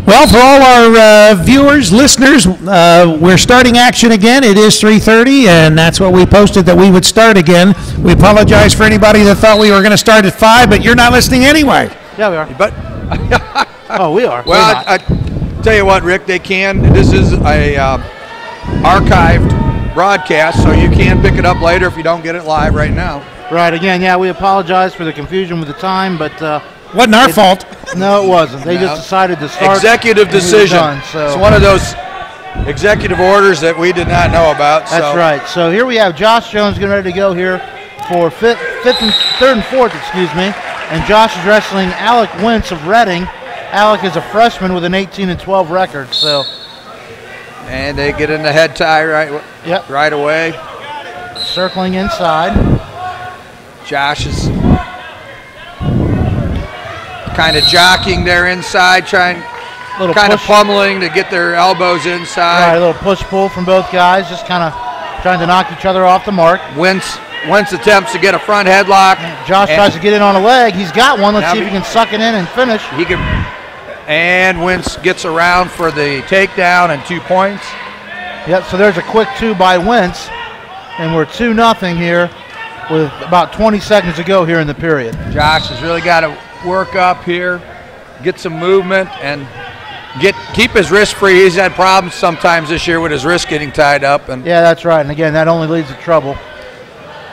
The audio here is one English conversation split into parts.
Well, for all our viewers, listeners, we're starting action again. It is 3:30, and that's what we posted that we would start again. We apologize for anybody that thought we were going to start at 5, but you're not listening anyway. Yeah, we are. But oh, we are. Well, I tell you what, Rick, they can. This is a archived broadcast, so you can pick it up later if you don't get it live right now. Right. Again, yeah, we apologize for the confusion with the time, but wasn't our fault. No, it wasn't. They just decided to start. Executive decision. So. It's one of those executive orders that we did not know about. That's right. So here we have Josh Jones getting ready to go here for third and fourth, and Josh is wrestling Alec Wentz of Reading. Alec is a freshman with an 18-12 record. So. And they get in the head tie right away. Circling inside. Josh is kind of jockeying there inside, kind of pummeling to get their elbows inside. Right, a little push-pull from both guys, just kind of trying to knock each other off the mark. Wentz attempts to get a front headlock. Josh tries to get in on a leg. He's got one. Let's see if he can suck it in and finish. He can. And Wentz gets around for the takedown and 2 points. Yep, so there's a quick 2 by Wentz, and we're 2-0 here with about 20 seconds to go here in the period. Josh has really got to work up here, get some movement, and keep his wrist free. He's had problems sometimes this year with his wrist getting tied up. And yeah, that's right. And again, that only leads to trouble.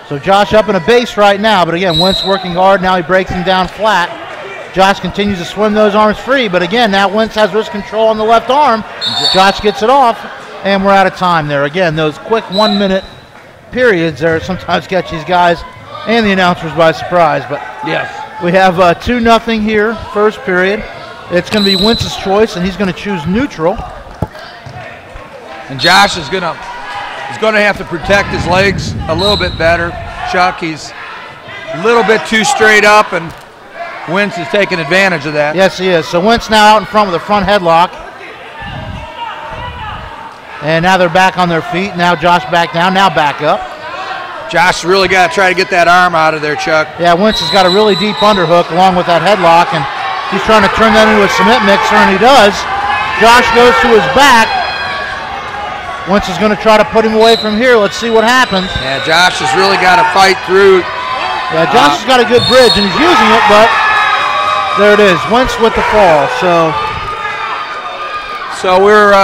So Josh up in a base right now, but again, Wentz working hard. Now he breaks him down flat. Josh continues to swim those arms free, but again, now Wentz has wrist control on the left arm. Josh gets it off, and we're out of time there. Again, those quick 1-minute periods there sometimes catch these guys and the announcers by surprise. But yes. We have 2-0 here, first period. It's going to be Wentz's choice, and he's going to choose neutral. And Josh is going to have to protect his legs a little bit better. Chuck, he's a little bit too straight up, and Wentz is taking advantage of that. Yes, he is. So Wentz now out in front with a front headlock. And now they're back on their feet. Now Josh back down, now back up. Josh really got to try to get that arm out of there, Chuck. Yeah, Wentz has got a really deep underhook along with that headlock, and he's trying to turn that into a cement mixer, and he does. Josh goes to his back. Wentz is going to try to put him away from here. Let's see what happens. Yeah, Josh has really got to fight through. Yeah, Josh has got a good bridge, and he's using it, but there it is. Wentz with the fall. So we're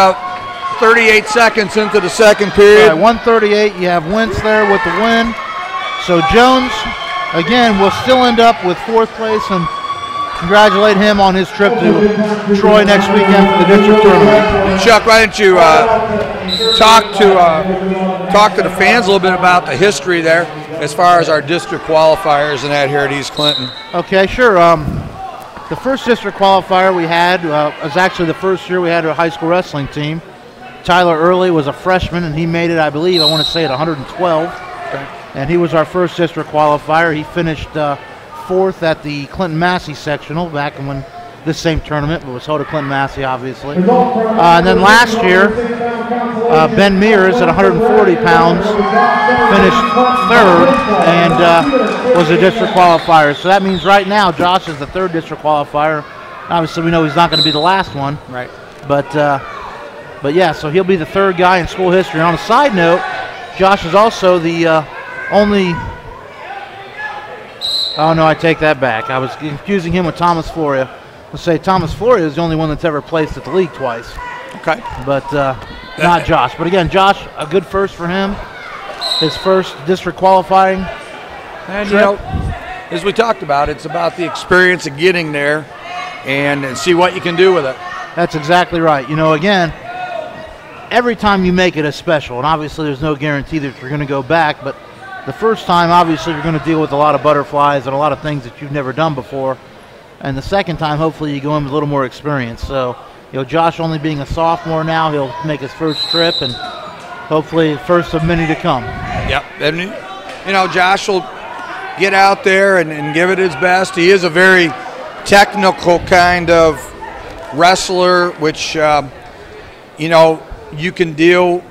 38 seconds into the second period. Right, 138. You have Wentz there with the win. So Jones, again, will still end up with fourth place, and congratulate him on his trip to Troy next weekend for the district tournament. Chuck, why don't you talk to the fans a little bit about the history there as far as our district qualifiers and that here at East Clinton. Okay, sure. The first district qualifier we had was actually the first year we had a high school wrestling team. Tyler Early was a freshman, and he made it, I believe, I want to say at 112. Okay. And he was our first district qualifier. He finished fourth at the Clinton-Massey sectional back when this same tournament, but was held at Clinton-Massey, obviously. And then last year, Ben Mears at 140 pounds finished third and was a district qualifier. So that means right now Josh is the third district qualifier. Obviously, we know he's not going to be the last one. Right. But yeah, so he'll be the third guy in school history. And on a side note, Josh is also the only. Oh no, I take that back. I was confusing him with Thomas Floria. Let's say Thomas Floria is the only one that's ever placed at the league twice. Okay. But not Josh. But again, Josh, a good first for him. His first district qualifying. And you know, as we talked about, it's about the experience of getting there and see what you can do with it. That's exactly right. You know, again, every time you make it is special, and obviously there's no guarantee that you're going to go back, but the first time, obviously, you're going to deal with a lot of butterflies and a lot of things that you've never done before, and the second time, hopefully, you go in with a little more experience. So, you know, Josh only being a sophomore now, he'll make his first trip, and hopefully first of many to come. Yep, and you know, Josh will get out there and give it his best. He is a very technical kind of wrestler, which, you know, you can deal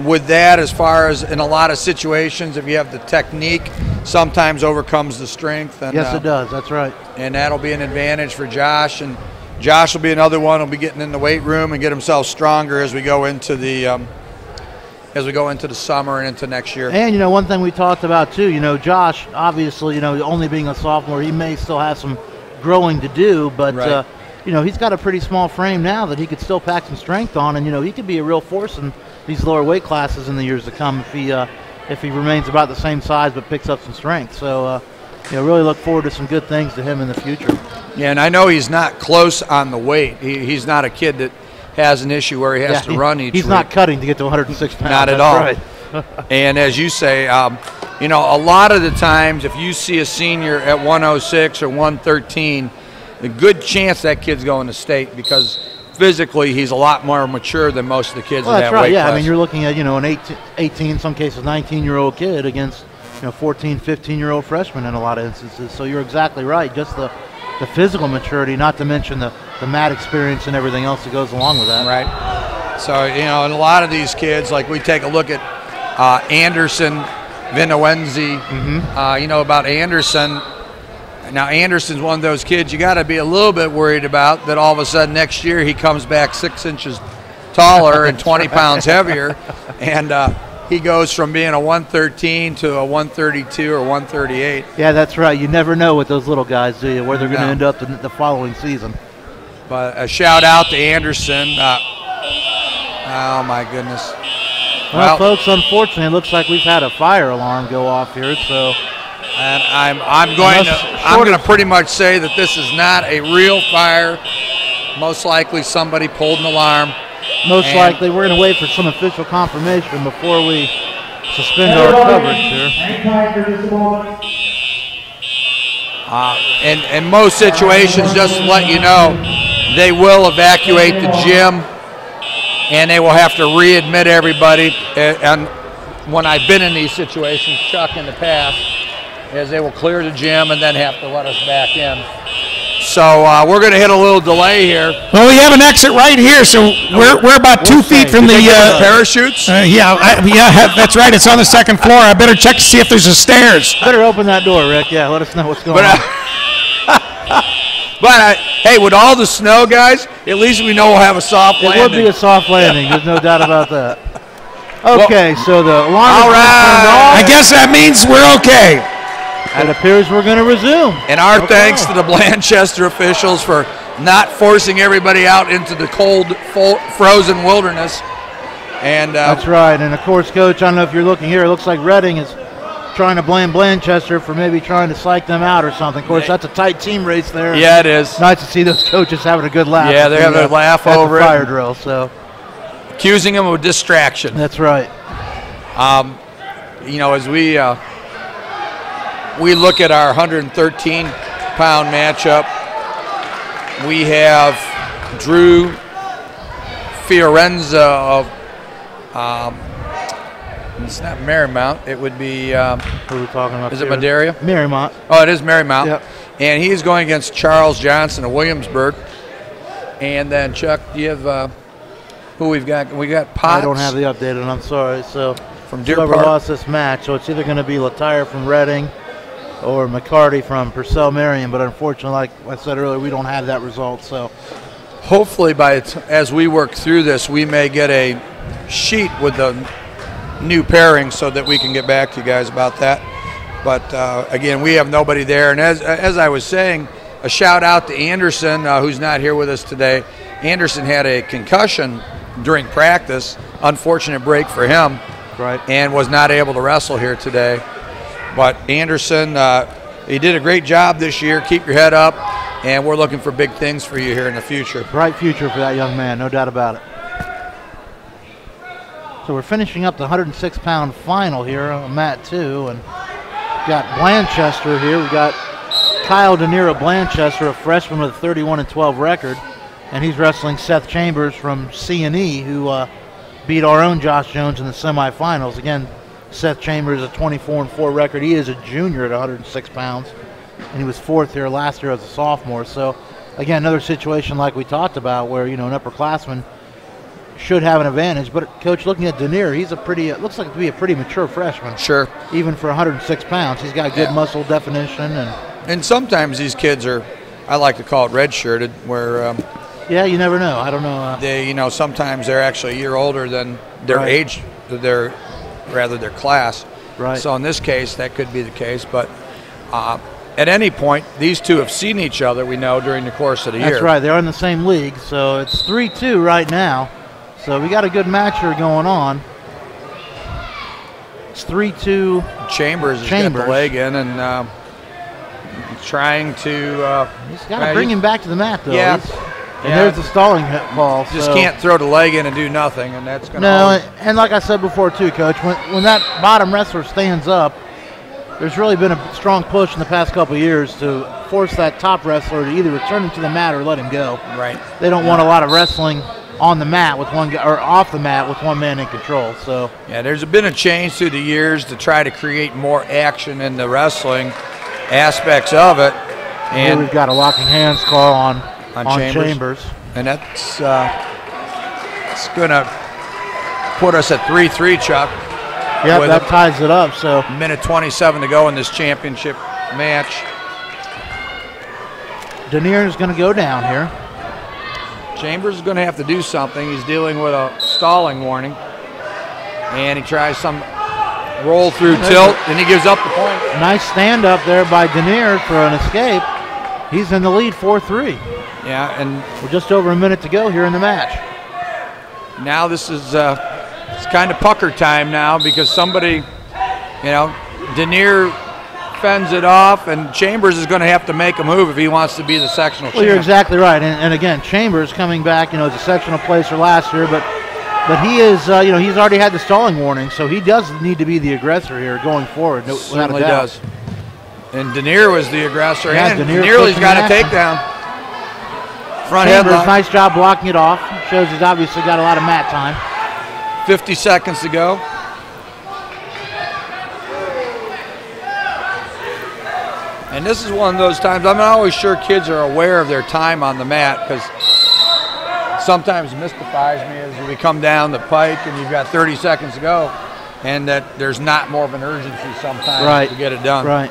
with that as far as in a lot of situations. If you have the technique, sometimes overcomes the strength. And, yes, it does. That's right. And that'll be an advantage for Josh. And Josh will be another one. Will be getting in the weight room and get himself stronger as we go into the summer and into next year. And one thing we talked about too. Josh, obviously, only being a sophomore, he may still have some growing to do, but right. He's got a pretty small frame now that he could still pack some strength on, and he could be a real force in these lower weight classes in the years to come if he remains about the same size but picks up some strength. So really look forward to some good things to him in the future. Yeah, and I know he's not close on the weight. He's not a kid that has an issue where he has to run each He's week. not cutting to get to 106 pounds. Not at That's all. Right. And as you say, a lot of the times if you see a senior at 106 or 113, a good chance that kid's going to state because physically he's a lot more mature than most of the kids in that weight class. I mean, you're looking at, an 18, some cases 19-year-old kid against, 14, 15-year-old freshman in a lot of instances. So you're exactly right. Just the physical maturity, not to mention the mat experience and everything else that goes along with that. Right. So, and a lot of these kids, like we take a look at Anderson, Vinowenzi, about Anderson. Now, Anderson's one of those kids you got to be a little bit worried about that all of a sudden next year he comes back 6 inches taller and 20 pounds heavier, and he goes from being a 113 to a 132 or 138. Yeah, that's right. You never know with those little guys, do you, where they're going to end up the following season. But a shout out to Anderson. Oh my goodness. Well, folks, unfortunately, it looks like we've had a fire alarm go off here, so. And I'm going to pretty much say that this is not a real fire. Most likely somebody pulled an alarm. Most likely we're going to wait for some official confirmation before we suspend our coverage here. In most situations, just to let you know, they will evacuate the gym and they will have to readmit everybody. And when I've been in these situations, Chuck, in the past, is they will clear the gym and then have to let us back in. So we're going to hit a little delay here. Well, we have an exit right here, so we're about 2 feet from the parachutes. That's right. It's on the second floor. I better check to see if there's a stairs. Better open that door, Rick. Yeah, let us know what's going on. But hey, with all the snow, guys, at least we know we'll have a soft landing. It would be a soft landing. There's no doubt about that. Okay, so the alarm is turned off. I guess that means we're okay. It appears we're going to resume. And our thanks to the Blanchester officials for not forcing everybody out into the cold, frozen wilderness. And that's right. And of course, Coach, I don't know if you're looking here. It looks like Reading is trying to blame Blanchester for maybe trying to psych them out or something. Of course, that's a tight team race there. Yeah, it is. Nice to see those coaches having a good laugh. Yeah, they're having a laugh over the fire drill. So accusing them of distraction. That's right. As we look at our 113-pound matchup, we have Drew Fiorenza of, it's not Marymount, it would be, who are we talking about? Is it Madera? Marymount. Oh, it is Marymount. Yep. And he's going against Charles Johnson of Williamsburg. And then, Chuck, do you have who we've got? We got Potts. I don't have the updated, I'm sorry. So from Deer whoever Park lost this match, so it's either going to be Latire from Reading or McCarty from Purcell Marion, but unfortunately, like I said earlier, we don't have that result. So hopefully, as we work through this, we may get a sheet with the new pairing so that we can get back to you guys about that. But again, we have nobody there. And as I was saying, a shout out to Anderson, who's not here with us today. Anderson had a concussion during practice, unfortunate break for him, right, and was not able to wrestle here today. But Anderson, he did a great job this year. Keep your head up, and we're looking for big things for you here in the future. Bright future for that young man, no doubt about it. So we're finishing up the 106-pound final here on mat 2, and got Blanchester here. We've got Kyle DeNiro Blanchester, a freshman with a 31-12 record, and he's wrestling Seth Chambers from C&E, who beat our own Josh Jones in the semifinals. Again, Seth Chambers, a 24-4 record. He is a junior at 106 pounds, and he was 4th here last year as a sophomore. So, again, another situation like we talked about where, an upperclassman should have an advantage. But, Coach, looking at DeNiro, he's looks like to be a pretty mature freshman. Sure. Even for 106 pounds. He's got good muscle definition. And sometimes these kids are I like to call it redshirted, where yeah, you never know. I don't know. they, sometimes they're actually a year older than their Right. age, their class. Right. So in this case, that could be the case. But at any point, these two have seen each other, we know, during the course of the year. That's right. They're in the same league, so it's 3-2 right now. So we got a good match here going on. It's 3-2. Chambers has got the leg in and trying to. He's got to bring him back to the mat, though. Yeah. And there's the stalling ball. Just can't throw the leg in and do nothing, and that's going to. No, and like I said before, too, Coach, when that bottom wrestler stands up, there's really been a strong push in the past couple of years to force that top wrestler to either return him to the mat or let him go. Right. They don't want a lot of wrestling on the mat with one guy, or off the mat with one man in control. So yeah, there's been a change through the years to try to create more action in the wrestling aspects of it. And here we've got a locking hands call on Chambers. And that's it's going to put us at 3-3, Chuck. Yep, that ties it up. So minute 27 to go in this championship match. Denier is going to go down here. Chambers is going to have to do something. He's dealing with a stalling warning. And he tries some roll through tilt, and he gives up the point. Nice stand up there by Denier for an escape. He's in the lead 4-3. Yeah, and we're just over a minute to go here in the match. Now this is it's kind of pucker time now, because somebody, Denier fends it off, and Chambers is going to have to make a move if he wants to be the sectional champ. You're exactly right. And again, Chambers coming back, as a sectional placer last year, but he is, he's already had the stalling warning, so he does need to be the aggressor here going forward. Certainly does. And Denier was the aggressor, yeah, and Nearly's got a takedown. Front Chambers, headlock. nice job blocking it off. Shows he's obviously got a lot of mat time. 50 seconds to go. And this is one of those times, I'm not always sure kids are aware of their time on the mat, because sometimes mystifies me as we come down the pike and you've got 30 seconds to go, and that there's not more of an urgency sometimes to get it done. Right.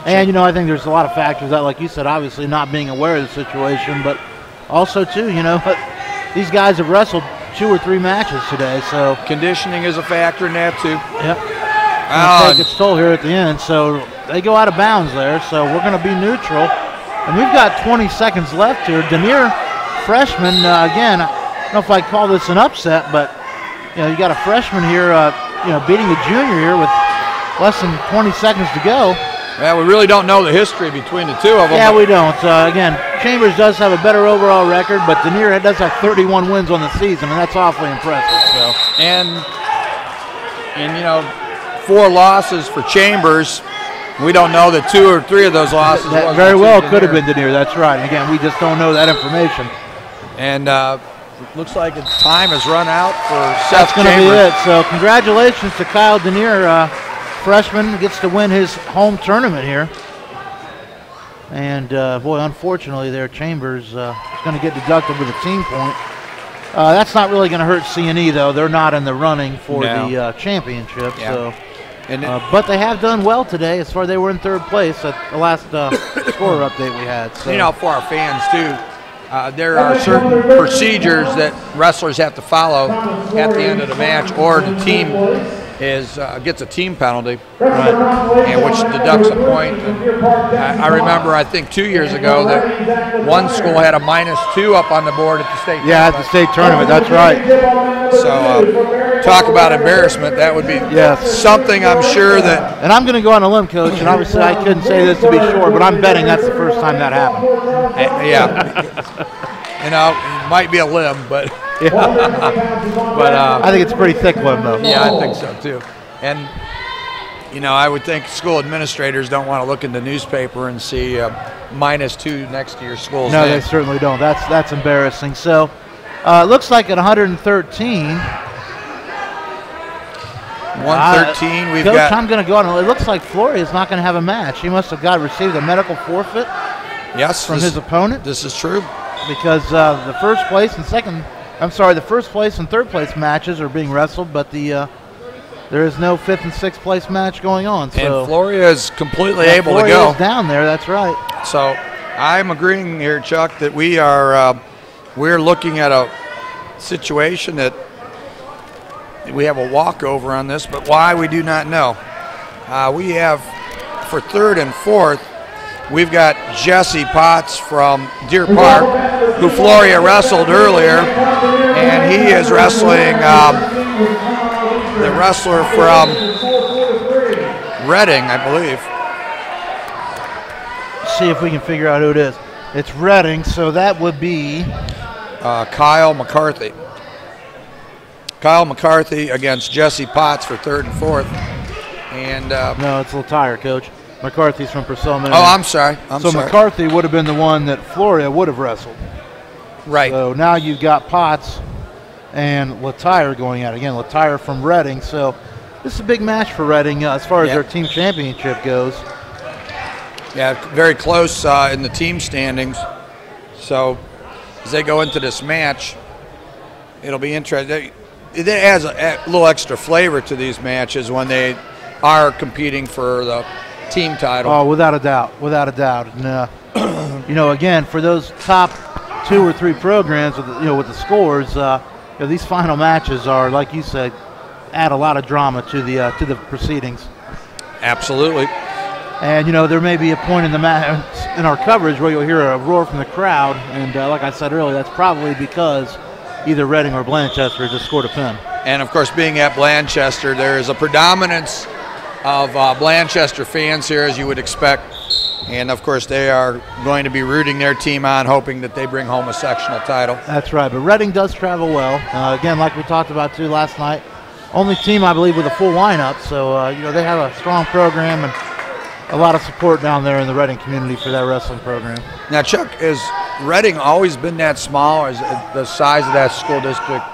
And, I think there's a lot of factors that, like you said, obviously not being aware of the situation, but also, too, these guys have wrestled 2 or 3 matches today, so. Conditioning is a factor in that, too. Yep. Take its toll here at the end, so they go out of bounds there, so we're going to be neutral. And we've got 20 seconds left here. Denier, freshman, again, I don't know if I'd call this an upset, but, you got a freshman here, beating a junior here with less than 20 seconds to go. Well, we really don't know the history between the two of them. Yeah, we don't. Again, Chambers does have a better overall record, but Denier does have 31 wins on the season, and that's awfully impressive. So. And 4 losses for Chambers. We don't know that 2 or 3 of those losses. That very well could have been Denier. That's right. And again, we just don't know that information. And looks like time has run out for Seth. That's going to be Chambers. it. So congratulations to Kyle Denier. Freshman gets to win his home tournament here. And, boy, unfortunately there, Chambers is going to get deducted with a team point. That's not really going to hurt C&E, though. They're not in the running for the championship. Yeah. So, but they have done well today as far as they were in 3rd place at the last score update we had. So. For our fans, too, there are certain procedures that wrestlers have to follow at the end of the match, or the team gets a team penalty, and which deducts a point. And I remember, I think 2 years ago, that one school had a -2 up on the board at the state tournament. Yeah, at the state tournament, that's right. So talk about embarrassment. That would be something I'm sure that. And I'm going to go on a limb, Coach, and obviously I couldn't say this to be sure, but I'm betting that's the first time that happened. Yeah. It might be a limb, but. Yeah. But I think it's a pretty thick one, though. Yeah, I think so too. And I would think school administrators don't want to look in the newspaper and see -2 next to your school's name. No, they certainly don't. That's embarrassing. So it looks like at 113. 113. We've Coach, got. I'm going to go on. It looks like Flory is not going to have a match. He must have received a medical forfeit. Yes, from his opponent. This is true. Because the first place and 3rd place matches are being wrestled, but the there is no 5th and 6th place match going on. So and Floria is completely able to go. Floria's down there, that's right. So I'm agreeing here, Chuck, that we're looking at a situation that we have a walkover on this, but why we do not know. We have for 3rd and 4th, we've got Jesse Potts from Deer Park, who Floria wrestled earlier, and he is wrestling the wrestler from Reading, I believe. See if we can figure out who it is. It's Reading, so that would be Kyle McCarthy. Kyle McCarthy against Jesse Potts for 3rd and 4th. And no, it's Latire, Coach. McCarthy's from Purcell. Oh, I'm sorry. So McCarthy would have been the one that Floria would have wrestled. Right. So now you've got Potts and Latire going at it. Again, Latire from Reading. So this is a big match for Reading as far as their team championship goes. Yeah, very close in the team standings. So as they go into this match, it'll be interesting. It adds a little extra flavor to these matches when they are competing for the team title. Oh, without a doubt, without a doubt. And you know, again, for those top 2 or 3 programs, with with the scores, these final matches are, like you said, add a lot of drama to the proceedings. Absolutely. And there may be a point in the in our coverage where you'll hear a roar from the crowd, and like I said earlier, that's probably because either Reading or Blanchester just scored a pin. And of course, being at Blanchester, there is a predominance of Blanchester fans here, as you would expect. And of course, they are going to be rooting their team on, hoping that they bring home a sectional title. That's right, but Reading does travel well. Again, like we talked about too last night, only team I believe with a full lineup. So they have a strong program and a lot of support down there in the Reading community for that wrestling program. Now, Chuck, has Reading always been that small? Is the size of that school district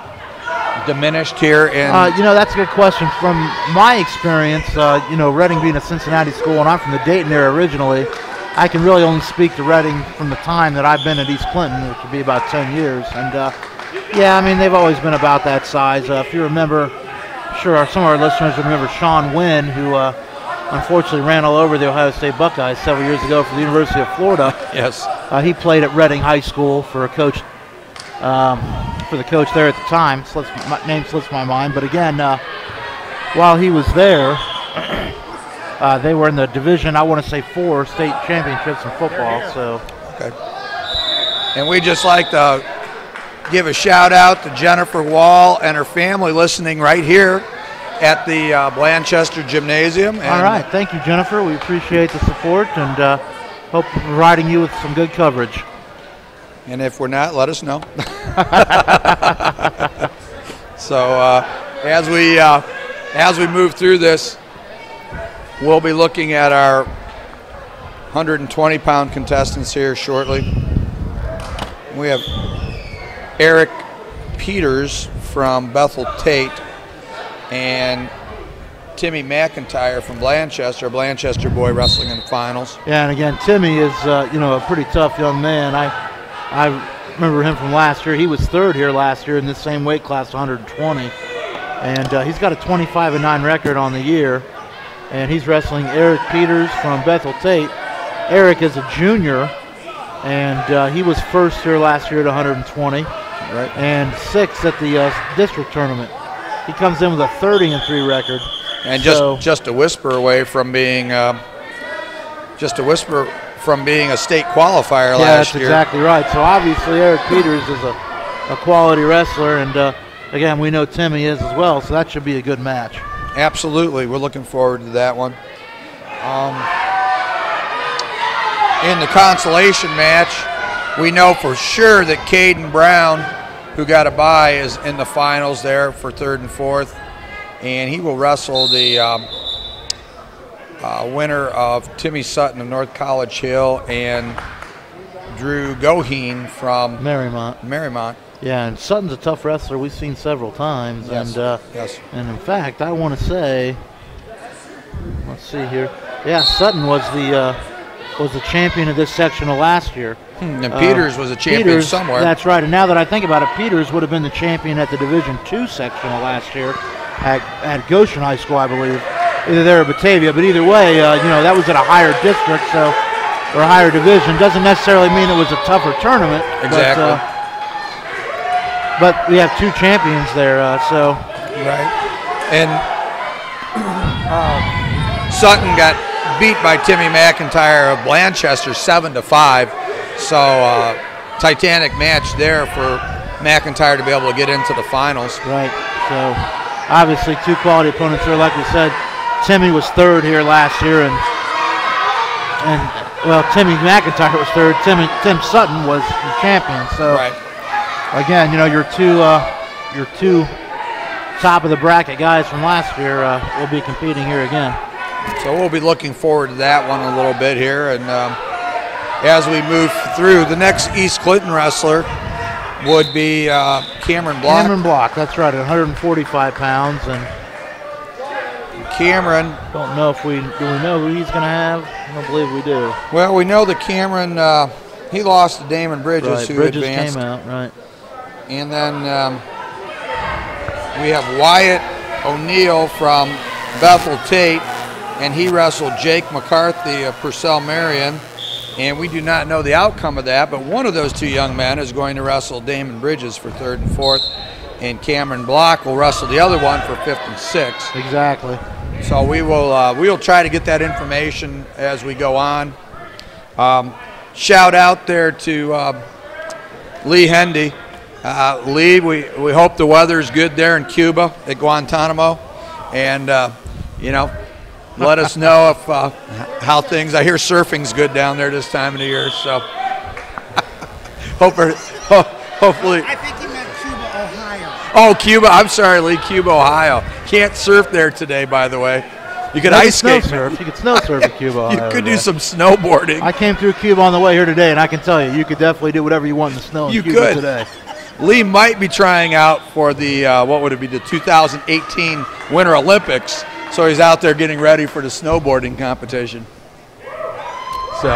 diminished here? That's a good question. From my experience, Reading being a Cincinnati school, and I'm from the Dayton area originally, I can really only speak to Reading from the time that I've been at East Clinton, which would be about 10 years. And they've always been about that size. If you remember, sure, some of our listeners remember Sean Wynn, who unfortunately ran all over the Ohio State Buckeyes several years ago for the University of Florida. Yes. He played at Reading High School for a coach, for the coach there at the time. Name slips my mind. But again, while he was there, they were in the division, I want to say 4 state championships in football. So. Okay. And we just like to give a shout out to Jennifer Wall and her family listening right here at the Blanchester Gymnasium. All right, thank you, Jennifer. We appreciate the support and hope we're providing you with some good coverage. And if we're not, let us know. So as we move through this, we'll be looking at our 120-pound contestants here shortly. We have Eric Peters from Bethel Tate and Timmy McIntyre from Blanchester, a Blanchester boy wrestling in the finals. Yeah, and again, Timmy is a pretty tough young man. I remember him from last year. He was 3rd here last year in this same weight class, 120, and he's got a 25-9 record on the year. And he's wrestling Eric Peters from Bethel Tate. Eric is a junior, and he was 1st here last year at 120, right, and 6th at the district tournament. He comes in with a 30-3 record, and just a whisper away from being a state qualifier last year. Yeah, that's exactly right. So obviously Eric Peters is a quality wrestler, and again, we know Timmy is as well. So that should be a good match. Absolutely, we're looking forward to that one. In the consolation match, we know for sure that Caden Brown, who got a bye, is in the finals there for 3rd and 4th, and he will wrestle the winner of Timmy Sutton of North College Hill and Drew Goheen from Marymount. Yeah, and Sutton's a tough wrestler. We've seen several times, yes. Yes. And in fact, I want to say, let's see here. Yeah, Sutton was the champion of this sectional last year. And Peters was a champion somewhere. That's right. And now that I think about it, Peters would have been the champion at the Division II sectional last year. at Goshen High School, I believe, either there or Batavia. But either way, that was at a higher district, or a higher division. Doesn't necessarily mean it was a tougher tournament. Exactly. But we have 2 champions there, so. Right. And Sutton got beat by Timmy McIntyre of Blanchester 7-5. So titanic match there for McIntyre to be able to get into the finals. Right. So obviously 2 quality opponents there. Like we said, Timmy was 3rd here last year, and Timmy McIntyre was 3rd. Tim Sutton was the champion. So again, your two top of the bracket guys from last year will be competing here again. So we'll be looking forward to that one a little bit here, and as we move through, the next East Clinton wrestler would be Cameron Block. Cameron Block, that's right, at 145 pounds, and Cameron. Don't know if do we know who he's going to have? I don't believe we do. Well, we know that Cameron, he lost to Damon Bridges, who Bridges advanced. Came out, right. And then we have Wyatt O'Neill from Bethel Tate, and he wrestled Jake McCarthy of Purcell Marion. And we do not know the outcome of that, but one of those 2 young men is going to wrestle Damon Bridges for 3rd and 4th, and Cameron Block will wrestle the other one for 5th and 6th. Exactly. So we will try to get that information as we go on. Shout out there to Lee Hendy. Lee, we hope the weather's good there in Cuba at Guantanamo, and let us know if how things. I hear surfing's good down there this time of the year, so hopefully. I think he meant Cuba, Ohio. Oh, Cuba. I'm sorry, Lee. Cuba, Ohio. Can't surf there today, by the way. You could ice skate. You could snow surf at Cuba, Ohio. You could do some snowboarding. I came through Cuba on the way here today, and I can tell you, you could definitely do whatever you want in the snow in Cuba today. Lee might be trying out for the the 2018 Winter Olympics. So he's out there getting ready for the snowboarding competition. So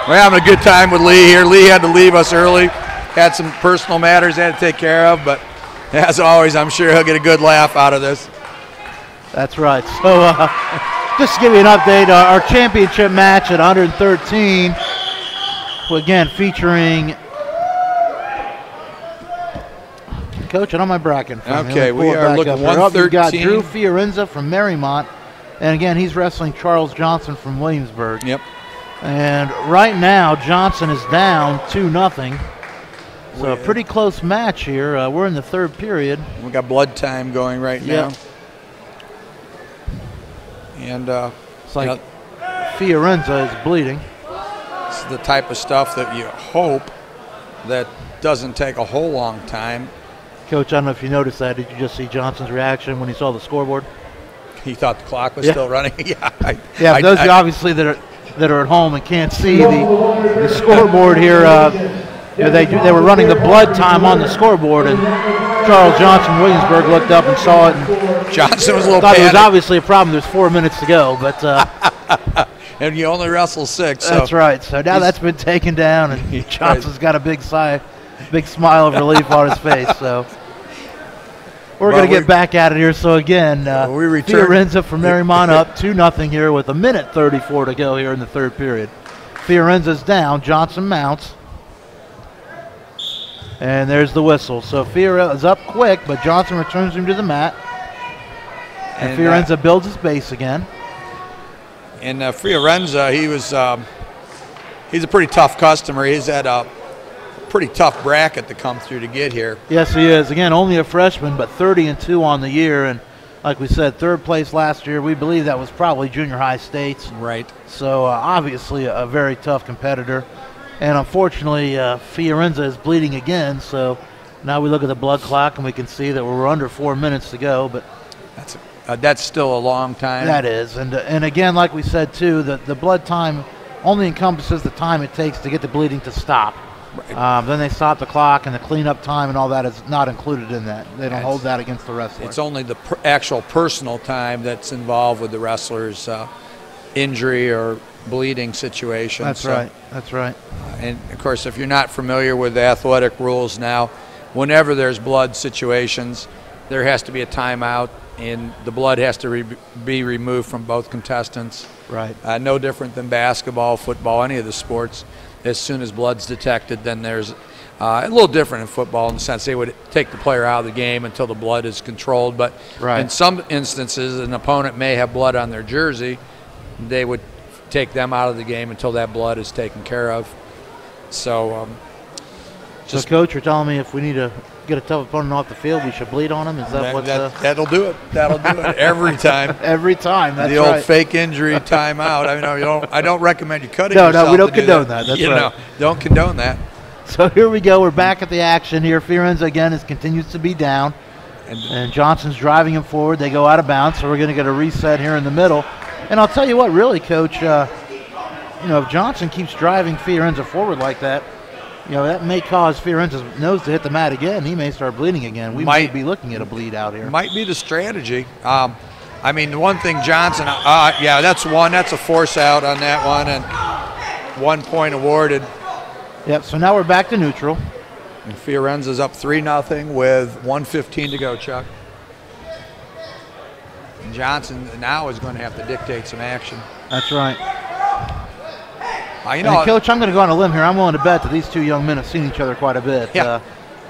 we're having a good time with Lee here. Lee had to leave us early. Had some personal matters he had to take care of, but as always, I'm sure he'll get a good laugh out of this. That's right. So just to give you an update, our championship match at 113, again featuring Coach, and on my bracket. Okay, we are looking 113. We've got Drew Fiorenza from Marymount, and again, he's wrestling Charles Johnson from Williamsburg. Yep. And right now, Johnson is down 2-0. So a pretty close match here. We're in the 3rd period. We got blood time going right now. And it's like Fiorenza is bleeding. This is the type of stuff that you hope that doesn't take a whole long time. Coach, I don't know if you noticed that. Did you just see Johnson's reaction when he saw the scoreboard? He thought the clock was still running. For those of you obviously that are at home and can't see the scoreboard here, they were running the blood time on the scoreboard, and Charles Johnson Williamsburg looked up and saw it. And Johnson was a little thought panicked. It was obviously a problem. There's 4 minutes to go, but and you only wrestle 6. So that's right. So now that's been taken down, and Johnson's got a big smile of relief on his face. So we're going to get back at it here. So again, we return. Fiorenza from Marymount up 2-0 here with 1:34 to go here in the 3rd period. Fiorenza's down. Johnson mounts. And there's the whistle. So Fiorenza's up quick, but Johnson returns him to the mat. And Fiorenza builds his base again. And Fiorenza, he's a pretty tough customer. He's had a pretty tough bracket to come through to get here. Yes, he is. Again, only a freshman, but 30-2 on the year. And like we said, 3rd place last year. We believe that was probably junior high states. Right. So obviously a very tough competitor. And unfortunately, Fiorenza is bleeding again. So now we look at the blood clock and we can see that we're under 4 minutes to go. But that's still a long time. That is. And again, like we said too, the blood time only encompasses the time it takes to get the bleeding to stop. Right. Then they stop the clock, and the cleanup time and all that is not included in that. They don't hold that against the wrestler. It's only the actual personal time that's involved with the wrestler's injury or bleeding situation. That's right. That's right. And of course, if you're not familiar with the athletic rules now, whenever there's blood situations, there has to be a timeout, and the blood has to be removed from both contestants. Right. No different than basketball, football, any of the sports. As soon as blood's detected, then there's a little different in football in the sense they would take the player out of the game until the blood is controlled. But in some instances, an opponent may have blood on their jersey. They would take them out of the game until that blood is taken care of. So, so Coach, you're telling me if we need to get a tough opponent off the field, we should bleed on him? Is that what? That'll do it. That'll do it every time. Every time. That's the old fake injury timeout. I mean, I don't recommend you cutting yourself. No, we don't condone that. That's right. Don't condone that. So here we go. We're back at the action here. Fiorenza again continues to be down, and Johnson's driving him forward. They go out of bounds, so we're going to get a reset here in the middle. And I'll tell you what, really, Coach, if Johnson keeps driving Fiorenza forward like that, that may cause Fiorenza's nose to hit the mat again. He may start bleeding again. We might be looking at a bleed out here. Might be the strategy. I mean, the one thing Johnson, that's one. That's a force out on that one, and 1 point awarded. Yep, so now we're back to neutral. And Fiorenza's up 3-0 with 1:15 to go, Chuck. And Johnson now is going to have to dictate some action. That's right. Coach, I'm going to go on a limb here. I'm willing to bet that these two young men have seen each other quite a bit. Yeah.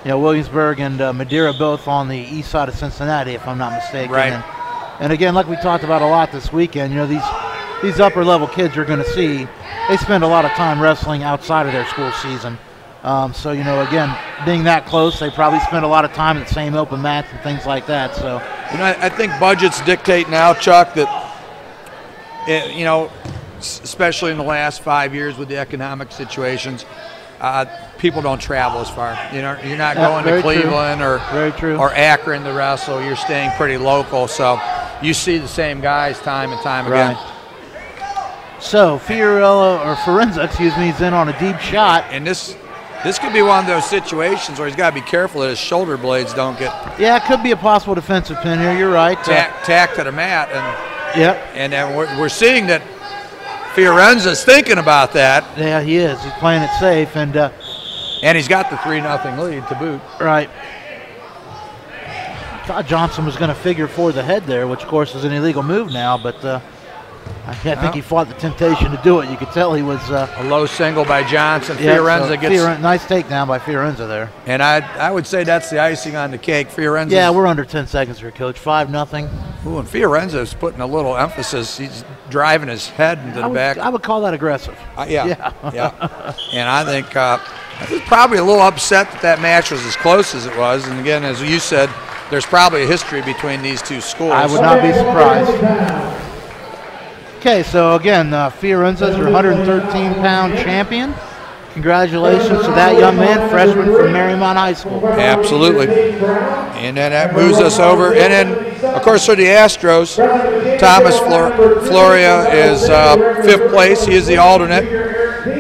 Williamsburg and Madeira both on the east side of Cincinnati, if I'm not mistaken. Right. And again, like we talked about a lot this weekend, these upper-level kids you're going to see, they spend a lot of time wrestling outside of their school season. So, again, being that close, they probably spend a lot of time at the same open mats and things like that. So, I think budgets dictate now, Chuck, that, especially in the last 5 years with the economic situations, people don't travel as far. You're not going to Cleveland or Akron to wrestle. You're staying pretty local. So you see the same guys time and time again. So Fiorenza, is in on a deep shot. And this could be one of those situations where he's got to be careful that his shoulder blades don't get. Yeah, it could be a possible defensive pin here. You're right. Tack to the mat. Yep. And then we're seeing that Fiorenza's thinking about that. Yeah, he is. He's playing it safe. And he's got the 3-0 lead to boot. Right. Thought Johnson was going to figure for the head there, which, of course, is an illegal move now. But I think he fought the temptation to do it. You could tell he was a low single by Johnson. Fiorenza gets nice takedown by Fiorenza there. And I would say that's the icing on the cake. Fiorenza. Yeah, we're under 10 seconds here, Coach. 5-0. Ooh, and Fiorenza's putting a little emphasis. He's driving his head into the back. I would call that aggressive. Yeah. And I think he's probably a little upset that match was as close as it was. And again, as you said, there's probably a history between these two schools. I would not be surprised. Okay, so again, Fiorenza's your 113-pound champion. Congratulations to that young man, freshman from Marymount High School. Absolutely. And then that moves us over. And then, of course, for the Astros, Thomas Floria is 5th place. He is the alternate.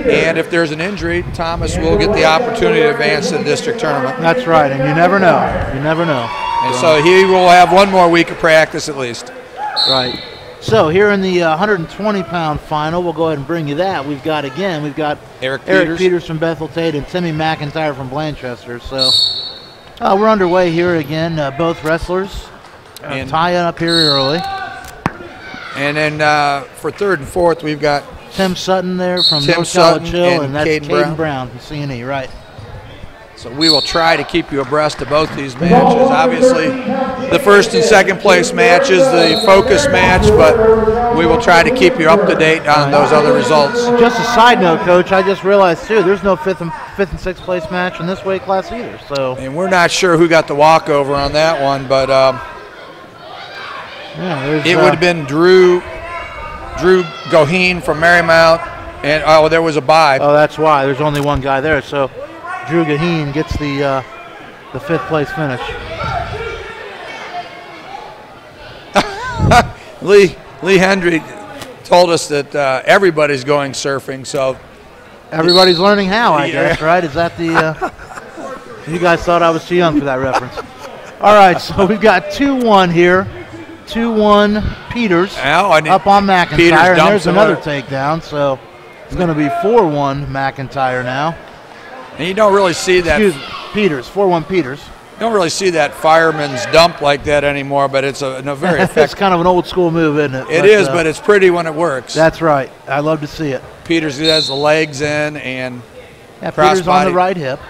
And if there's an injury, Thomas will get the opportunity to advance to the district tournament. That's right, and you never know. You never know. And so he will have one more week of practice at least. Right. So here in the 120-pound final, we'll go ahead and bring you that. We've got Eric Peters from Bethel Tate and Timmy McIntyre from Blanchester. So we're underway here again. Both wrestlers tying up here early. And then for 3rd and 4th, we've got Tim Sutton there from North College Hill, and that's Caden Brown from C&E, right. So we will try to keep you abreast of both these matches. Obviously, the 1st and 2nd place match is the focus match, but we will try to keep you up to date on those other results. Just a side note, Coach, I just realized too, there's no 5th and 6th place match in this weight class either. So. And we're not sure who got the walkover on that one, but it would have been Drew Goheen from Marymount, and there was a bye. Oh, that's why. There's only one guy there. So Drew Goheen gets the 5th place finish. Lee Hendry told us that everybody's going surfing, so everybody's learning how, I guess, right? Is that the you guys thought I was too young for that reference. All right, so we've got 2-1 here. 2-1 Peters up on McIntyre, and there's another takedown, so it's going to be 4-1 McIntyre now. And you don't really see that. Peters, 4-1 Peters. don't really see that fireman's dump like that anymore, but it's a very effective. It's kind of an old school move, isn't it? It is, but it's pretty when it works. That's right. I love to see it. Peters has the legs in and Peters on the right hip.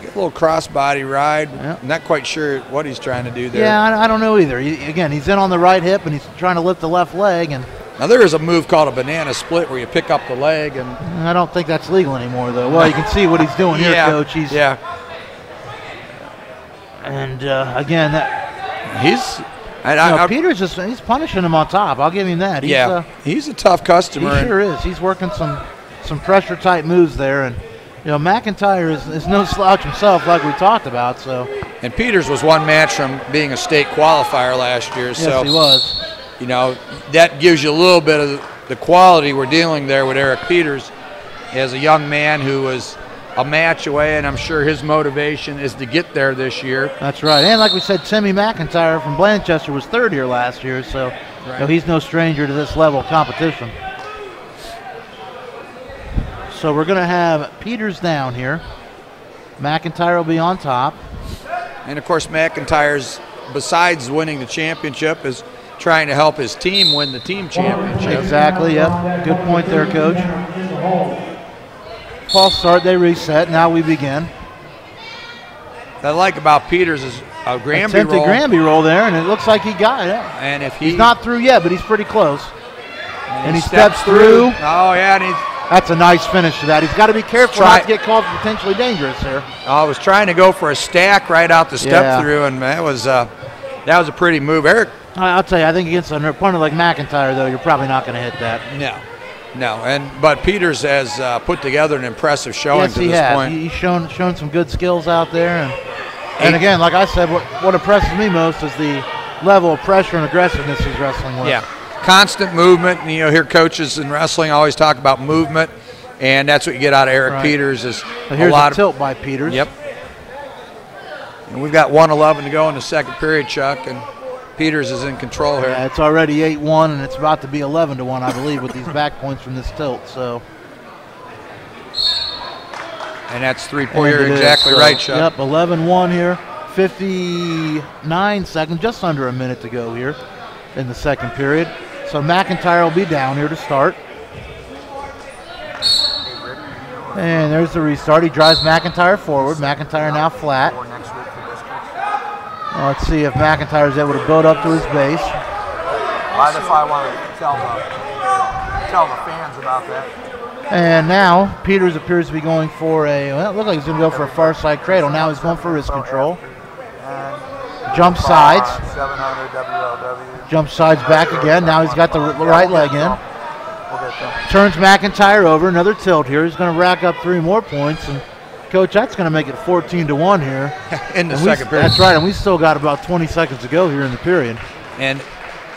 A little crossbody ride. Yep. Not quite sure what he's trying to do there. Yeah, I don't know either. Again, he's in on the right hip and he's trying to lift the left leg. And now there is a move called a banana split where you pick up the leg, and I don't think that's legal anymore, though. Well, you can see what he's doing here, Coach. And again, Peters he's punishing him on top. I'll give him that. He's a tough customer. He sure is. He's working some pressure type moves there, and McIntyre is no slouch himself, like we talked about. So, and Peters was one match from being a state qualifier last year. Yes, so he was. That gives you a little bit of the quality we're dealing there with Eric Peters as a young man who was a match away, and I'm sure his motivation is to get there this year. That's right. And like we said, Timmy McIntyre from Blanchester was third here last year, so he's no stranger to this level of competition. So we're going to have Peters down here. McIntyre will be on top. And, of course, McIntyre's, besides winning the championship, is trying to help his team win the team championship. Exactly, yep. Good point there, Coach. False start, they reset. Now we begin. What I like about Peters is a Granby roll. Granby roll there, and it looks like he got it. And if he's not through yet, but he's pretty close. And he steps through. Oh, yeah, and that's a nice finish to that. He's got to be careful not to get called potentially dangerous here. I was trying to go for a stack right out the step through, and that was a pretty move. Eric, I'll tell you, I think against an opponent like McIntyre, though, you're probably not going to hit that. No, but Peters has put together an impressive showing to this point. He's shown some good skills out there, and again, like I said, what impresses me most is the level of pressure and aggressiveness he's wrestling with. Yeah, constant movement. You hear coaches in wrestling always talk about movement, and that's what you get out of Eric Peters. Is here's a tilt by Peters. Yep. And we've got 1:11 to go in the second period, Chuck, and Peters is in control here. Yeah, it's already 8-1, and it's about to be 11-1, I believe, with these back points from this tilt. So, and that's 3-point. You're exactly right, Chuck. Yep, 11-1 here. 59 seconds, just under a minute to go here in the second period. So McIntyre will be down here to start. And there's the restart. He drives McIntyre forward. McIntyre now flat. Let's see if McIntyre is able to build up to his base. Mind if I want to tell the fans about that? And now Peters appears to be going for it looked like he's going to go for a far side cradle. Now he's going for wrist control. Jump sides. Jump sides back again. Now he's got the right leg in. Turns McIntyre over. Another tilt here. He's going to rack up 3 more points. And Coach, that's going to make it 14-1 here. In the second period. That's right, and we still got about 20 seconds to go here in the period. And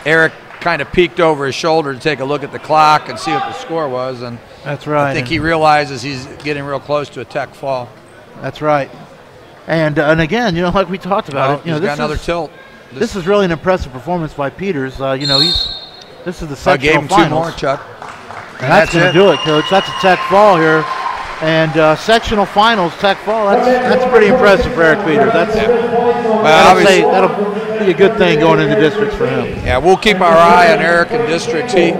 Eric kind of peeked over his shoulder to take a look at the clock and see what the score was. And that's right. I think he realizes he's getting real close to a tech fall. That's right. And again, like we talked about, he's got another tilt. This is really an impressive performance by Peters. This is the sectional finals. I gave him 2 more, Chuck. And that's going to do it, Coach. That's a tech fall here. And sectional finals, tech fall, that's pretty impressive for Eric Peters. That'll be a good thing going into districts for him. Yeah, we'll keep our eye on Eric in districts. He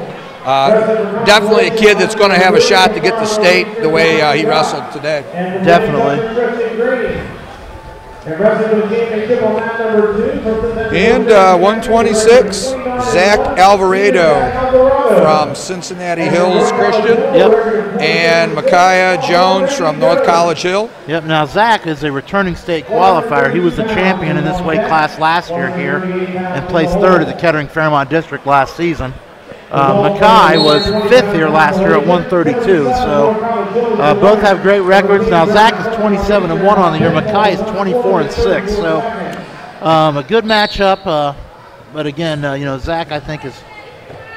definitely a kid that's going to have a shot to get the state the way he wrestled today. Definitely. And 126, Zach Alvarado from Cincinnati Hills Christian. Yep. And Micaiah Jones from North College Hill. Yep. Now Zach is a returning state qualifier. He was the champion in this weight class last year here and placed 3rd at the Kettering-Fairmont District last season. Mackay was 5th here last year at 132, so both have great records. Now Zach is 27-1 on the year. Mackay is 24-6, so a good matchup. But again, Zach I think is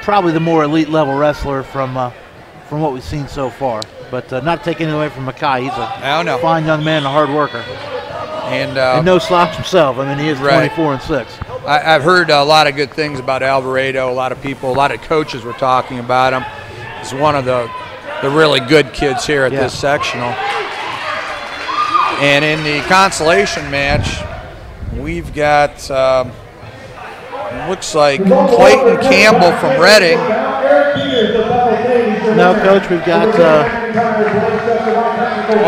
probably the more elite level wrestler from what we've seen so far. But not taking anything away from Mackay. He's a fine young man and a hard worker. And no slouch himself. I mean, he is 24-6. I've heard a lot of good things about Alvarado. A lot of people, a lot of coaches were talking about him. He's one of the really good kids here at this sectional. And in the consolation match, we've got, looks like Clayton Campbell from Reading. No, Coach, we've got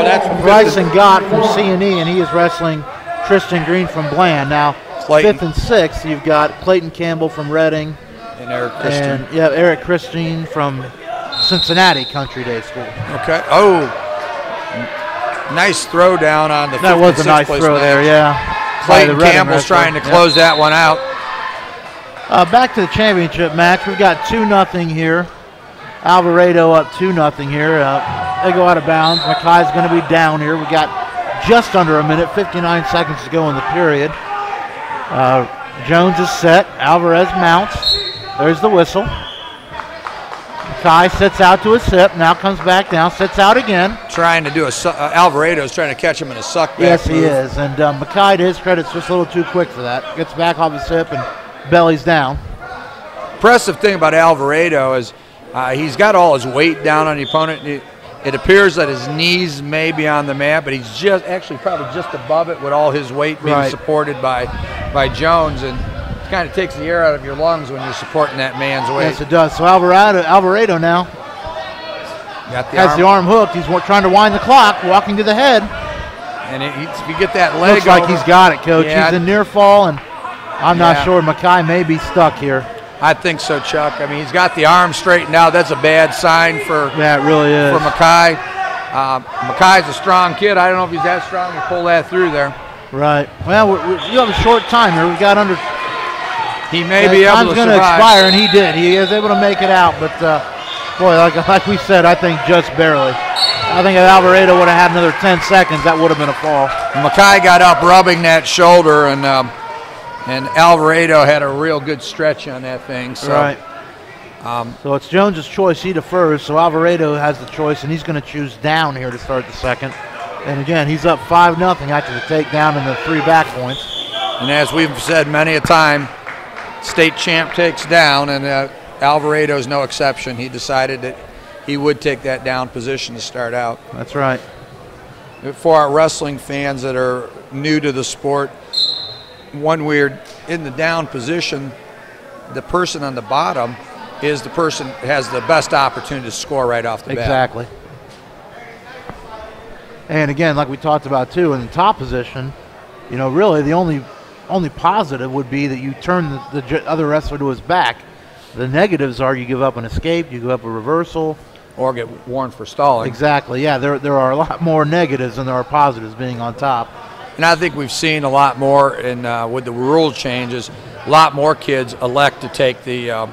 that's Bryson Gott from C&E, and he is wrestling Tristan Green from Bland. Now, Clayton. 5th and 6th, you've got Clayton Campbell from Reading. And Eric Christian. And, yeah, Eric Christian from Cincinnati Country Day School. Okay. Oh, nice throw down on the 5th That was and a 6th nice place throw match. there, yeah. Clayton By the Reading Campbell's wrestler. trying to close that one out. Back to the championship match. We've got 2-0 here. Alvarado up 2-0 here. They go out of bounds. Mackay's going to be down here. We got just under a minute, 59 seconds to go in the period. Jones is set. Alvarez mounts. There's the whistle. Mackay sits out to a sip. Now comes back down. Sits out again. Trying to do Alvarado's trying to catch him in a suck back. Yes, he move. is. And Mackay, to his credit, is just a little too quick for that. Gets back off the sip and bellies down. Impressive thing about Alvarado is he's got all his weight down on the opponent. It appears that his knees may be on the mat, but he's just actually probably just above it with all his weight being supported by Jones, and it kind of takes the air out of your lungs when you're supporting that man's weight. Yes, it does. So Alvarado now has the arm hooked. He's trying to wind the clock, walking to the head. And if you get that leg Looks like over, he's got it, Coach. Yeah. He's in near fall, and I'm not sure. Mackay may be stuck here. I think so, Chuck. I mean, he's got the arm straightened out. That's a bad sign for it really is. For Mackay. Mackay's a strong kid. I don't know if he's that strong to pull that through there. Right. Well, you have a short time here. We've got under. He may be able to survive. Time's going to expire, and he did. He was able to make it out, but boy, like we said, I think just barely. I think if Alvarado would have had another 10 seconds, that would have been a fall. Mackay got up rubbing that shoulder, and Alvarado had a real good stretch on that thing. So. Right. So it's Jones's choice. He defers, so Alvarado has the choice, and he's going to choose down here to start the second. And again, he's up 5-0 after the takedown and the 3 back points. And as we've said many a time, state champ takes down, and Alvarado's no exception. He decided that he would take that down position to start out. That's right. For our wrestling fans that are new to the sport, when we're in the down position, the person on the bottom is the person that has the best opportunity to score right off the bat. Exactly. And again, like we talked about too, in the top position, you know, really the only positive would be that you turn the other wrestler to his back. The negatives are you give up an escape, you give up a reversal, or get warned for stalling. Exactly. Yeah, there are a lot more negatives than there are positives being on top. And I think we've seen a lot more in with the rule changes. A lot more kids elect to take the,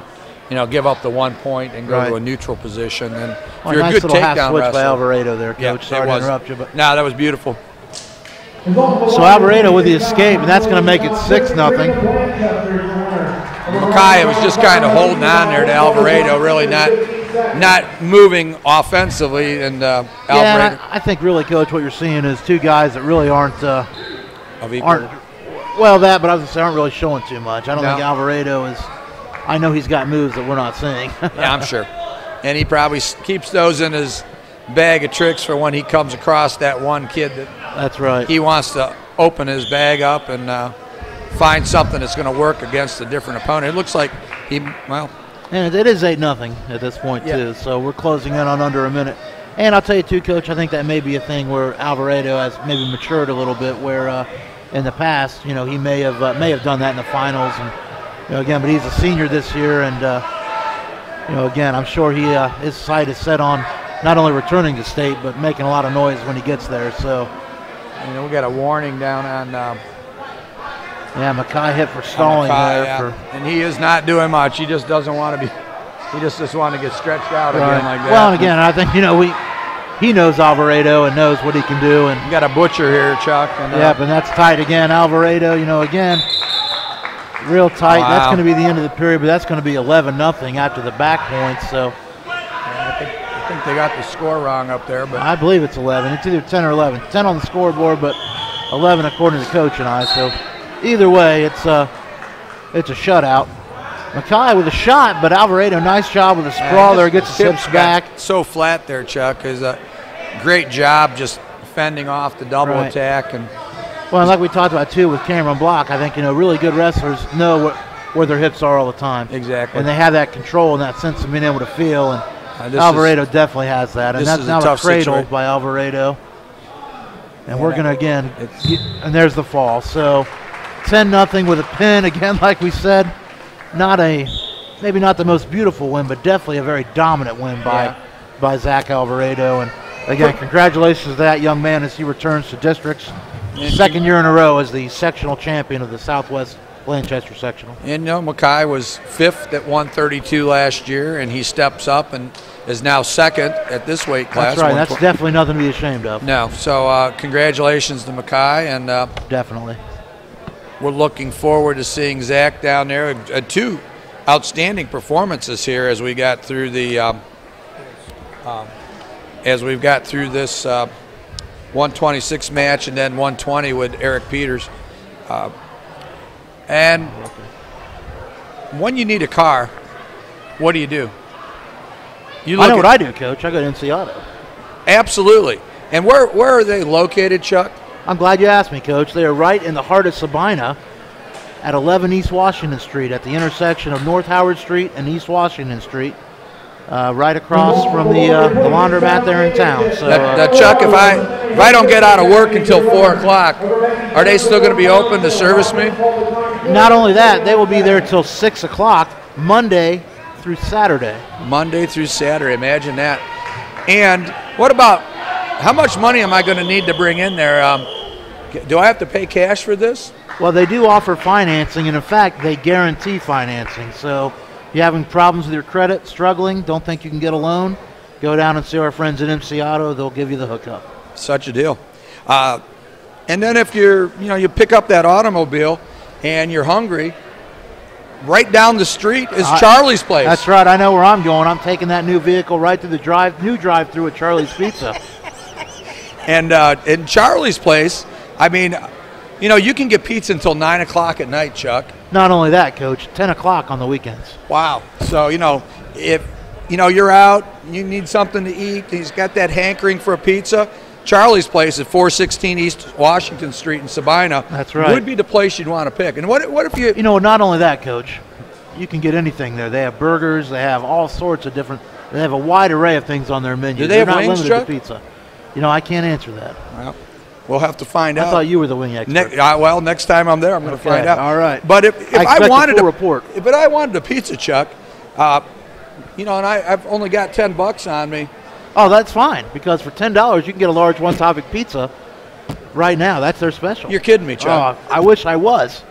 give up the 1 point and go to a neutral position. And if you're nice a good little half takedown switch wrestler, by Alvarado there, Coach. Yeah, Sorry to interrupt you, but no, that was beautiful. So Alvarado with the escape, and that's going to make it 6-0. Mackay was just kind of holding on there to Alvarado, really not moving offensively, and Alvarado. Yeah, I think really, Coach, what you're seeing is two guys that really aren't of equal. but I was going to say aren't really showing too much. I don't think Alvarado is. I know he's got moves that we're not seeing. Yeah, I'm sure, and he probably keeps those in his bag of tricks for when he comes across that one kid that's right. He wants to open his bag up and find something that's going to work against a different opponent. It looks like and it is 8-0 at this point too. So we're closing in on under a minute. And I'll tell you too, Coach, I think that may be a thing where Alvarado has maybe matured a little bit. Where in the past, he may have done that in the finals, and again, but he's a senior this year, and again, I'm sure his sight is set on not only returning to state but making a lot of noise when he gets there. So. We got a warning down on. Mackay hit for stalling there. And he is not doing much. He just doesn't want to be. He just wants to get stretched out again like that. Well, and again, I think he knows Alvarado and knows what he can do. And you got a butcher here, Chuck. And, and that's tight again. Alvarado, again, real tight. Wow. That's going to be the end of the period, but that's going to be 11-0 after the back points. So. I think they got the score wrong up there, but I believe it's 11. It's either 10 or 11. 10 on the scoreboard, but 11 according to the coach and I. So either way, it's a shutout. Mackay with a shot, but Alvarado, nice job with a sprawl there. Gets his hips back. So flat there, Chuck. Is a great job just fending off the double attack. And well, like we talked about too with Cameron Block, I think really good wrestlers know where their hips are all the time. Exactly. And they have that control and that sense of being able to feel. And Alvarado definitely has that. And that's now a cradle by Alvarado. And we're going to again, and there's the fall. So 10-0 with a pin again, like we said. Maybe not the most beautiful win, but definitely a very dominant win by Zach Alvarado. And again, congratulations to that young man as he returns to districts. Second year in a row as the sectional champion of the Southwest Blanchester Sectional. And Mackay was 5th at 132 last year, and he steps up and is now 2nd at this weight class. That's right. That's definitely nothing to be ashamed of. No. So congratulations to Mackay. And definitely. We're looking forward to seeing Zach down there. 2 outstanding performances here as we got through the this 126 match and then 120 with Eric Peters. And when you need a car, what do? You I know what I do, Coach. I go to NC Auto. Absolutely. And where are they located, Chuck? I'm glad you asked me, Coach. They are right in the heart of Sabina at 11 East Washington Street at the intersection of North Howard Street and East Washington Street, right across from the laundromat there in town. So, now, Chuck, if I don't get out of work until 4 o'clock, are they still going to be open to service me? Not only that, they will be there till 6 o'clock, Monday through Saturday. Monday through Saturday, imagine that. And what about, how much money am I going to need to bring in there? Do I have to pay cash for this? Well, they do offer financing, and in fact, they guarantee financing. So if you're having problems with your credit, struggling, don't think you can get a loan, go down and see our friends at MC Auto. They'll give you the hookup. Such a deal. And then if you pick up that automobile and you're hungry, right down the street is Charlie's Place. That's right. I know where I'm going. I'm taking that new vehicle right through the new drive-through at Charlie's Pizza. And in Charlie's Place, I mean, you can get pizza until 9 o'clock at night, Chuck. Not only that, Coach, 10 o'clock on the weekends. Wow. So, if you're out, you need something to eat, he's got that hankering for a pizza, Charlie's Place at 416 East Washington Street in Sabina. That's right. Would be the place you'd want to pick. And what if you... not only that, Coach, you can get anything there. They have burgers. They have all sorts of different... They have a wide array of things on their menu. Do they have They're not wings, limited Chuck? to pizza. I can't answer that. Well, we'll have to find out. I thought you were the wing expert. Next time I'm there, I'm going to find out. All right. But if I wanted a pizza, Chuck, and I've only got $10 on me. Oh, that's fine, because for $10 you can get a large one-topic pizza right now. That's their special. You're kidding me, Chuck. I wish I was.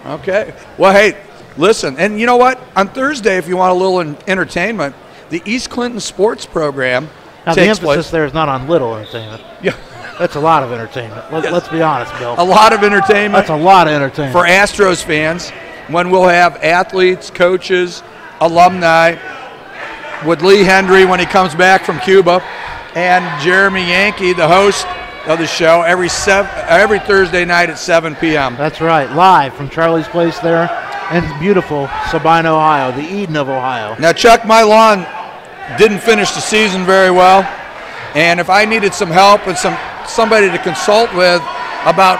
Okay. Well, hey, listen, and you know what? On Thursday, if you want a little entertainment, the East Clinton Sports Program now, takes the emphasis there is not on little entertainment. Yeah. That's a lot of entertainment. Let's be honest, Bill. A lot of entertainment. That's a lot of entertainment. For Astros fans, when we'll have athletes, coaches, alumni, with Lee Hendry when he comes back from Cuba, and Jeremy Yankee, the host of the show, every Thursday night at 7 p.m. That's right, live from Charlie's Place there in beautiful Sabina, Ohio, the Eden of Ohio. Now, Chuck, my lawn didn't finish the season very well, and if I needed some help and somebody to consult with about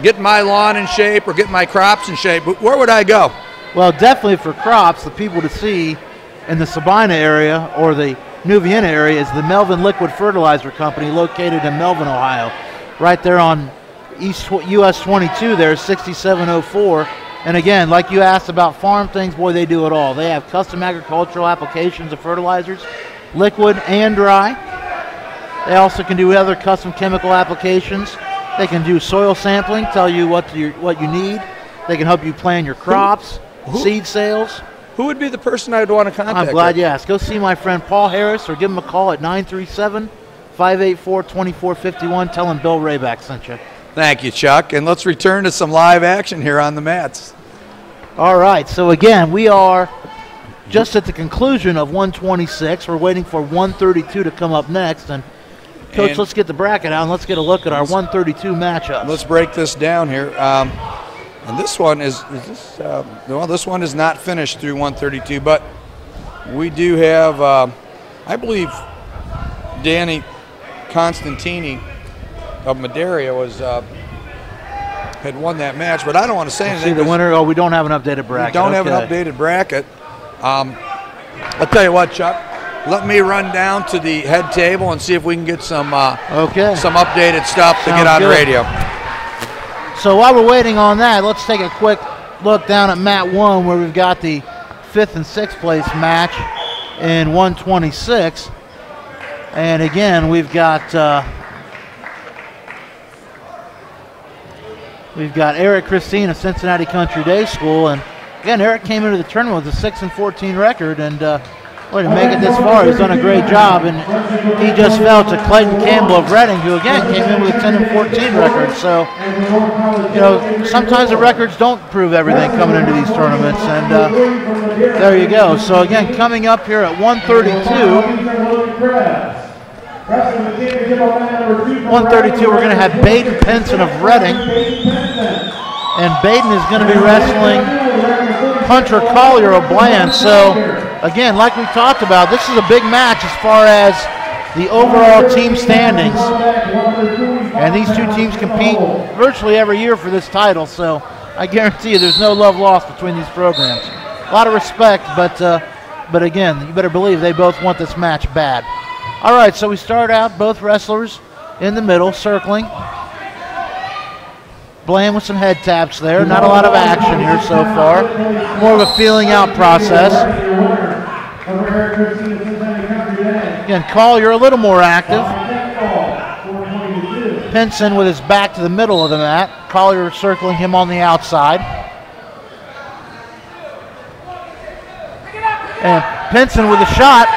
getting my lawn in shape or getting my crops in shape, where would I go? Well, definitely for crops, the people to see in the Sabina area or the New Vienna area is the Melvin Liquid Fertilizer Company located in Melvin, Ohio, right there on East US 22 there, 6704. And again, like you asked about farm things, boy, they do it all. They have custom agricultural applications of fertilizers, liquid and dry. They also can do other custom chemical applications. They can do soil sampling, tell you what you need. They can help you plan your crops, seed sales. Who would be the person I would want to contact? I'm glad you asked. Go see my friend Paul Harris or give him a call at 937-584-2451. Tell him Bill Hrabak sent you. Thank you, Chuck. And let's return to some live action here on the mats. All right. So, again, we are just at the conclusion of 126. We're waiting for 132 to come up next. And, Coach, let's get the bracket out and let's get a look at our 132 matchup. Let's break this down here. And this one this one is not finished through 132, but we do have, I believe, Danny Constantini of Madera had won that match, but I don't want to say anything. See the winner? Oh, we don't have an updated bracket. We don't have an updated bracket. I'll tell you what, Chuck. Let me run down to the head table and see if we can get some updated stuff to get on the radio. So while we're waiting on that, let's take a quick look down at mat 1 where we've got the 5th and 6th place match in 126. And again, we've got Eric Christine of Cincinnati Country Day School, and again, Eric came into the tournament with a 6-14 record, and to make it this far, he's done a great job. And he just fell to Clayton Campbell of Reading, who again came in with a 10-14 record. So, sometimes the records don't prove everything coming into these tournaments, and there you go. So again, coming up here at 132. 132, we're going to have Baden Pinson of Reading, and Baden is going to be wrestling Hunter Collier of Bland. So again, like we talked about, this is a big match as far as the overall team standings, and these two teams compete virtually every year for this title, so I guarantee you there's no love lost between these programs. A lot of respect, but again, you better believe they both want this match bad. All right, so we start out, both wrestlers in the middle, circling. Bland with some head taps there. Not a lot of action here so far. More of a feeling out process. Again, Collier a little more active. Pinson with his back to the middle of the mat. Collier circling him on the outside. And Pinson with a shot.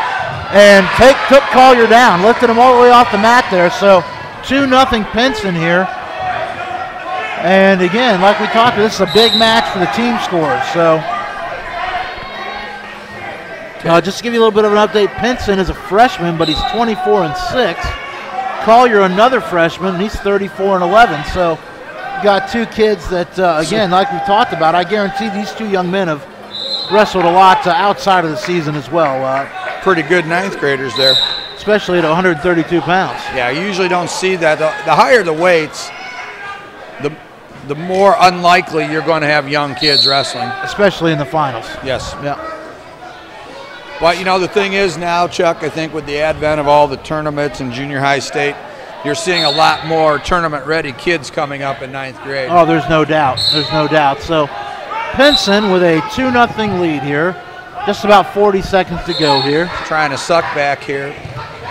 And took Collier down, lifted him all the way off the mat there. So 2-0 Pinson here. And again, like we talked about, this is a big match for the team scores. So just to give you a little bit of an update, Pinson is a freshman, but he's 24-6. Collier, another freshman, and he's 34-11. So you got two kids that, again, like we talked about, I guarantee these two young men have wrestled a lot outside of the season as well. Pretty good 9th graders there. Especially at 132 pounds. Yeah, you usually don't see that. The higher the weights, the more unlikely you're going to have young kids wrestling. Especially in the finals. Yes. Yeah. But, the thing is now, Chuck, I think with the advent of all the tournaments in junior high state, you're seeing a lot more tournament-ready kids coming up in 9th grade. Oh, there's no doubt. There's no doubt. So Pinson with a 2-0 lead here. Just about 40 seconds to go here. Trying to suck back here.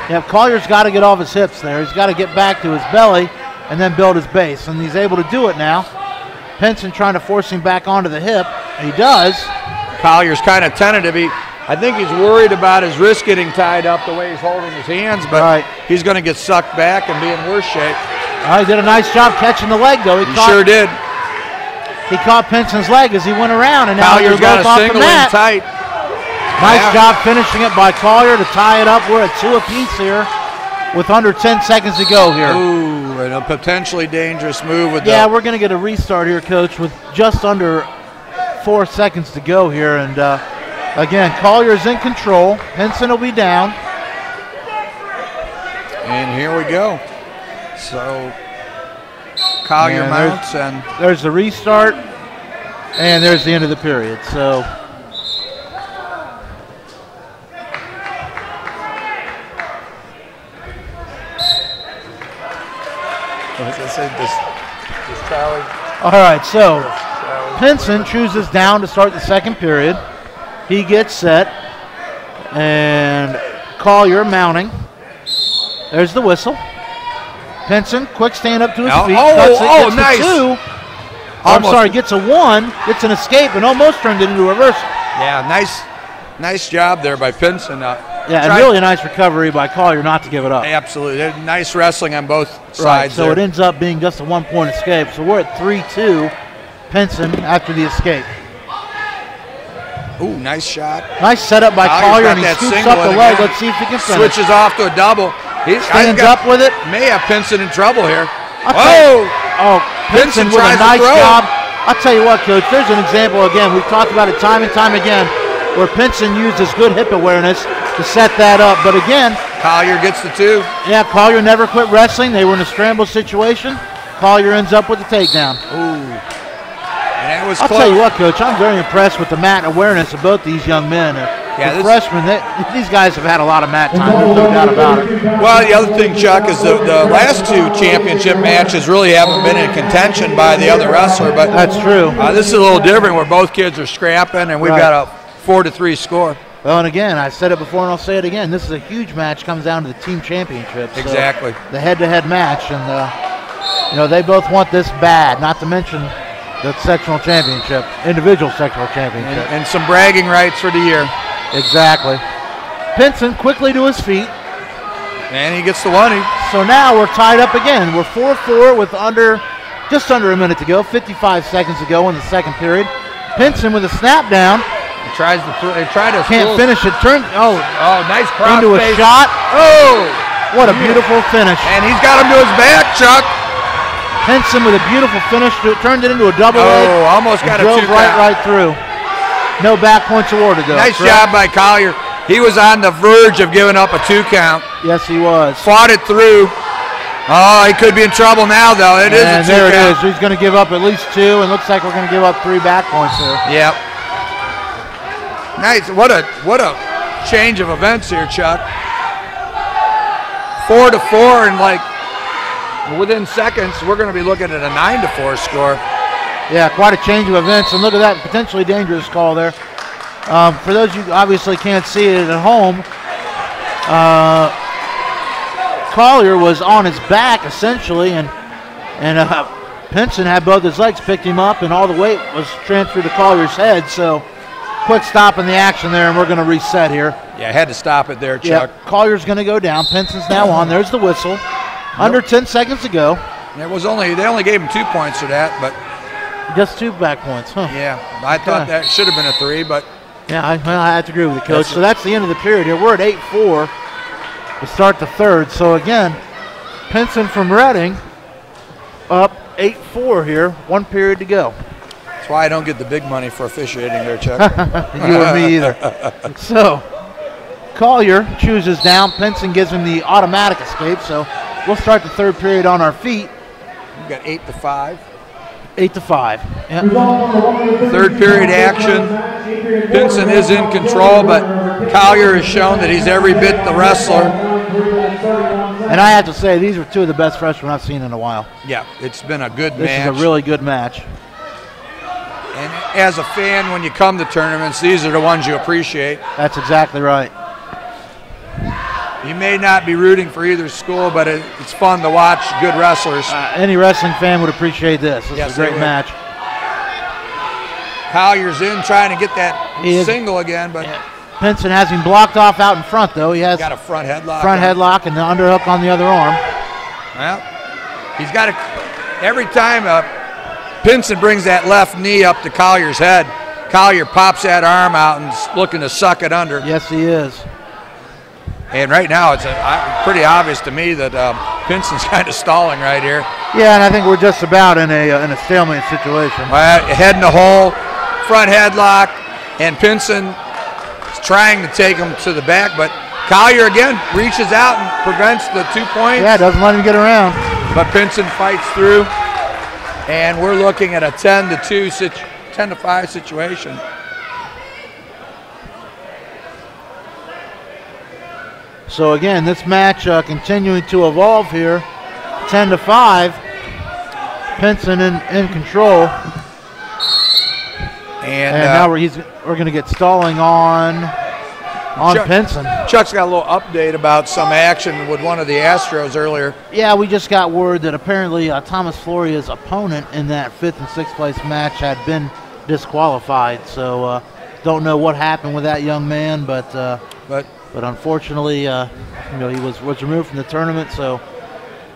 Yeah, Collier's got to get off his hips there. He's got to get back to his belly and then build his base, and he's able to do it now. Pinson trying to force him back onto the hip. He does. Collier's kind of tentative. I think he's worried about his wrist getting tied up the way he's holding his hands, but he's going to get sucked back and be in worse shape. He did a nice job catching the leg, though. He sure did. He caught Pinson's leg as he went around, and now Collier's got a single in tight. Nice job finishing it by Collier to tie it up. We're at 2 apiece here with under 10 seconds to go here. Ooh, and a potentially dangerous move. We're going to get a restart here, Coach, with just under 4 seconds to go here. And again, Collier's in control. Pinson will be down. And here we go. So Collier mounts, and there's the restart, and there's the end of the period. So all right, so Pinson chooses down to start the second period. He gets set, and Collier mounting. There's the whistle. Pinson, quick stand up to his feet. Cuts it, nice. Gets a 1, gets an escape, and almost turned it into a reversal. Yeah, nice job there by Pinson. And really a nice recovery by Collier not to give it up. Absolutely. Nice wrestling on both sides. So it ends up being just a 1-point escape. So we're at 3-2, Pinson after the escape. Ooh, nice shot. Nice setup by Collier, and he scoops up the leg. Let's see if he can finish. Switches off to a double. He stands up with it. May have Pinson in trouble here. Pinson with a nice job. I'll tell you what, Coach, there's an example again. We've talked about it time and time again where Pinson used his good hip awareness to set that up. But again, Collier gets the 2. Yeah, Collier never quit wrestling. They were in a scramble situation. Collier ends up with the takedown. Ooh. And that was I'll close. tell you what, Coach, I'm very impressed with the mat awareness of both these young men. The freshmen, these guys have had a lot of mat time, there's no doubt about it. Well, the other thing, Chuck, is the last 2 championship matches really haven't been in contention by the other wrestler. But that's true. This is a little different where both kids are scrapping, and we've got a 4-3 score. Well, and again, I said it before and I'll say it again. This is a huge match, comes down to the team championship. So exactly. The head-to-head match, and they both want this bad, not to mention the sectional championship, individual sectional championship. And some bragging rights for the year. Exactly. Pinson quickly to his feet. And he gets the 1. So now we're tied up again. We're 4-4 with just under a minute to go, 55 seconds to go in the second period. Pinson with a snap down. Can't finish it. Nice cross into face. A shot. Oh, what a beautiful finish. And he's got him to his back, Chuck. Pinson with a beautiful finish, turned it into a double leg. Oh, almost got a 2 count. right through. No back points awarded though. Nice job by Collier. He was on the verge of giving up a 2 count. Yes, he was. Fought it through. Oh, he could be in trouble now, though. It is a 2 count. There it is. He's going to give up at least 2, and looks like we're going to give up 3 back points here. Yep. Nice. What a change of events here, Chuck. 4-4, and within seconds, we're going to be looking at a 9-4 score. Yeah, quite a change of events, and look at that potentially dangerous call there. For those of you who obviously can't see it at home, Collier was on his back essentially, and Pinson had both his legs, picked him up, and all the weight was transferred to Collier's head. So quick stop in the action there, and we're going to reset here. Yeah, I had to stop it there, Chuck. Yeah, Collier's going to go down. Pinson's now on. There's the whistle. Under 10 seconds to go. They only gave him 2 points for that, but just 2 back points, huh? Yeah, I thought that should have been a 3, but yeah, I have to agree with you, Coach. So that's the end of the period here. We're at 8-4 to start the third. So again, Pinson from Reading up 8-4 here. 1 period to go. That's why I don't get the big money for officiating there, Chuck. You or me either. So Collier chooses down. Pinson gives him the automatic escape. So we'll start the third period on our feet. We've got 8-5. 8-5. Yep. Third period action. Pinson is in control, but Collier has shown that he's every bit the wrestler. And I have to say, these are 2 of the best freshmen I've seen in a while. Yeah, it's been a good match. This is a really good match. And as a fan, when you come to tournaments, these are the ones you appreciate. That's exactly right. You may not be rooting for either school, but it's fun to watch good wrestlers. Any wrestling fan would appreciate this. This is a great match. Collier's in trying to get that single again, but Pinson has him blocked off out in front, though. He has got a front headlock. Front headlock and the underhook on the other arm. Well, he's got every time Pinson brings that left knee up to Collier's head, Collier pops that arm out and is looking to suck it under. Yes, he is. And right now, it's pretty obvious to me that Pinson's kind of stalling right here. Yeah, and I think we're just about in a stalemate situation. Head in the hole, front headlock, and Pinson is trying to take him to the back, but Collier again reaches out and prevents the 2 points. Yeah, doesn't let him get around. But Pinson fights through, and we're looking at a 10-5 situation. So again, this match continuing to evolve here, 10-5. Pinson in control, and now we're going to get stalling on Pinson. Chuck's got a little update about some action with one of the Astros earlier. Yeah, we just got word that apparently Thomas Floria's opponent in that 5th and 6th place match had been disqualified. So don't know what happened with that young man, but unfortunately, he was removed from the tournament. So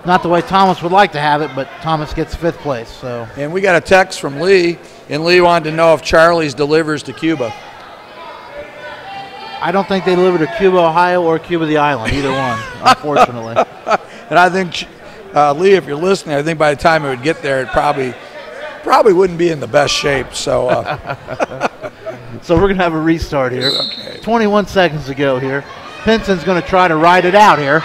not the way Thomas would like to have it, but Thomas gets 5th place. So. And we got a text from Lee, and Lee wanted to know if Charlie's delivers to Cuba. I don't think they deliver to Cuba, Ohio, or Cuba the Island, either one, unfortunately. And I think, Lee, if you're listening, I think by the time it would get there, it probably wouldn't be in the best shape. So, so we're going to have a restart here. Okay. 21 seconds to go here. Pinson's going to try to ride it out here.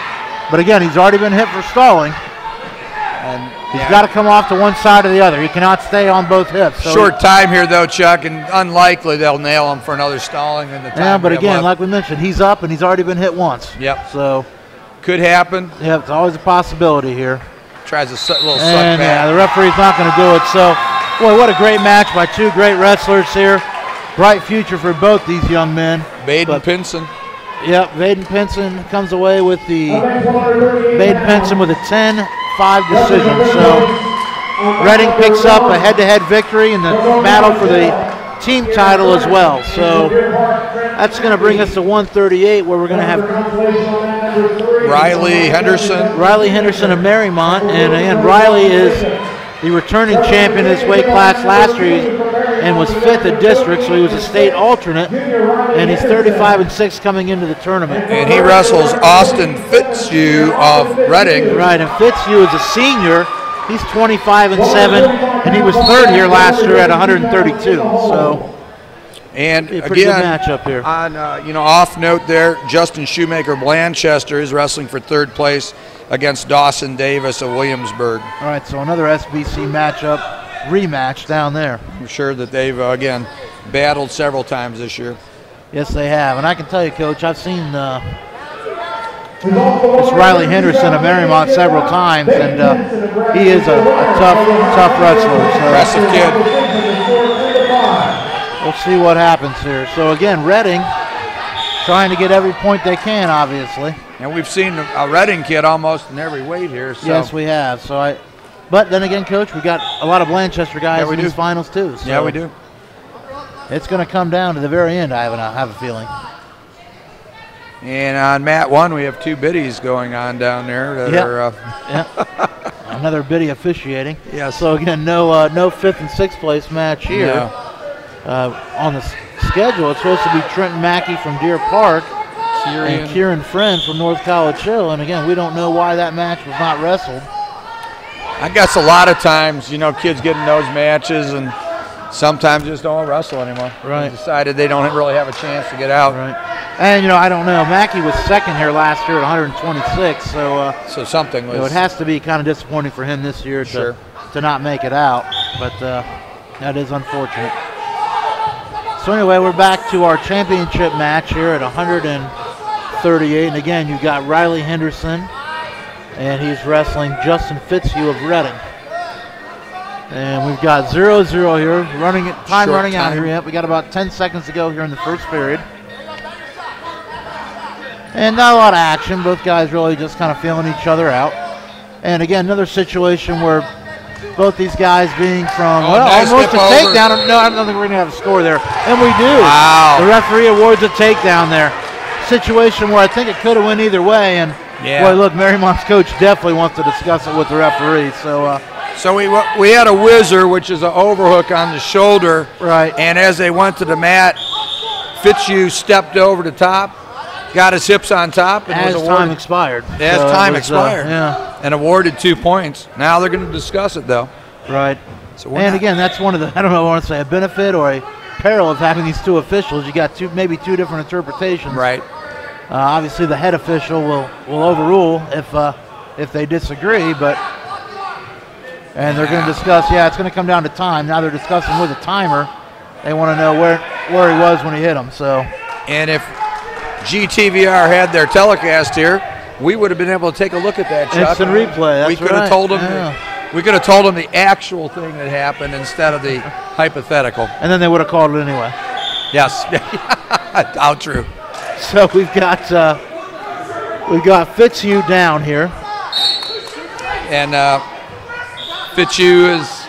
But again, he's already been hit for stalling. And he's got to come off to one side or the other. He cannot stay on both hips. So short time here, though, Chuck, and unlikely they'll nail him for another stalling in the time. Yeah, but again, like we mentioned, he's up and he's already been hit once. Yep. So could happen. Yeah, it's always a possibility here. Tries a little suck and back. yeah, the referee's not going to do it. So, boy, what a great match by two great wrestlers here. Bright future for both these young men. Baden Pinson. Yep, Baden Pinson comes away with the Baden Pinson with a 10-5 decision. So Reading picks up a head-to-head victory in the battle for the team title as well. So that's going to bring us to 138, where we're going to have Riley Henderson of Marymount, and again, Riley is the returning champion in his weight class last year and was 5th at district, so he was a state alternate, and he's 35-6 coming into the tournament. And he wrestles Austin Fitzhugh of Reading. Right, and Fitzhugh is a senior. He's 25-7, and he was 3rd here last year at 132. So, and a pretty good matchup here. On off note there, Justin Shoemaker Blanchester is wrestling for 3rd place against Dawson Davis of Williamsburg. All right, so another SBC rematch down there. I'm sure that they've again battled several times this year. Yes, they have, and I can tell you, Coach, I've seen this Riley Henderson of Marymount several times, and he is a tough wrestler. So impressive kid. We'll see what happens here. So again, Reading trying to get every point they can, obviously. And we've seen a Reading kid almost in every weight here. So. Yes, we have. But then again, Coach, we got a lot of Blanchester guys in these finals too. So yeah, we do. It's going to come down to the very end, I have a feeling. And on mat 1, we have 2 biddies going on down there. Another biddy officiating. Yes. So again, no 5th and 6th place match here. No. On the schedule, it's supposed to be Trenton Mackey from Deer Park and Kieran Friend from North College Hill. And again, we don't know why that match was not wrestled. I guess a lot of times, kids get in those matches and sometimes just don't wrestle anymore. Right. They decided they don't really have a chance to get out. Right. And, I don't know. Mackey was 2nd here last year at 126. So something was. It has to be kind of disappointing for him this year to not make it out. But that is unfortunate. So anyway, we're back to our championship match here at 138. And again, you got Riley Henderson, and he's wrestling Justin Fitzhugh of Reading. And we've got 0-0 here, running out here. Yep, we got about 10 seconds to go here in the first period. And not a lot of action. Both guys really just kind of feeling each other out. And again, another situation where both these guys being from nice almost a takedown. over. No, I don't think we're going to have a score there. And we do. Wow. The referee awards a takedown there. Situation where I think it could have went either way. And boy, look, Marymount's coach definitely wants to discuss it with the referee. So we had a whizzer, which is an overhook on the shoulder. Right. And as they went to the mat, Fitzhugh stepped over the top, got his hips on top, and was awarded. Time expired. As time expired. And awarded 2 points. Now they're going to discuss it, though. Right. So again, that's one of the, I don't know if I want to say a benefit or a peril of having these 2 officials. You got maybe two different interpretations. Right. Obviously, the head official will overrule if they disagree, and they're going to discuss. Yeah, it's going to come down to time. Now they're discussing with a timer. They want to know where he was when he hit him. So. And if GTVR had their telecast here, we would have been able to take a look at that. Chuck. Instant replay. That's we could have told them. We could have told them the actual thing that happened instead of the hypothetical. And then they would have called it anyway. Yes. How true. So we've got Fitzhugh down here, and Fitzhugh is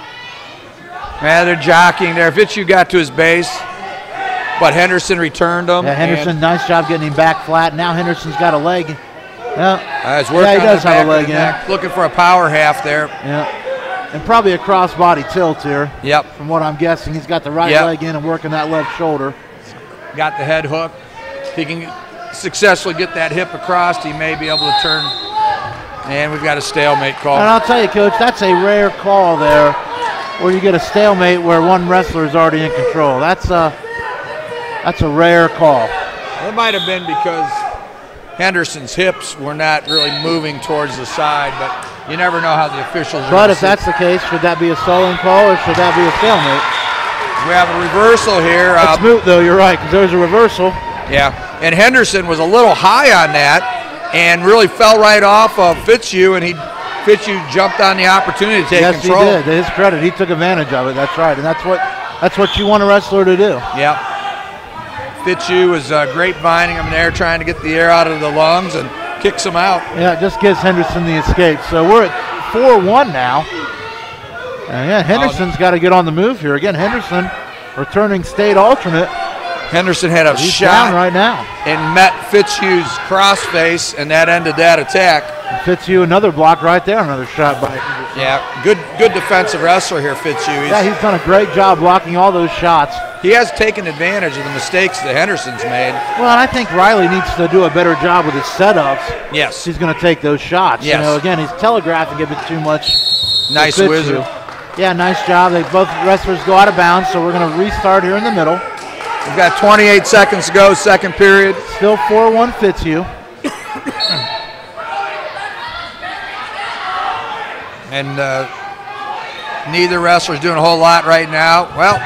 rather jockeying there. Fitzhugh got to his base, but Henderson returned him. Yeah, Henderson, nice job getting him back flat. Now Henderson's got a leg. He does have a leg. Yeah, looking for a power half there. Yeah, and probably a crossbody tilt here. Yep. From what I'm guessing, he's got the right leg in and working that left shoulder. Got the head hook. If he can successfully get that hip across, he may be able to turn. And we've got a stalemate call. And I'll tell you, Coach, that's a rare call there, where you get a stalemate where one wrestler is already in control. That's a rare call. It might have been because Henderson's hips were not really moving towards the side, but you never know how the officials are. But if that's the case, should that be a stalling call or should that be a stalemate? We have a reversal here. It's moot, though. You're right, because there's a reversal. Yeah, and Henderson was a little high on that and really fell right off of Fitzhugh, and Fitzhugh jumped on the opportunity to take control. Yes, he did. To his credit, he took advantage of it. That's right, and that's what you want a wrestler to do. Yeah. Fitzhugh was grapevining him there, trying to get the air out of the lungs and kicks him out. Yeah, it just gives Henderson the escape. So we're at 4-1 now. And yeah, Henderson's got to get on the move here. Again, Henderson, returning state alternate. Henderson had a He's shot down right now and met Fitzhugh's crossface, and that ended that attack. And Fitzhugh, another block right there, another shot by Henderson. Yeah, good defensive wrestler here, Fitzhugh. He's done a great job blocking all those shots. He has taken advantage of the mistakes that Henderson's made. Well, and I think Riley needs to do a better job with his setups. Yes. He's going to take those shots. Yes. Again, he's telegraphing a bit too much. Nice wizard. Yeah, nice job. Both wrestlers go out of bounds, so we're going to restart here in the middle. We've got 28 seconds to go, second period. Still 4-1 Fitzhugh. And neither wrestler's doing a whole lot right now. Well,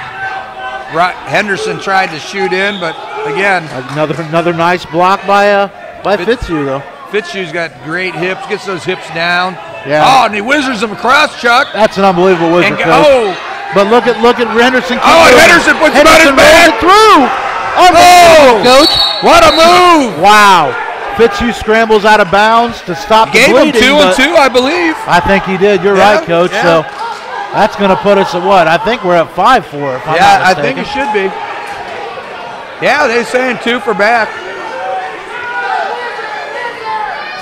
Henderson tried to shoot in, but again, another nice block by Fitzhugh, though. Fitzhugh's got great hips, gets those hips down. Yeah. Oh, and he wizards him across, Chuck. That's an unbelievable wizard, Coach. But look at Henderson. Oh, and Henderson puts him on his back. Through. Coach. What a move. Wow. Fitzhugh scrambles out of bounds to stop the bleeding. Gave him 2 and 2, I believe. I think he did. You're right, Coach. Yeah. So that's going to put us at what? I think we're at 5-4. Yeah, I think it should be. Yeah, they're saying 2 for back.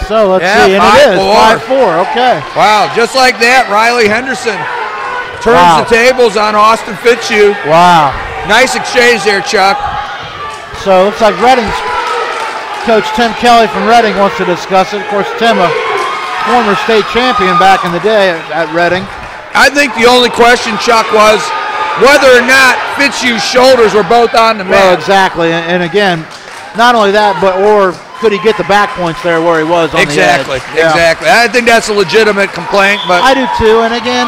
So let's see, and it is 5-4. Okay. Wow, just like that, Riley Henderson turns the tables on Austin Fitzhugh. Wow. Nice exchange there, Chuck. So looks like Reading's coach Tim Kelly from Reading wants to discuss it. Of course, Tim, a former state champion back in the day at Reading. I think the only question, Chuck, was whether or not Fitzhugh's shoulders were both on the mat. Well, exactly, and again, not only that, or could he get the back points there where he was on the edge? Exactly. I think that's a legitimate complaint, but I do too. And again,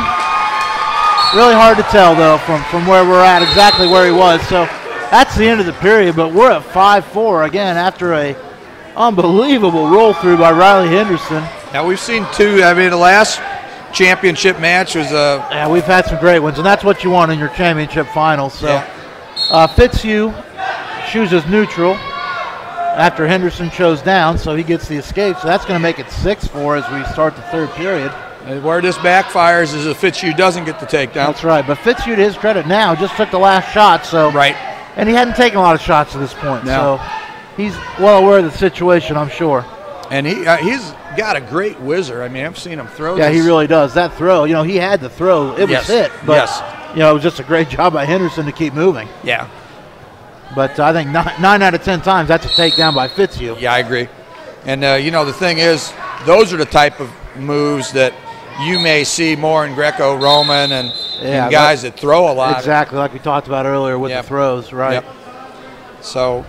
really hard to tell though from where we're at exactly where he was. So that's the end of the period. But we're at 5-4 again after a unbelievable roll through by Riley Henderson. Now we've seen 2. I mean, the last championship match was yeah, we've had some great ones, and that's what you want in your championship finals. So Fitzhugh chooses neutral after Henderson chose down, so he gets the escape. So that's going to make it 6-4 as we start the third period. Where this backfires is if Fitzhugh doesn't get the takedown. That's right, but Fitzhugh, to his credit now, just took the last shot. So right, and he hadn't taken a lot of shots to this point. No. So he's well aware of the situation, I'm sure. And he's got a great whizzer. I mean, I've seen him throw. Yeah, he really does. That throw, he had the throw. It was hit, but it was just a great job by Henderson to keep moving. Yeah. But I think 9 out of 10 times that's a takedown by Fitzhugh. Yeah, I agree. And, the thing is, those are the type of moves that you may see more in Greco-Roman and guys that throw a lot. Exactly, like we talked about earlier with the throws, right? Yep. So,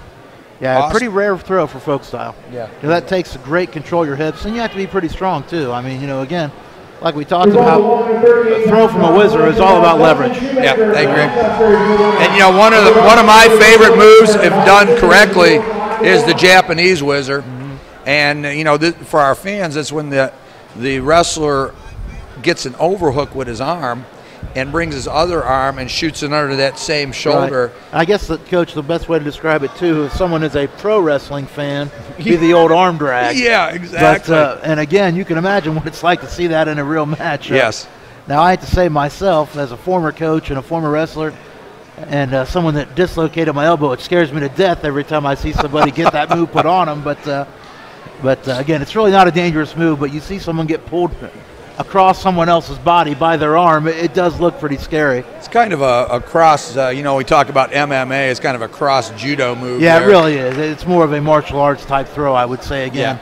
yeah, awesome. A pretty rare throw for folk style. Yeah. That takes a great control of your hips, and you have to be pretty strong, too. I mean, again, like we talked about, a throw from a whizzer is all about leverage. Yeah, I agree. And one of my favorite moves, if done correctly, is the Japanese whizzer. Mm-hmm. And for our fans, that's when the wrestler gets an overhook with his arm and brings his other arm and shoots it under that same shoulder. Right. I guess, Coach, the best way to describe it, too, if someone is a pro wrestling fan, be the old arm drag. Yeah, exactly. But, and again, you can imagine what it's like to see that in a real match. Yes. Now, I have to say myself, as a former coach and a former wrestler, and someone that dislocated my elbow, it scares me to death every time I see somebody get that move put on them. But again, it's really not a dangerous move, but you see someone get pulled across someone else's body by their arm, it does look pretty scary. It's kind of a cross, we talk about MMA, it's kind of a cross judo move. Yeah, there. It really is. It's more of a martial arts type throw, I would say, again.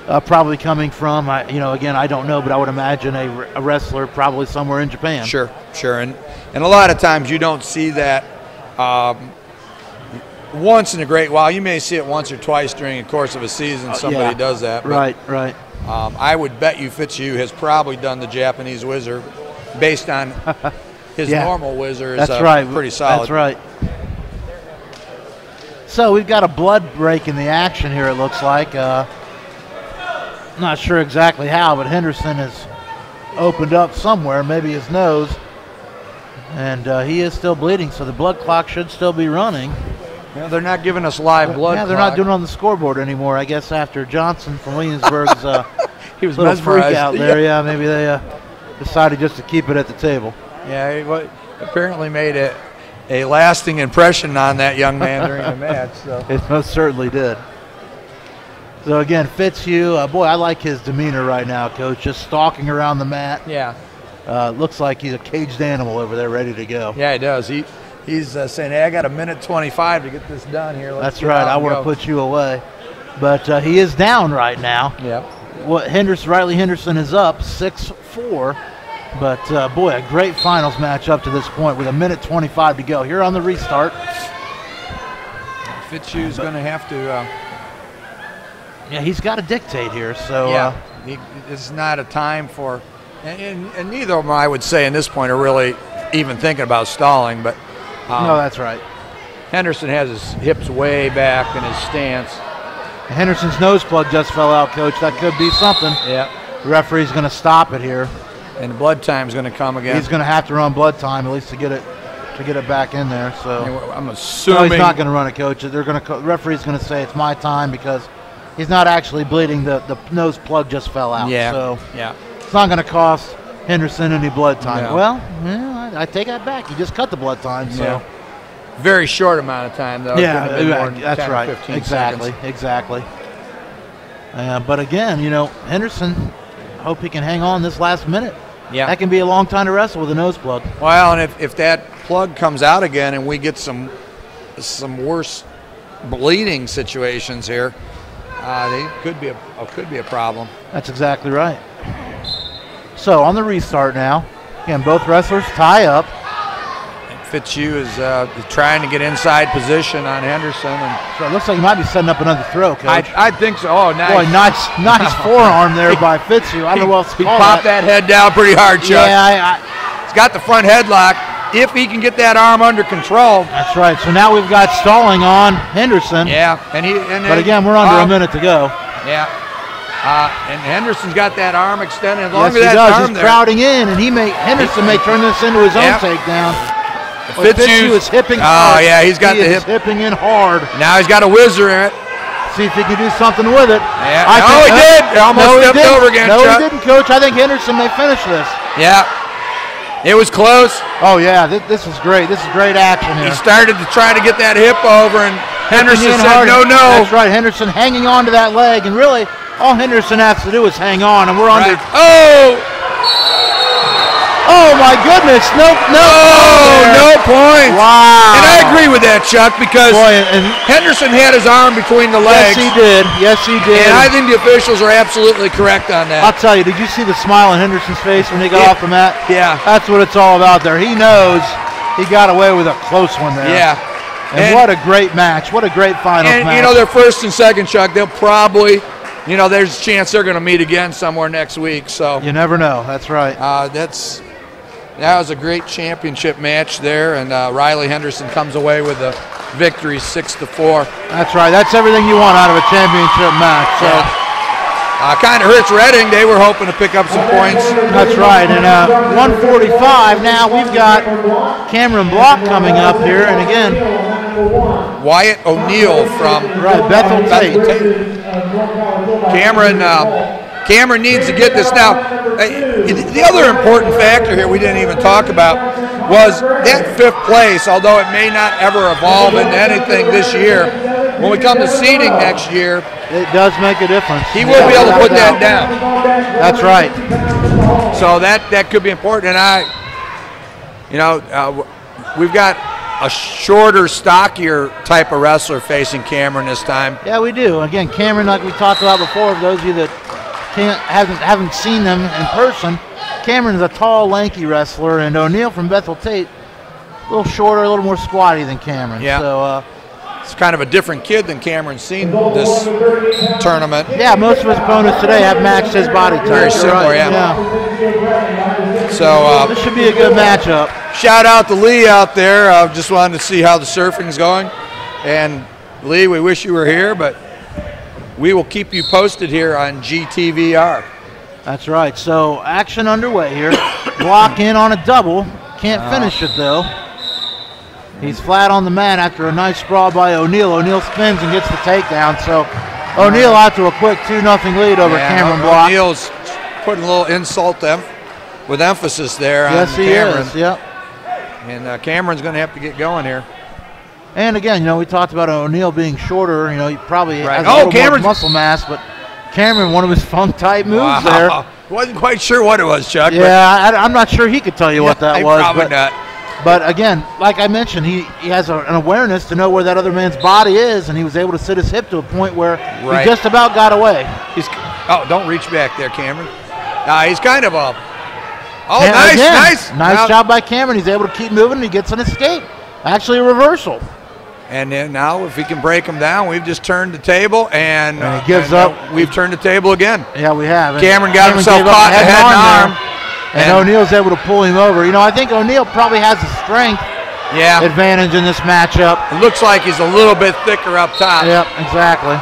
Yeah. Probably coming from, again, I don't know, but I would imagine a wrestler probably somewhere in Japan. Sure. And a lot of times you don't see that once in a great while. You may see it once or twice during the course of a season. Somebody does that. Right, right. I would bet you Fitzhugh has probably done the Japanese whizzer based on his normal whizzer. Is pretty solid. That's right. So we've got a blood break in the action here, it looks like. Not sure exactly how, but Henderson has opened up somewhere, maybe his nose. And he is still bleeding, so the blood clock should still be running. Yeah, they're not giving us live blood. Yeah, they're not doing it on the scoreboard anymore. I guess after Johnson from Williamsburg's he was little freak mesmerized. out there, maybe they decided just to keep it at the table. Yeah, he apparently made a lasting impression on that young man during the match. So. It most certainly did. So again, Fitzhugh, boy, I like his demeanor right now, Coach. Just stalking around the mat. Yeah. Looks like he's a caged animal over there, ready to go. Yeah, he does. He's saying, "Hey, I got a minute 25 to get this done here." That's right. I want to put you away, but he is down right now. Yeah. Riley Henderson is up 6-4, but boy, a great finals match up to this point with a minute 25 to go. Here on the restart. Fitzhugh's going to have to. Yeah, he's got to dictate here. So yeah, it's not a time for. And neither of them, I would say, in this point, are really even thinking about stalling. But no, that's right. Henderson has his hips way back in his stance. Henderson's nose plug just fell out, Coach. That could be something. Yeah. The referee's going to stop it here. And the blood time's going to come again. He's going to have to run blood time at least to get it back in there. So I'm assuming. No, he's not going to run it, Coach. The referee's going to say it's my time because he's not actually bleeding. The nose plug just fell out. Yeah. So yeah. It's not going to cost Henderson any blood time. No. Well, I take that back. You just cut the blood time. So. Yeah. Very short amount of time, though. Yeah, that's right. 15 exactly, seconds. exactly. But again, Henderson, hope he can hang on this last minute. Yeah. That can be a long time to wrestle with a nose plug. Well, and if that plug comes out again and we get some worse bleeding situations here, they could be a problem. That's exactly right. So on the restart now, again, both wrestlers tie up. Fitzhugh is trying to get inside position on Henderson, and so it looks like he might be setting up another throw, Coach. I think so. Oh, nice! Boy, nice forearm there by Fitzhugh. I don't know what else to call popped that head down pretty hard, Chuck. Yeah, he's got the front headlock. If he can get that arm under control. That's right. So now we've got stalling on Henderson. Yeah, but again, we're under a minute to go. Yeah. And Henderson's got that arm extended. As long yes, as that he does. arm He's there. crowding in, and Henderson may turn this into his own takedown. Fitzhugh is hipping hard. Oh, yeah, he's got the hip. Hipping in hard. Now he's got a whizzer in it. See if he can do something with it. Yeah. He did. He almost stepped over again, No, Chuck. he didn't, Coach. I think Henderson may finish this. Yeah. It was close. Oh, yeah. This is great. This is great action here. He started to try to get that hip over, and Henderson said, no. That's right. Henderson hanging on to that leg, and really all Henderson has to do is hang on, and we're under. Oh! Oh, my goodness. No points. Wow. And I agree with that, Chuck, because Henderson had his arm between the legs. Yes, he did. And I think the officials are absolutely correct on that. I'll tell you, did you see the smile on Henderson's face when he got off the mat? Yeah. That's what it's all about there. He knows he got away with a close one there. Yeah. And what a great match. What a great finals match. And, their first and second, Chuck, they'll probably, there's a chance they're going to meet again somewhere next week. So you never know. That's right. That was a great championship match there, and Riley Henderson comes away with the victory 6-4. That's right. That's everything you want out of a championship match. So. Kind of hurts Reading. They were hoping to pick up some points. That's right. And 145 now. We've got Cameron Block coming up here, and again, Wyatt O'Neill from Bethel Tate. Cameron needs to get this now. The other important factor here we didn't even talk about was that fifth place, although it may not ever evolve into anything this year, when we come to seeding next year, it does make a difference. He will be able to put that down. That's right. So that could be important. And we've got a shorter, stockier type of wrestler facing Cameron this time. Yeah, we do. Again, Cameron, like we talked about before, for those of you that haven't seen them in person, Cameron is a tall, lanky wrestler, and O'Neill from Bethel Tate, a little shorter, a little more squatty than Cameron. Yeah. So It's kind of a different kid than Cameron's seen this tournament. Yeah, most of his opponents today have matched his body type. Very similar, right. yeah. So this should be a good matchup. Shout out to Lee out there. Just wanted to see how the surfing's going. And Lee, we wish you were here, but we will keep you posted here on GTVR. That's right. So action underway here. Block in on a double. Can't finish it though. He's flat on the mat after a nice sprawl by O'Neal. O'Neal spins and gets the takedown. So O'Neal out to a quick 2-0 lead over Cameron Block. O'Neal's putting a little insult with emphasis there on Cameron. Yes, he is. Yep. And Cameron's going to have to get going here. And again, we talked about O'Neal being shorter. He probably has a little more muscle mass, but Cameron, one of his funk-type moves there. Wasn't quite sure what it was, Chuck. Yeah, I'm not sure he could tell you what that was. Probably not. But again, like I mentioned, he has an awareness to know where that other man's body is, and he was able to sit his hip to a point where he just about got away. Don't reach back there, Cameron. He's kind of a... Nice job by Cameron. He's able to keep moving, and he gets an escape. Actually, a reversal. And then now, if he can break him down, we've just turned the table, and he gives up. We've turned the table again. Yeah, we have. Cameron got himself caught in the head and arm. And O'Neal's able to pull him over. I think O'Neal probably has the strength advantage in this matchup. It looks like he's a little bit thicker up top. Yep, exactly.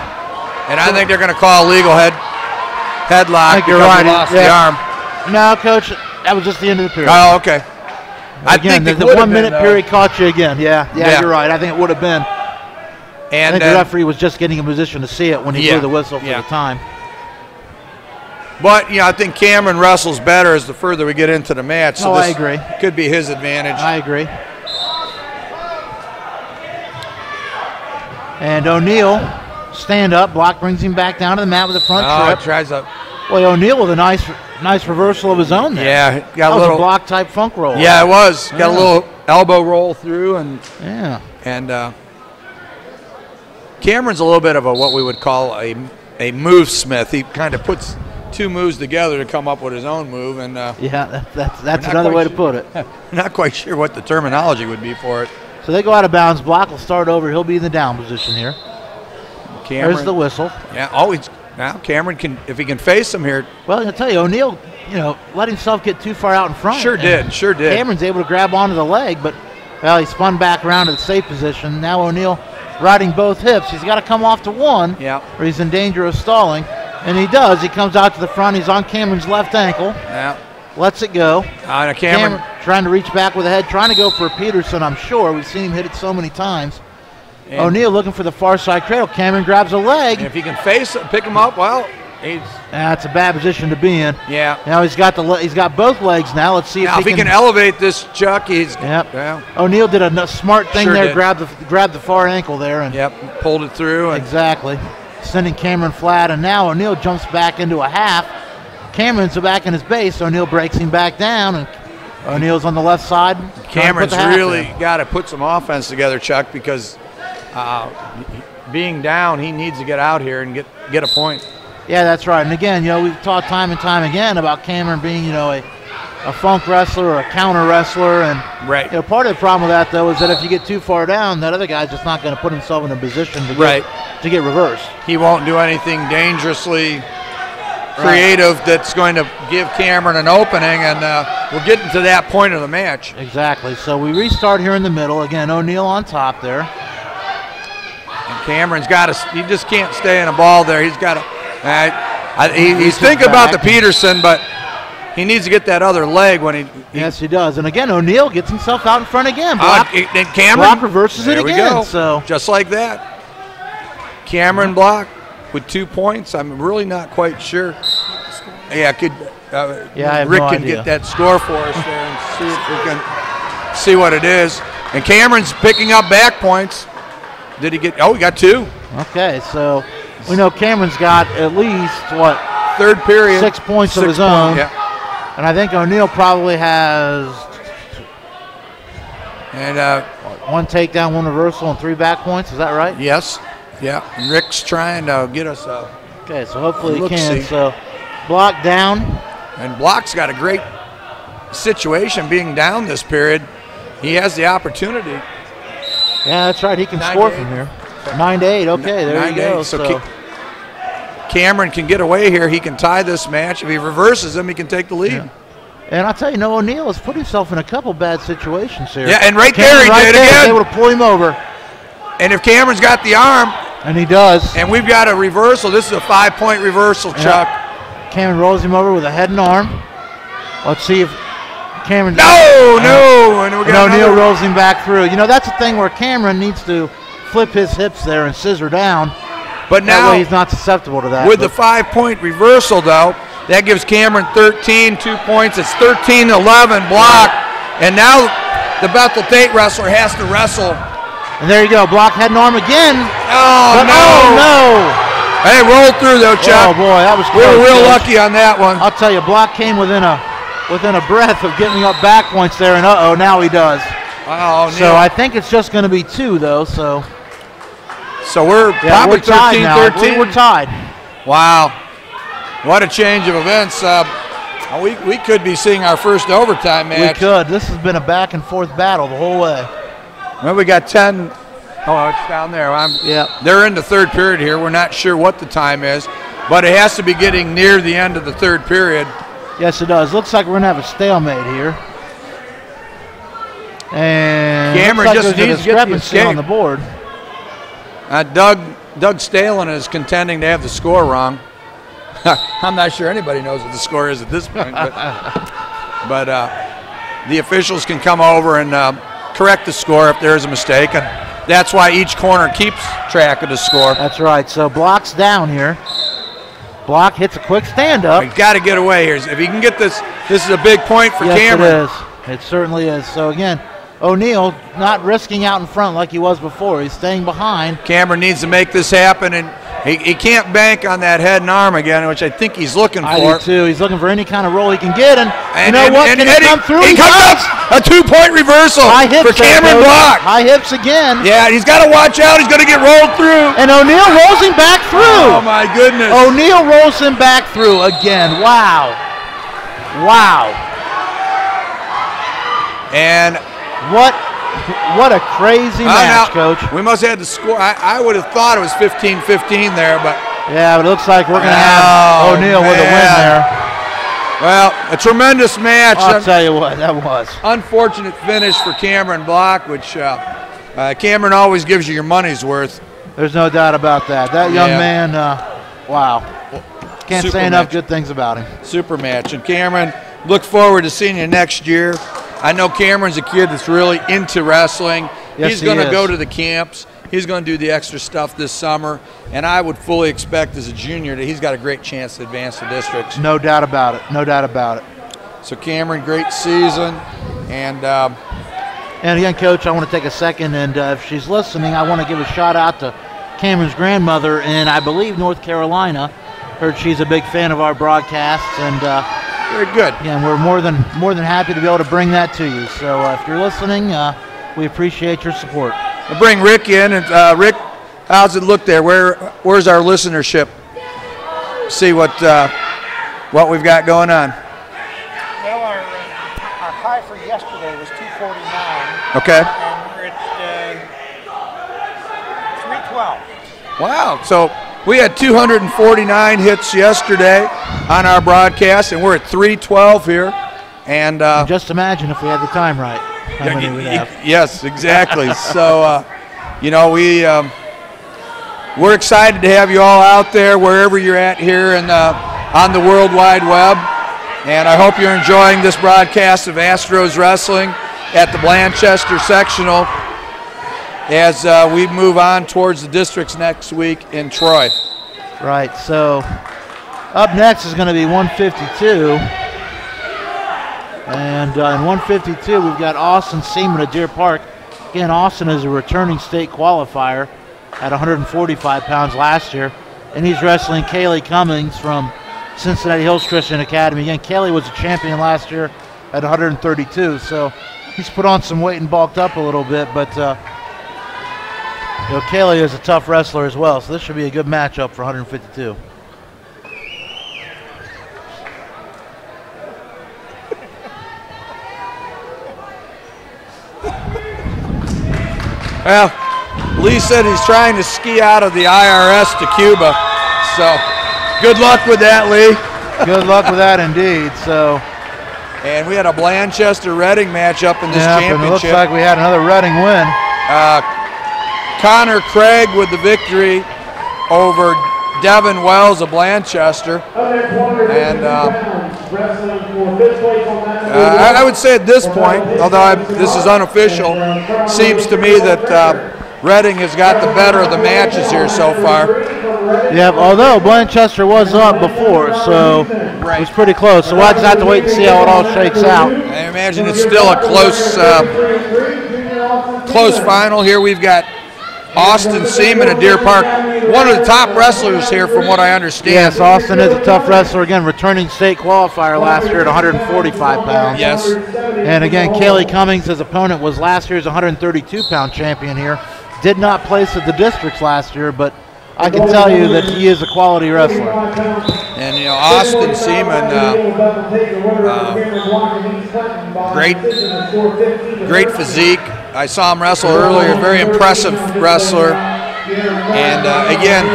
And I think they're going to call a legal headlock because he lost the arm. No, Coach, that was just the end of the period. Oh, okay. Again, the 1 minute period caught you again. Yeah, you're right. I think it would have been. And I think the referee was just getting in position to see it when he blew the whistle for the time. But, I think Cameron wrestles better as the further we get into the match. So I agree. Could be his advantage. I agree. And O'Neal, stand up. Block brings him back down to the mat with a front trip. Tries up. Well, O'Neal with a nice reversal of his own there. Yeah, got a little block type funk roll. Yeah, it was. Got a little elbow roll through, and Cameron's a little bit of what we would call a move smith. He kind of puts two moves together to come up with his own move, and that's another way to put it. Not quite sure what the terminology would be for it. So they go out of bounds. Block will start over. He'll be in the down position here. There's the whistle. Yeah, always. Now Cameron can, if he can face him here. Well, I'll tell you, O'Neal, let himself get too far out in front. Sure did. Cameron's able to grab onto the leg, but he spun back around to the safe position. Now O'Neal riding both hips. He's got to come off to one, or he's in danger of stalling. And he does. He comes out to the front. He's on Cameron's left ankle. Yeah. Lets it go. Cameron trying to reach back with the head, trying to go for a Peterson, I'm sure. We've seen him hit it so many times. O'Neal looking for the far side cradle. Cameron grabs a leg. And if he can pick him up, that's a bad position to be in. Yeah. Now he's got both legs now. Let's see if he can elevate this, Chuck. O'Neal did a smart thing there. Grabbed the far ankle there and pulled it through. Exactly. Sending Cameron flat, and now O'Neal jumps back into a half. Cameron's back in his base. O'Neal breaks him back down, and O'Neal's on the left side. Cameron's really got to put some offense together, Chuck, because being down, he needs to get out here and get a point. Yeah, that's right. And again, we've talked time and time again about Cameron being, a funk wrestler or a counter wrestler, and part of the problem with that though is that if you get too far down, that other guy's just not going to put himself in a position to get reversed. He won't do anything dangerously creative that's going to give Cameron an opening, and we're getting to that point of the match. Exactly. So we restart here in the middle. Again, O'Neal on top there. And Cameron's got to. He just can't stay in a ball there. He's got to. He's thinking about the Peterson, but he needs to get that other leg when he. Yes, he does. And again, O'Neal gets himself out in front again. Block reverses it again. Go. So just like that, Cameron Block with 2 points. I'm really not quite sure. Yeah, Rick can get that score for us there and see if we can see what it is. And Cameron's picking up back points. Did he get? Oh, he got 2. Okay, so we know Cameron's got at least third period 6 points of his own. And I think O'Neal probably has one takedown, one reversal, and 3 back points. Is that right? Yes. Yeah. And Rick's trying to get us okay, so hopefully he can. So Block down. And Block's got a great situation being down this period. He has the opportunity. Yeah, that's right. He can score from here. 9-8. Okay, there you go. 9-8. So Cameron can get away here. He can tie this match. If he reverses him, he can take the lead. Yeah. And I'll tell you, no, O'Neal has put himself in a couple bad situations here. Yeah, and right Cameron there he did again. Able to pull him over. And if Cameron's got the arm, and he does, and we've got a reversal, this is a 5-point reversal, Chuck. Cameron rolls him over with a head and arm. Let's see if Cameron. No. And O'Neal rolls him back through. You know, that's the thing where Cameron needs to flip his hips there and scissor down. But now that way he's not susceptible to that. With the 5-point reversal, though, that gives Cameron 13, 2 points. It's 13-11 block. And now the Bethel Tate wrestler has to wrestle. And there you go, block head and arm again. Oh, no. Hey, rolled through though, Chuck. Oh boy, that was close. We were real lucky on that one. I'll tell you, block came within a breath of getting up back points there, and now he does. Wow. So I think it's just going to be 2 though. So we're probably we're tied 13-13. now. We're tied. Wow. What a change of events. We could be seeing our first overtime match. We could. This has been a back and forth battle the whole way. Well, we got 10. Oh, it's down there. They're in the third period here. We're not sure what the time is, but it has to be getting near the end of the third period. Yes, it does. Looks like we're going to have a stalemate here. And Cameron just needs to get the escape on the board. Doug Stalen is contending to have the score wrong. I'm not sure anybody knows what the score is at this point, but the officials can come over and correct the score if there is a mistake, and that's why each corner keeps track of the score. That's right. So Block's down here. Block hits a quick stand-up. He's got to get away here. If he can get this is a big point for Cameron. Yes, it is. It certainly is. So again, O'Neal not risking out in front like he was before. He's staying behind. Cameron needs to make this happen, and he can't bank on that head and arm again, which I think he's looking for. I do too. He's looking for any kind of roll he can get, and you know what? Can he come through? He comes up a 2-point reversal for Cameron Block. High hips again. Yeah, he's got to watch out. He's going to get rolled through. And O'Neal rolls him back through. Oh my goodness! O'Neal rolls him back through again. Wow. And what a crazy match, Coach. We must have had the score. I would have thought it was 15-15 there, but. Yeah, but it looks like we're going to have O'Neal with a win there. Well, a tremendous match. I'll tell you what, that was. Unfortunate finish for Cameron Block, which Cameron always gives you your money's worth. There's no doubt about that. That young man, wow. Can't say enough good things about him. Super match. And Cameron, look forward to seeing you next year. I know Cameron's a kid that's really into wrestling. Yes, he's going to go to the camps. He's going to do the extra stuff this summer. And I would fully expect as a junior that he's got a great chance to advance the districts. No doubt about it. No doubt about it. So Cameron, great season. And again, Coach, I want to take a second. And if she's listening, I want to give a shout out to Cameron's grandmother in, I believe, North Carolina. Heard she's a big fan of our broadcasts. And very good. Yeah, and we're more than happy to be able to bring that to you. So if you're listening, we appreciate your support. I'll bring Rick in, and Rick, how's it look there? Where's our listenership? See what we've got going on. Well, our high for yesterday was 249. Okay. And we're at 312. Wow. So we had 249 hits yesterday on our broadcast, and we're at 312 here. And just imagine if we had the time right. How many we'd have. Yes, exactly. So, we're excited to have you all out there wherever you're at here and on the World Wide Web. And I hope you're enjoying this broadcast of Astros Wrestling at the Blanchester Sectional as we move on towards the districts next week in Troy. Right. So up next is going to be 152. And in 152, we've got Austin Seaman of Deer Park. Again, Austin is a returning state qualifier at 145 pounds last year. And he's wrestling Kaylee Cummings from Cincinnati Hills Christian Academy. Again, Kaylee was a champion last year at 132. So he's put on some weight and bulked up a little bit. But Kaylee is a tough wrestler as well. So this should be a good matchup for 152. Well, Lee said he's trying to ski out of the IRS to Cuba. So good luck with that, Lee. Good luck with that indeed. So. And we had a Blanchester Reading matchup in this championship. And it looks like we had another Reading win. Connor Craig with the victory over Devin Wells of Blanchester. And I would say at this point, although this is unofficial, seems to me that Reading has got the better of the matches here so far. Yeah, although Blanchester was up before, so it was pretty close. So we'll just have to wait and see how it all shakes out. I imagine it's still a close final here. We've got Austin Seaman of Deer Park, one of the top wrestlers here from what I understand. Yes, Austin is a tough wrestler. Again, returning state qualifier last year at 145 pounds. Yes. And again, Kaylee Cummings, his opponent, was last year's 132-pound champion here. Did not place at the districts last year, but I can tell you that he is a quality wrestler. And, you know, Austin Seaman, great physique. I saw him wrestle earlier, very impressive wrestler. And, again,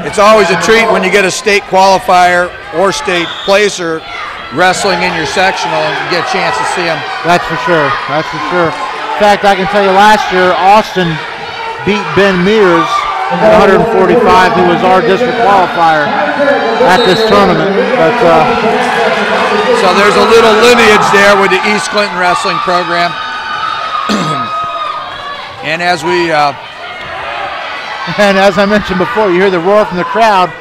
it's always a treat when you get a state qualifier or state placer wrestling in your sectional and you get a chance to see him. That's for sure. That's for sure. In fact, I can tell you last year, Austin beat Ben Mears at 145, who was our district qualifier at this tournament. But, so there's a little lineage there with the East Clinton wrestling program. And as I mentioned before, you hear the roar from the crowd.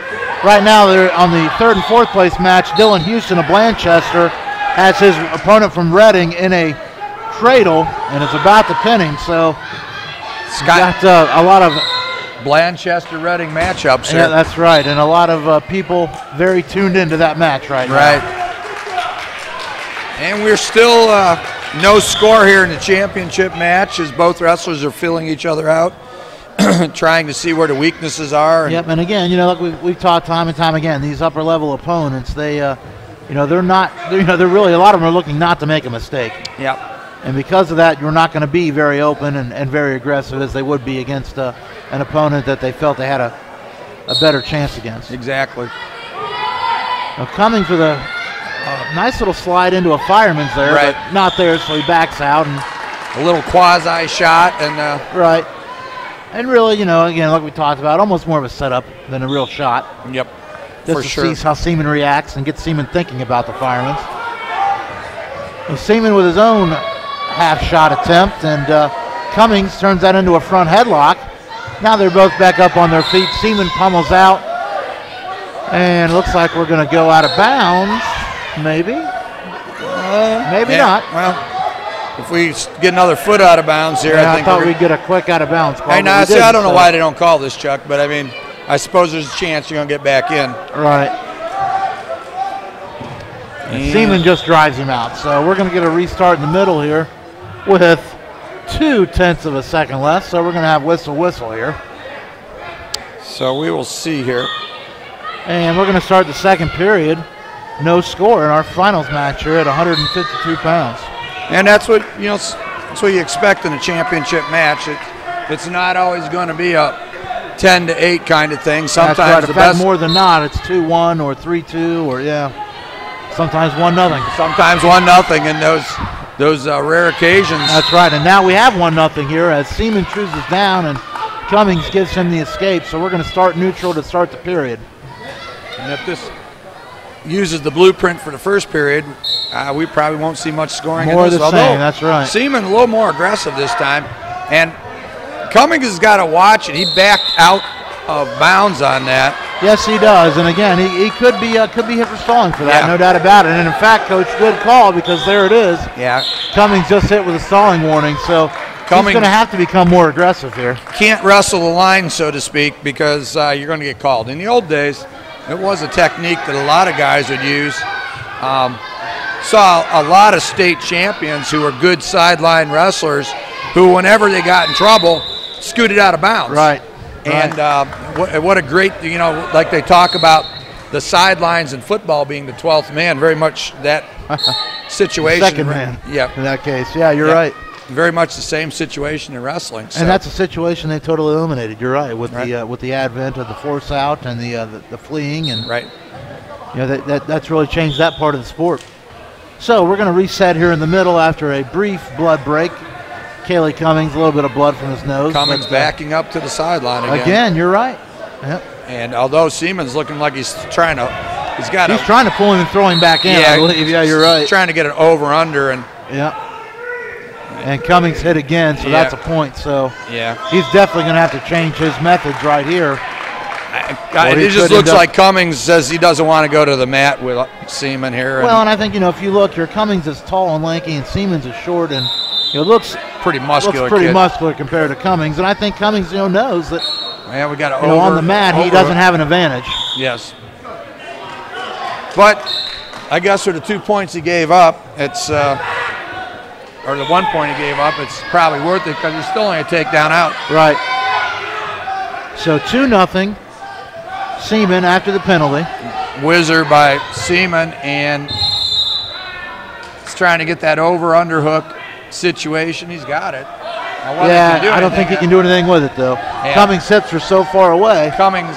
Right now, they're on the 3rd and 4th place match. Dylan Houston of Blanchester has his opponent from Reading in a cradle and is about to pin him. So got a lot of Blanchester Reading matchups here. Yeah, that's right, and a lot of people very tuned into that match right now. Right. And we're still no score here in the championship match as both wrestlers are feeling each other out, trying to see where the weaknesses are. Yep, and again, you know, like we've taught time and time again, these upper level opponents, they, they're really, a lot of them are looking not to make a mistake. Yep. And because of that, you're not going to be very open and very aggressive as they would be against an opponent that they felt they had a better chance against. Exactly. Now Cummings with a nice little slide into a fireman's there, right, but not there, so he backs out. And a little quasi shot. And right. And really, you know, again, like we talked about, almost more of a setup than a real shot. Yep, just for to sure. See how Seaman reacts and get Seaman thinking about the fireman's. Well, Seaman with his own half-shot attempt, and Cummings turns that into a front headlock. Now they're both back up on their feet. Seaman pummels out, and looks like we're going to go out of bounds. Maybe. Maybe not. Well, if we get another foot out of bounds here, yeah, I think we'd get a quick out of bounds call. Hey, now, see, I don't know why they don't call this, Chuck, but I mean, I suppose there's a chance you're going to get back in. Right. And Seaman just drives him out. So we're going to get a restart in the middle here with 0.2 of a second left. So we're going to have whistle here. So we will see here. And we're going to start the second period. No score in our finals match here at 152 pounds. And that's what, you know, that's what you expect in a championship match. It's not always going to be a 10-8 kind of thing. Sometimes that's right. the In best, fact, more than not, it's 2-1 or 3-2 or sometimes 1-0. Sometimes 1-0 in those rare occasions. That's right. And now we have 1-0 here as Seaman cruises down and Cummings gives him the escape. So we're going to start neutral to start the period. And if this uses the blueprint for the first period, we probably won't see much scoring. More in this. the same, that's right. Seaman a little more aggressive this time. And Cummings has got to watch it. He backed out of bounds on that. Yes, he does. And again, he could be hit for stalling for that, yeah, no doubt about it. And in fact, Coach, good call because there it is. Yeah. Cummings just hit with a stalling warning, so Cummings going to have to become more aggressive here. Can't wrestle the line, so to speak, because you're going to get called. In the old days, it was a technique that a lot of guys would use. Saw a lot of state champions who were good sideline wrestlers who, whenever they got in trouble, scooted out of bounds. Right. And what a great, you know, like they talk about the sidelines in football being the 12th man, very much that situation. Second man. Yeah. In that case. Yeah, you're right. very much the same situation in wrestling. So. And that's a situation they totally eliminated. You're right, with the advent of the force out and the fleeing, and right. You know, that's really changed that part of the sport. So we're going to reset here in the middle after a brief blood break. Kaylee Cummings, a little bit of blood from his nose. Cummings backing up to the sideline again. Again, you're right. Yep. And although Seaman's looking like he's trying to pull him and throw him back in, I believe. Yeah, you're right. Trying to get it over-under. And and Cummings hit again, so that's a point. So he's definitely going to have to change his methods right here. It just looks like Cummings says he doesn't want to go to the mat with Seaman here. Well, and I think, if you look here, Cummings is tall and lanky, and Seaman's is short, and looks pretty muscular. Looks pretty muscular compared to Cummings, and I think Cummings, knows that. Yeah, we got to on the mat, he doesn't have an advantage. Yes. But I guess for the 2 points he gave up, it's or the 1 point he gave up, it's probably worth it because he's still only a takedown out. Right. So 2-0. Seaman after the penalty. Whizzer by Seaman, and he's trying to get that over-underhook situation. He's got it. I don't think he can do anything with it, though. Yeah. Cummings' hips are so far away. Cummings'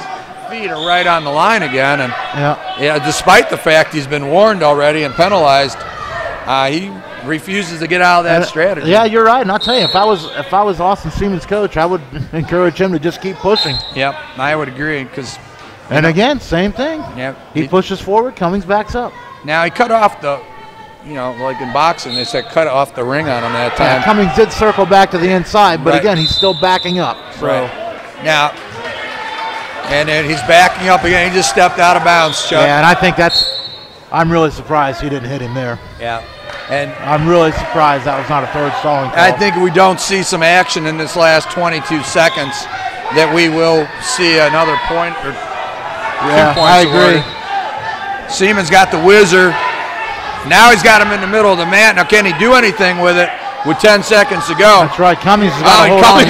feet are right on the line again, and despite the fact he's been warned already and penalized, he refuses to get out of that strategy. Yeah, you're right. And I'll tell you, if I was Austin Seaman's coach, I would encourage him to just keep pushing. Yep, I would agree because. And again, same thing. Yep. He pushes forward, Cummings backs up. Now he cut off the, like in boxing, they said cut off the ring on him that time. Yeah, Cummings did circle back to the inside, but again, he's still backing up. So. Right. Now, and then he's backing up again. He just stepped out of bounds, Chuck. Yeah, and I think I'm really surprised he didn't hit him there. Yeah. And I'm really surprised that was not a third stalling call. I think if we don't see some action in this last 22 seconds, that we will see another point or 2 points. I agree. Seaman's got the whizzer. Now he's got him in the middle of the mat. Now can he do anything with it with 10 seconds to go? That's right. Cummings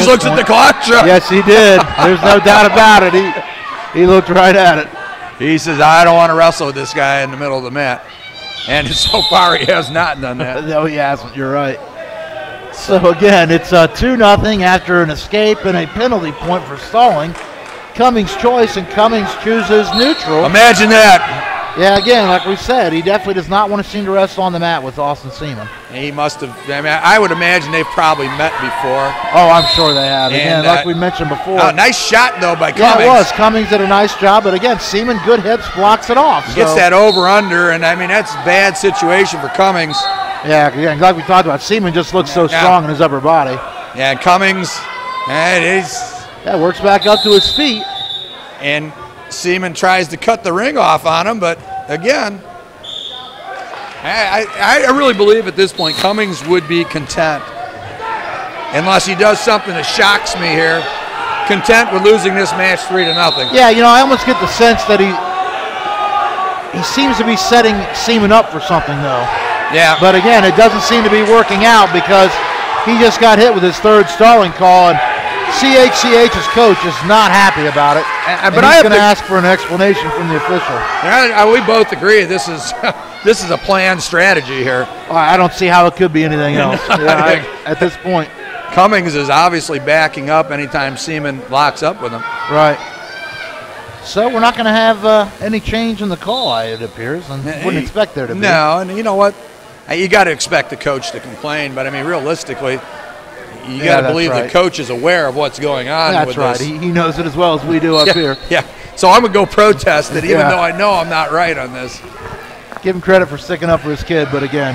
looks at the clock, Chuck. Yes, he did. There's no doubt about it. He looked right at it. He says, I don't want to wrestle with this guy in the middle of the mat. And so far, he has not done that. No, he hasn't. You're right. So, again, it's 2-0 after an escape and a penalty point for stalling. Cummings' choice, and Cummings chooses neutral. Imagine that. Yeah, again, like we said, he definitely does not want to seem to wrestle on the mat with Austin Seaman. He must have. I would imagine they've probably met before. Oh, I'm sure they have. Again, like we mentioned before. Nice shot, though, by Cummings. Yeah, it was. Cummings did a nice job, but again, Seaman, good hips, blocks it off. Gets that over-under, and that's a bad situation for Cummings. Yeah, again, like we talked about, Seaman just looks so strong in his upper body. Yeah, Cummings, works back up to his feet. And Seaman tries to cut the ring off on him, but again, I really believe at this point Cummings would be content, unless he does something that shocks me here, content with losing this match 3-0. Yeah, I almost get the sense that he seems to be setting Seaman up for something, though. Yeah. But again, it doesn't seem to be working out because he just got hit with his third stalling call, and CHCH's coach is not happy about it. But he's going to ask for an explanation from the official. We both agree this is a planned strategy here. I don't see how it could be anything else at this point. Cummings is obviously backing up anytime Seaman locks up with him. Right. So we're not going to have any change in the call, it appears, and wouldn't expect there to be. No, and you know what? You got to expect the coach to complain, but realistically, you got to believe the coach is aware of what's going on. That's right. He knows it as well as we do up here. Yeah. So I'm going to go protest it, even though I know I'm not right on this. Give him credit for sticking up for his kid, but again,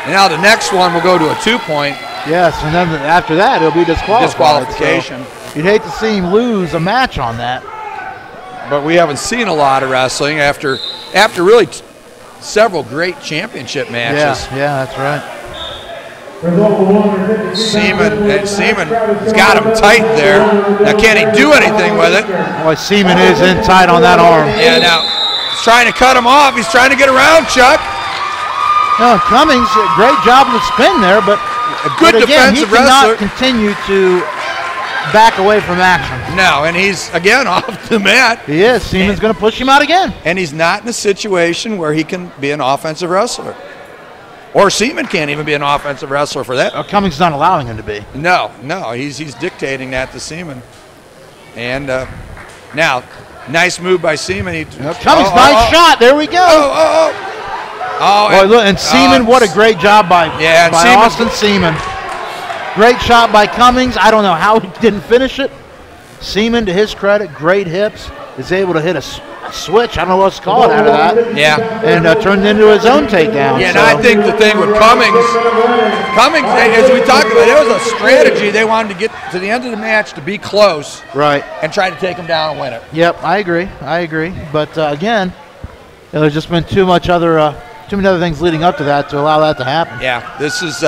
Now the next one will go to a 2-point. Yes, and then after that, it'll be disqualification. So you'd hate to see him lose a match on that. But we haven't seen a lot of wrestling after really several great championship matches. Yeah, that's right. Seaman's got him tight there. Now, can he do anything with it? Boy, Seaman is in tight on that arm. Yeah, now he's trying to cut him off. He's trying to get around Chuck. No, Cummings, great job of the spin there, but a good defensive wrestler. He cannot continue to back away from action. No, and he's, again, off the mat. He is. Seaman's going to push him out again. And he's not in a situation where he can be an offensive wrestler. Or Seaman can't even be an offensive wrestler for that. Cummings not allowing him to be. No, he's dictating that to Seaman. And now, nice move by Seaman. Cummings, nice shot. There we go. And Seaman, what a great job by Austin Seaman. Great shot by Cummings. I don't know how he didn't finish it. Seaman, to his credit, great hips, is able to hit a switch. I don't know what to call it out of that. Yeah. And turned into his own takedown. Yeah, and I think the thing with Cummings, as we talked about, it was a strategy. They wanted to get to the end of the match to be close. Right. And try to take him down and win it. Yep, I agree. But again, there's just been too many other things leading up to that to allow that to happen. Yeah, this is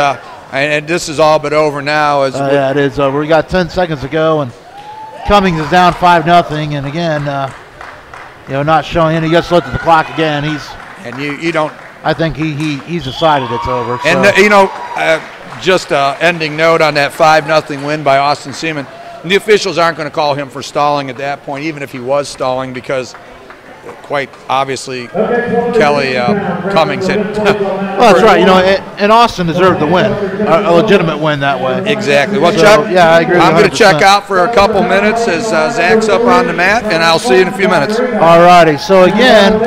all but over now. Yeah, it is over. We got 10 seconds to go, and Cummings is down 5-0, and again, not showing any. He just looked at the clock again. I think he's decided it's over. So. And just an ending note on that 5-0 win by Austin Seaman. And the officials aren't going to call him for stalling at that point, even if he was stalling, because quite obviously Kelly Cummings had. Well, that's right. And Austin deserved the win, a legitimate win that way. Exactly. Well, Chuck, yeah, I agree. I'm going to check out for a couple minutes as Zach's up on the mat, and I'll see you in a few minutes. All righty. So again,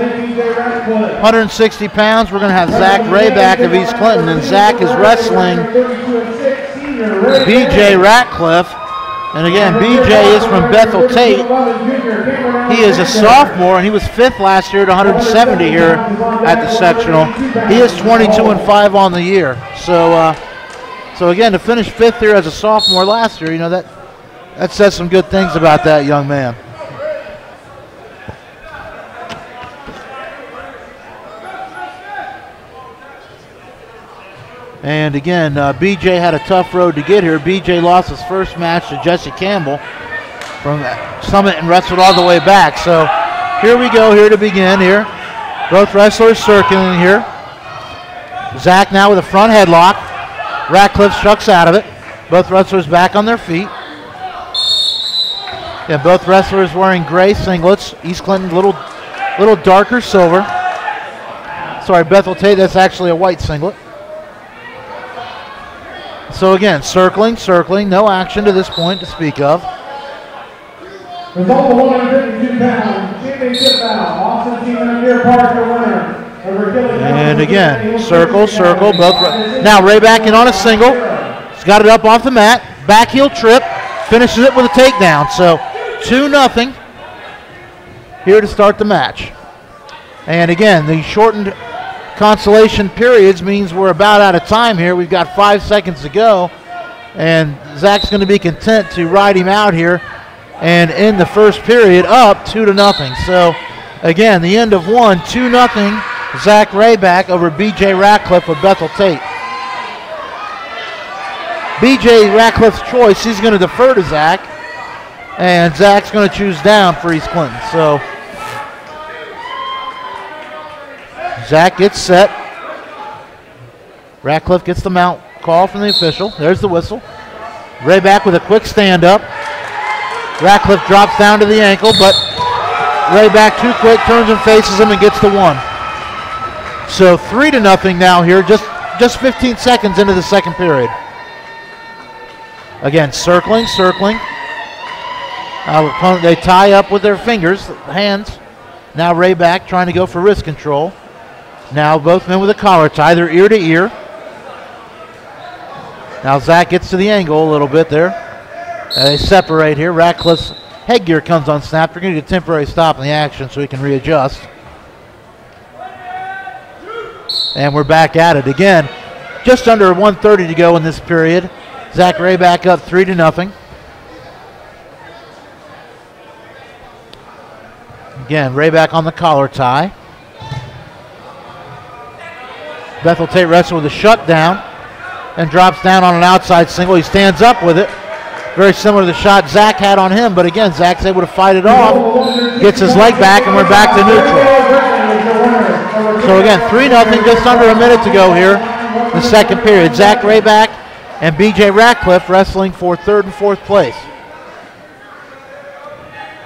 160 pounds. We're going to have Zach Hrabak of East Clinton, and Zach is wrestling B.J. Ratcliffe. And again, BJ is from Bethel Tate. He is a sophomore, and he was 5th last year at 170 here at the sectional. He is 22-5 on the year. So again, to finish 5th here as a sophomore last year, that says some good things about that young man. And again, BJ had a tough road to get here. BJ lost his first match to Jesse Campbell from Summit and wrestled all the way back. So here we go here to begin here. Both wrestlers circling here. Zach now with a front headlock. Ratcliffe shucks out of it. Both wrestlers back on their feet. Yeah, both wrestlers wearing gray singlets. East Clinton little darker silver. Sorry, Bethel Tate, that's actually a white singlet. So again, circling, no action to this point to speak of. Result of 152 pounds, championship bout, Austin Seaman Deer Park, the winner. And again, circle, both. Now Hrabak in on a single. He's got it up off the mat. Back heel trip, finishes it with a takedown. So 2-0 here to start the match. And again, the shortened consolation periods means we're about out of time here. We've got 5 seconds to go, and Zach's going to be content to ride him out here and end the first period up 2-0. So again, the end of 2-0, Zach Hrabak over BJ Ratcliffe of Bethel Tate. BJ Ratcliffe's choice, he's going to defer to Zach, and Zach's going to choose down for East Clinton. So Zach gets set. Ratcliffe gets the mount call from the official. There's the whistle. Hrabak with a quick stand-up. Ratcliffe drops down to the ankle, but Hrabak too quick, turns and faces him and gets the 1. So 3-0 now here, just 15 seconds into the second period. Again, circling. They tie up with their fingers, hands. Now Hrabak trying to go for wrist control. Now both men with a collar tie, they're ear to ear. Now Zach gets to the angle a little bit there. They separate here. Ratcliffe's headgear comes on snap. They're going to get a temporary stop in the action so he can readjust. And we're back at it again. Just under 1:30 to go in this period. Zach Hrabak up 3-0. Again, Hrabak on the collar tie. Bethel Tate wrestles with a shutdown and drops down on an outside single. He stands up with it. Very similar to the shot Zach had on him, but again, Zach's able to fight it off. Gets his leg back, and we're back to neutral. So again, 3-0, just under a minute to go here in the second period. Zach Hrabak and BJ Ratcliffe wrestling for 3rd and 4th place.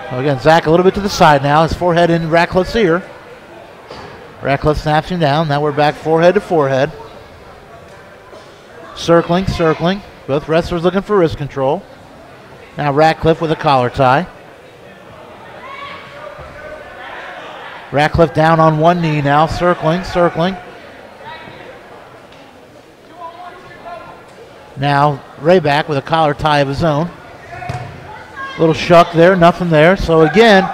So again, Zach a little bit to the side now. His forehead in Ratcliffe's ear. Ratcliffe snaps him down. Now we're back forehead to forehead. Circling, circling. Both wrestlers looking for wrist control. Now Ratcliffe with a collar tie. Ratcliffe down on one knee now, circling, circling. Now Hrabak with a collar tie of his own. Little shuck there, nothing there. So again,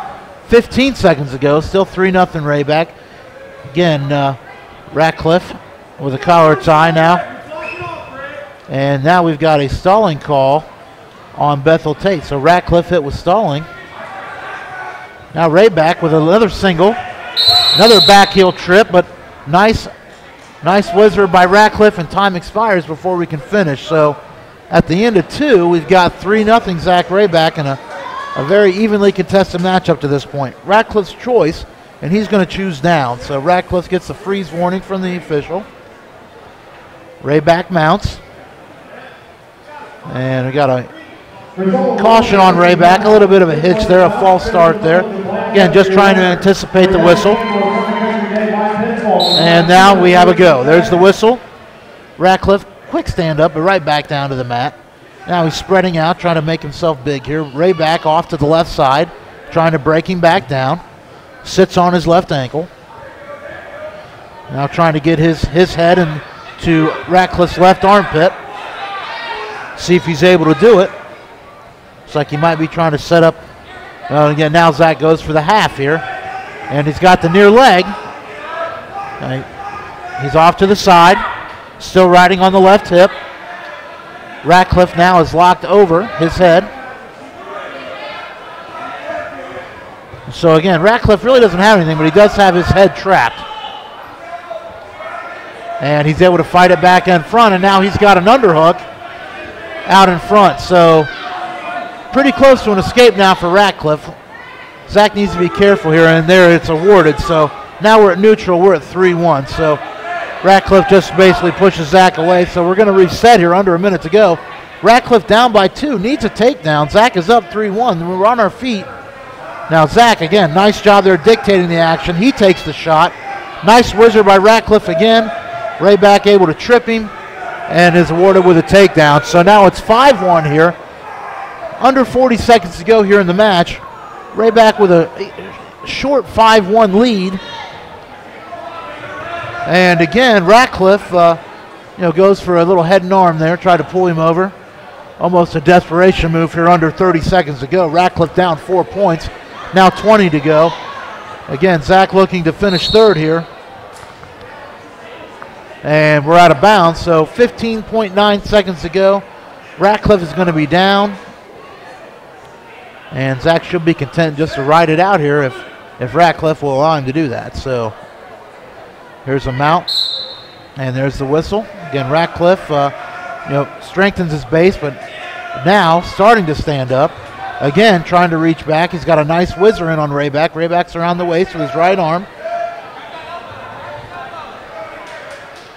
15 seconds ago, still 3-0 Hrabak. Again, Ratcliffe with a collar tie now. And now we've got a stalling call on Bethel Tate. So Ratcliffe hit with stalling. Now Hrabak with another single. Another back heel trip, but nice wizard by Ratcliffe, and time expires before we can finish. So at the end of 2, we've got 3-0 Zach Hrabak in a very evenly contested match up to this point. Ratcliffe's choice, and he's going to choose down. So Ratcliffe gets a freeze warning from the official. Hrabak mounts. And we got a caution on Hrabak, a little bit of a hitch there, a false start there. Again, just trying to anticipate the whistle. And now we have a go. There's the whistle. Ratcliffe, quick stand up, but right back down to the mat. Now he's spreading out, trying to make himself big here. Hrabak off to the left side, trying to break him back down. Sits on his left ankle. Now trying to get his head into Ratcliffe's left armpit. See if he's able to do it. Looks like he might be trying to set up. Well, again, now Zach goes for the half here. And he's got the near leg. He's off to the side. Still riding on the left hip. Ratcliffe now is locked over his head. So again, Ratcliffe really doesn't have anything, but he does have his head trapped. And he's able to fight it back in front, and now he's got an underhook out in front. So pretty close to an escape now for Ratcliffe. Zach needs to be careful here, and there it's awarded. So now we're at neutral. We're at 3-1. So Ratcliffe just basically pushes Zach away. So we're going to reset here, under a minute to go. Ratcliffe down by 2, needs a takedown. Zach is up 3-1. We're on our feet. Now Zach, again, nice job there dictating the action. He takes the shot. Nice wizard by Ratcliffe again. Hrabak able to trip him and is awarded with a takedown. So now it's 5-1 here. Under 40 seconds to go here in the match. Hrabak with a short 5-1 lead. And again, Ratcliffe goes for a little head and arm there, try to pull him over. Almost a desperation move here, under 30 seconds to go. Ratcliffe down 4 points. Now 20 to go. Again, Zach looking to finish third here. And we're out of bounds, so 15.9 seconds to go. Ratcliffe is going to be down. And Zach should be content just to ride it out here if Ratcliffe will allow him to do that. So here's a mount, and there's the whistle. Again, Ratcliffe strengthens his base, but now starting to stand up. Again, trying to reach back. He's got a nice whizzer in on Hrabak. Hrabak's around the waist with his right arm.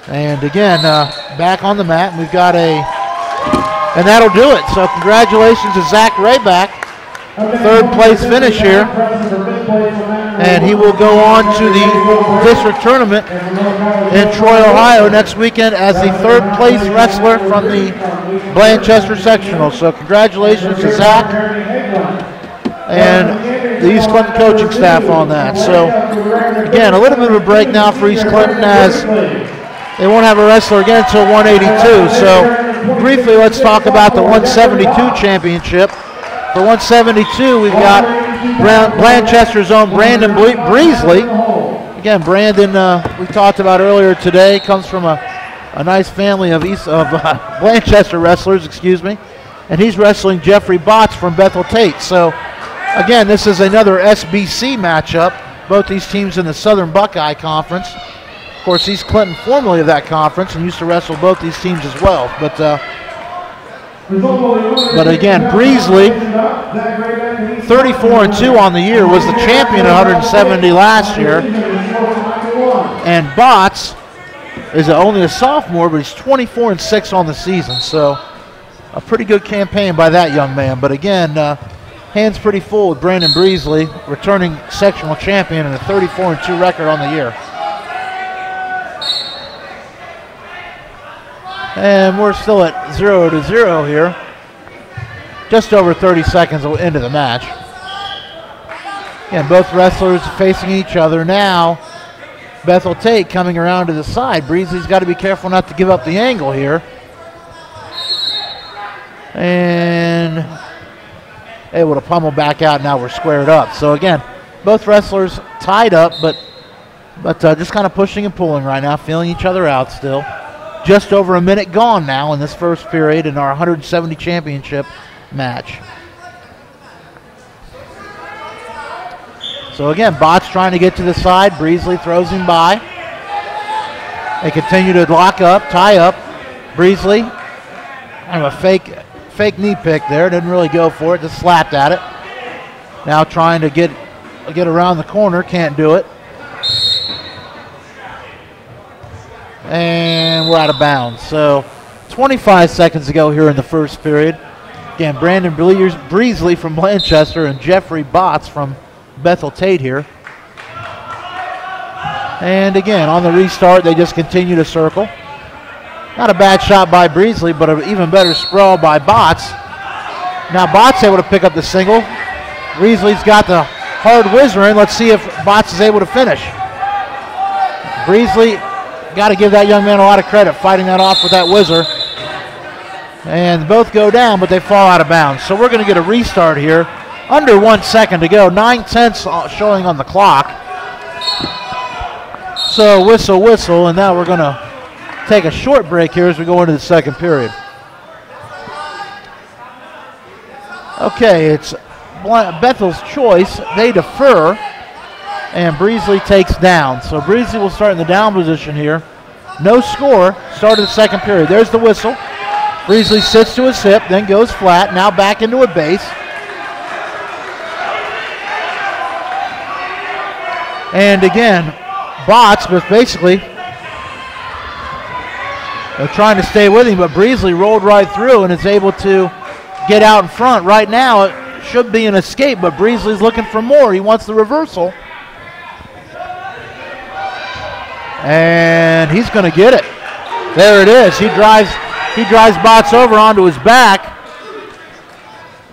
And again, back on the mat, and we've got and that'll do it. So congratulations to Zach Hrabak, third place finish here. And he will go on to the district tournament in Troy, Ohio next weekend as the third place wrestler from the Blanchester Sectional. So congratulations to Zach and the East Clinton coaching staff on that. So again, a little bit of a break now for East Clinton, as they won't have a wrestler again until 182. So briefly, let's talk about the 172 championship. For 172, we've got Blanchester's own Brandon Breesley. Again, Brandon, we talked about earlier today, comes from a nice family of Blanchester wrestlers, and he's wrestling Jeffrey Botts from Bethel Tate. So again, this is another SBC matchup. Both these teams in the Southern Buckeye Conference. Of course, East Clinton formerly of that conference and used to wrestle both these teams as well. But again, Breesley, 34-2 on the year, was the champion at 170 last year. And Botts is only a sophomore, but he's 24-6 on the season. So a pretty good campaign by that young man. But again, hands pretty full with Brandon Breesley, returning sectional champion, and a 34-2 record on the year. And we're still at 0-0 here. Just over 30 seconds into the match. And both wrestlers facing each other now. Bethel Tate coming around to the side. Breesley's got to be careful not to give up the angle here. And able to pummel back out. Now we're squared up. So again, both wrestlers tied up, but just kind of pushing and pulling right now, feeling each other out still. Just over a minute gone now in this first period in our 170 championship match. So again, Botts trying to get to the side. Breesley throws him by. They continue to lock up, tie up. Breesley, kind of a fake knee pick there. Didn't really go for it, just slapped at it. Now trying to get around the corner, can't do it. And we're out of bounds. So 25 seconds to go here in the first period. Again, Brandon Breesley from Blanchester and Jeffrey Botts from Bethel Tate here. And again, on the restart, they just continue to circle. Not a bad shot by Breesley, but an even better sprawl by Botts. Now Botts able to pick up the single. Breesley's got the hard whizzer in. Let's see if Botts is able to finish. Breesley, got to give that young man a lot of credit fighting that off with that whizzer. And both go down, but they fall out of bounds. So we're going to get a restart here. Under 1 second to go. 9:10 showing on the clock. So whistle, whistle, and now we're going to take a short break here as we go into the second period. Okay, it's Bethel's choice. They defer, and Breesley takes down. So Breesley will start in the down position here. No score. Start of the second period. There's the whistle. Breesley sits to his hip, then goes flat. Now back into a base. And again, Botts was basically trying to stay with him, but Breesley rolled right through and is able to get out in front. Right now, it should be an escape, but Breesley's looking for more. He wants the reversal. And he's going to get it. There it is. He drives Botts over onto his back.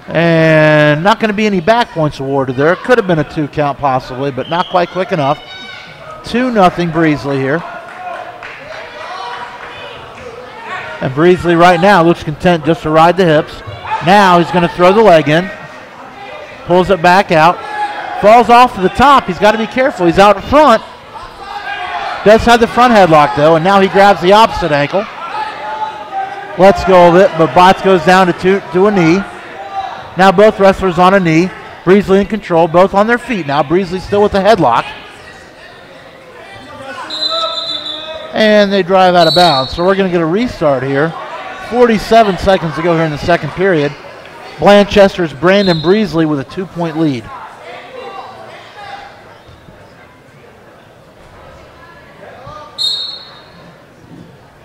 And not going to be any back points awarded there. It could have been a 2 count possibly, but not quite quick enough. 2-0 Breesley here. And Breesley right now looks content just to ride the hips. Now he's going to throw the leg in. Pulls it back out. Falls off to the top. He's got to be careful. He's out in front. Does have the front headlock though, and now he grabs the opposite ankle. Lets go of it, but Botts goes down to a knee. Now both wrestlers on a knee. Breesley in control, both on their feet now. Breesley still with the headlock. And they drive out of bounds. So we're going to get a restart here. 47 seconds to go here in the second period. Blanchester's Brandon Breesley with a 2-point lead.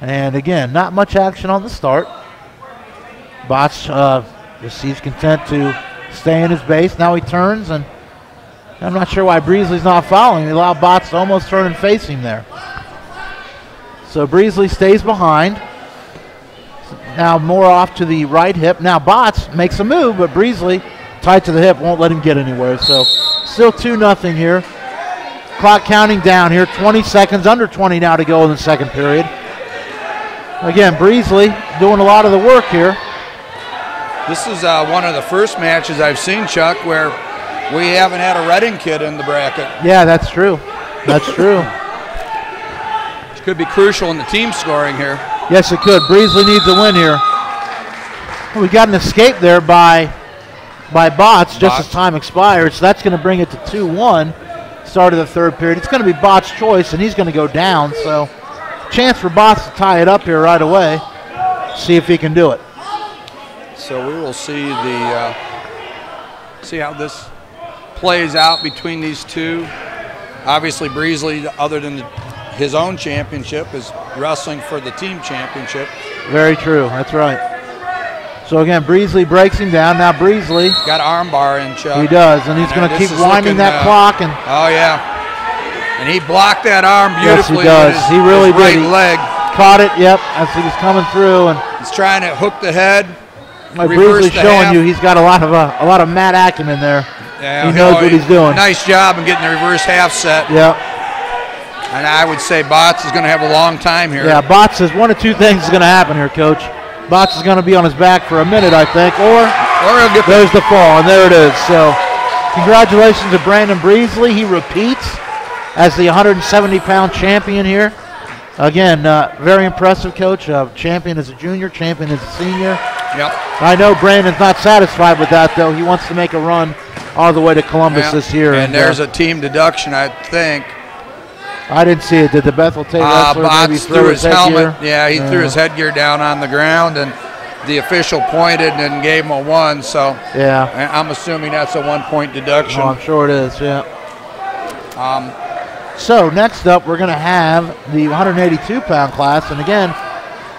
And again, not much action on the start. Botts just seems content to stay in his base. Now he turns, and I'm not sure why Breesley's not following. He allowed Botts to almost turn and face him there. So Breesley stays behind. Now more off to the right hip. Now Botts makes a move, but Breesley tied to the hip, won't let him get anywhere. So still 2-0 here. Clock counting down here. 20 seconds, under 20 now to go in the second period. Again, Breesley doing a lot of the work here. This is one of the first matches I've seen, Chuck, where we haven't had a Reading kid in the bracket. Yeah, that's true. That's true. Which could be crucial in the team scoring here. Yes, it could. Breesley needs a win here. We got an escape there by Botts just as time expired, so that's going to bring it to 2-1. Start of the third period. It's going to be Botts' choice, and he's going to go down, so chance for Botts to tie it up here right away. See if he can do it. So we will see see how this plays out between these two. Obviously, Breesley, other than his own championship, is wrestling for the team championship. Very true. That's right. So again, Breesley breaks him down. Now Breesley got an arm bar in, Chuck. He does, and he's going to keep winding that clock. Oh yeah, and he blocked that arm beautifully. Yes, he does. With his, he really his right did. leg. caught it, yep, as he was coming through. And he's trying to hook the head. like briefly showing you, he's got a lot of Matt acumen there. Yeah, he knows what he's doing. Nice job in getting the reverse half set. Yep. And I would say Botts is going to have a long time here. Yeah, Botts is one of two things is going to happen here, Coach. Botts is going to be on his back for a minute, I think, or he'll get there's the fall, and there it is. So congratulations to Brandon Breesley. He repeats as the 170-pound champion here. Again, very impressive, Coach. Champion as a junior, champion as a senior. Yep. I know Brandon's not satisfied with that, though. He wants to make a run all the way to Columbus this year. And there's a team deduction, I think. I didn't see it. Did the Bethel Tate wrestler maybe Botts throw threw his helmet? headgear? Yeah, he threw his headgear down on the ground, and the official pointed and gave him a 1. So yeah, I'm assuming that's a 1-point deduction. Oh, I'm sure it is. Yeah. So next up, we're going to have the 182-pound class, and again,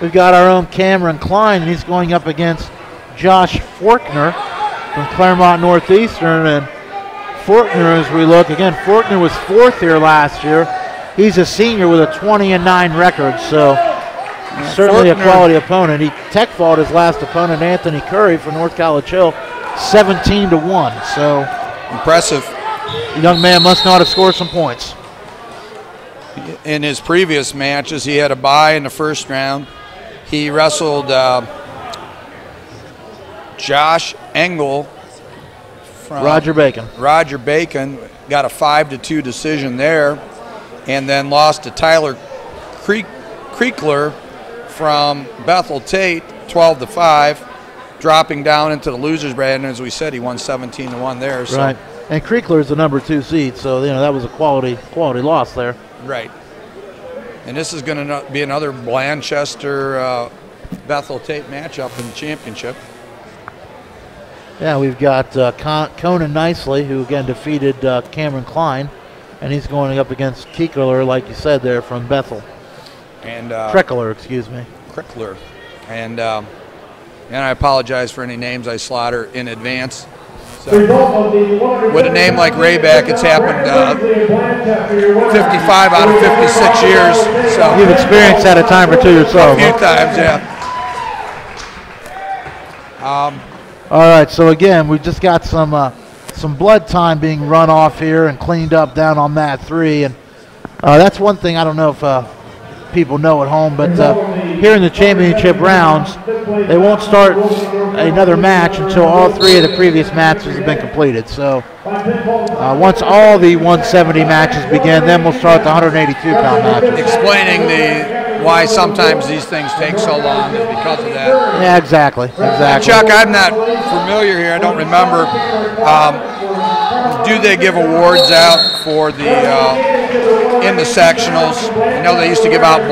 we've got our own Cameron Klein, and he's going up against Josh Forkner from Claremont Northeastern. And Forkner, as we look again, Forkner was 4th here last year. He's a senior with a 20-9 record, so certainly Forkner, a quality opponent. He tech fought his last opponent, Anthony Curry from North College Hill, 17-1. So impressive. The young man must know how to score some points. In his previous matches, he had a bye in the first round. He wrestled Josh Engel from Roger Bacon. Roger Bacon, got a 5-2 decision there, and then lost to Tyler Creekler from Bethel Tate, 12-5, dropping down into the losers bracket. And as we said, he won 17-1 there. So. Right, and Creekler is the number 2 seed, so that was a quality loss there. Right. And this is going to be another Blanchester Bethel Tate matchup in the championship. Yeah, we've got Conan Nicely, who again defeated Cameron Klein, and he's going up against Keekler, like you said there, from Bethel. And Crickler, excuse me. Crickler. And I apologize for any names I slaughter in advance. So, with a name like Hrabak, it's happened 55 out of 56 years. So you've experienced that a time or two yourself. A few times, yeah. All right, so again, we've just got some blood time being run off here and cleaned up down on mat 3, and that's one thing I don't know if people know at home, but here in the championship rounds, they won't start another match until all 3 of the previous matches have been completed. So once all the 170 matches begin, then we'll start the 182-pound matches. Explaining why sometimes these things take so long is because of that. Yeah, exactly. Chuck, I'm not familiar here. I don't remember. Do they give awards out for the in the sectionals? I know they used to give out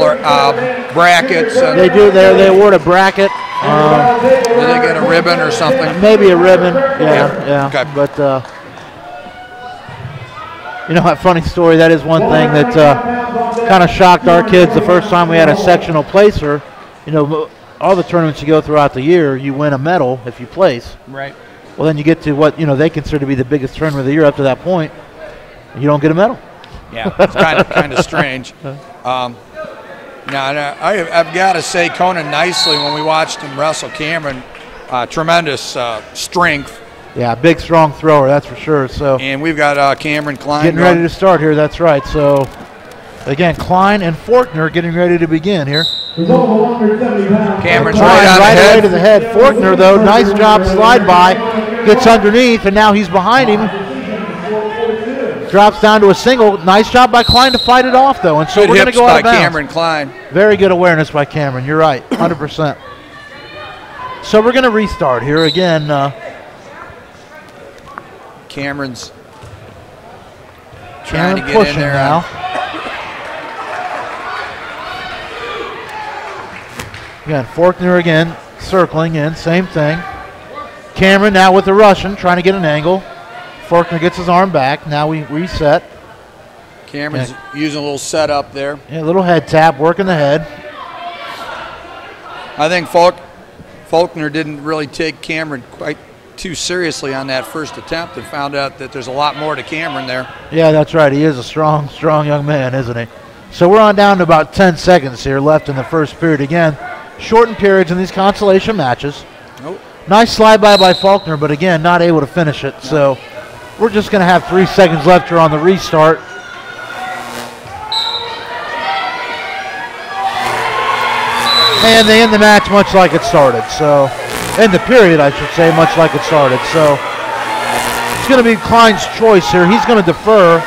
brackets. They do. They award a bracket. Do they get a ribbon or something? Maybe a ribbon. Yeah. Okay. But a funny story. That is one thing that kind of shocked our kids the first time we had a sectional placer. All the tournaments you go throughout the year, you win a medal if you place. Right. Well, then you get to what they consider to be the biggest tournament of the year up to that point, and you don't get a medal. Yeah, it's kind of strange. Now, I've got to say, Conan Nicely, when we watched him wrestle Cameron, tremendous strength. Yeah, big, strong thrower, that's for sure. So. And we've got Cameron Klein getting ready to start here. That's right. So, again, Klein and Forkner getting ready to begin here. Cameron's right away to the head. Forkner, though, nice job, slide by, gets underneath, and now he's behind him. Drops down to a single. Nice job by Klein to fight it off, though. And so we're going to go out of bounds. Cameron Klein. Very good awareness by Cameron. You're right, 100%. So we're going to restart here again. Cameron's trying to get pushing in there now. Again, Forkner again, circling in, same thing. Cameron now with the Russian, trying to get an angle. Forkner gets his arm back. Now we reset. Cameron's using a little setup there. Yeah, a little head tap, working the head. I think Faulkner didn't really take Cameron quite too seriously on that first attempt and found out that there's a lot more to Cameron there. Yeah, that's right. He is a strong young man, isn't he? So we're on down to about 10 seconds here left in the first period. Again, shortened periods in these consolation matches. Nope. Nice slide by Faulkner, but again, not able to finish it. So we're just going to have 3 seconds left here on the restart. And they end the match much like it started. So, end the period, I should say, much like it started. So, it's going to be Klein's choice here. He's going to defer.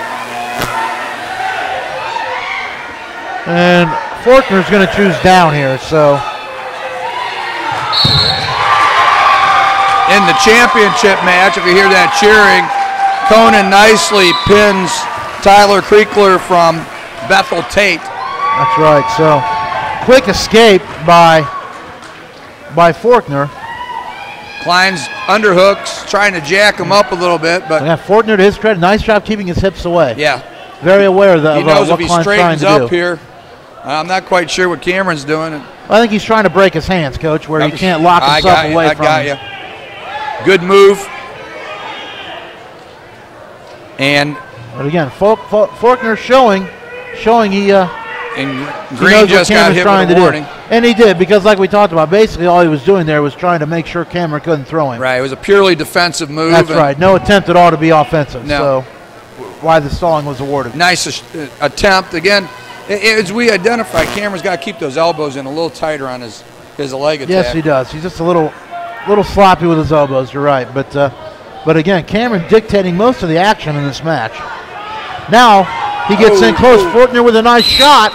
And Faulkner's going to choose down here. So, in the championship match, if you hear that cheering, Conan nicely pins Tyler Kriegler from Bethel Tate. That's right. So, quick escape by Faulkner. Klein's underhooks, trying to jack him up a little bit, but yeah, Faulkner, to his credit, nice job keeping his hips away. Yeah, very aware of he knows what if he Klein's trying straightens to do. up here. I'm not quite sure what Cameron's doing. I think he's trying to break his hands, Coach, where he can't lock himself away from I got you. Good move. And but again, Faulkner showing he. And Green just got hit with a warning. And he did, because like we talked about, basically all he was doing there was trying to make sure Cameron couldn't throw him. Right, it was a purely defensive move. That's right, no attempt at all to be offensive. No. So why the stalling was awarded. Nice attempt. Again, as we identified, Cameron's got to keep those elbows in a little tighter on his leg attack. Yes, he does. He's just a little sloppy with his elbows, you're right. But again, Cameron dictating most of the action in this match. Now he gets in close. Faulkner with a nice shot.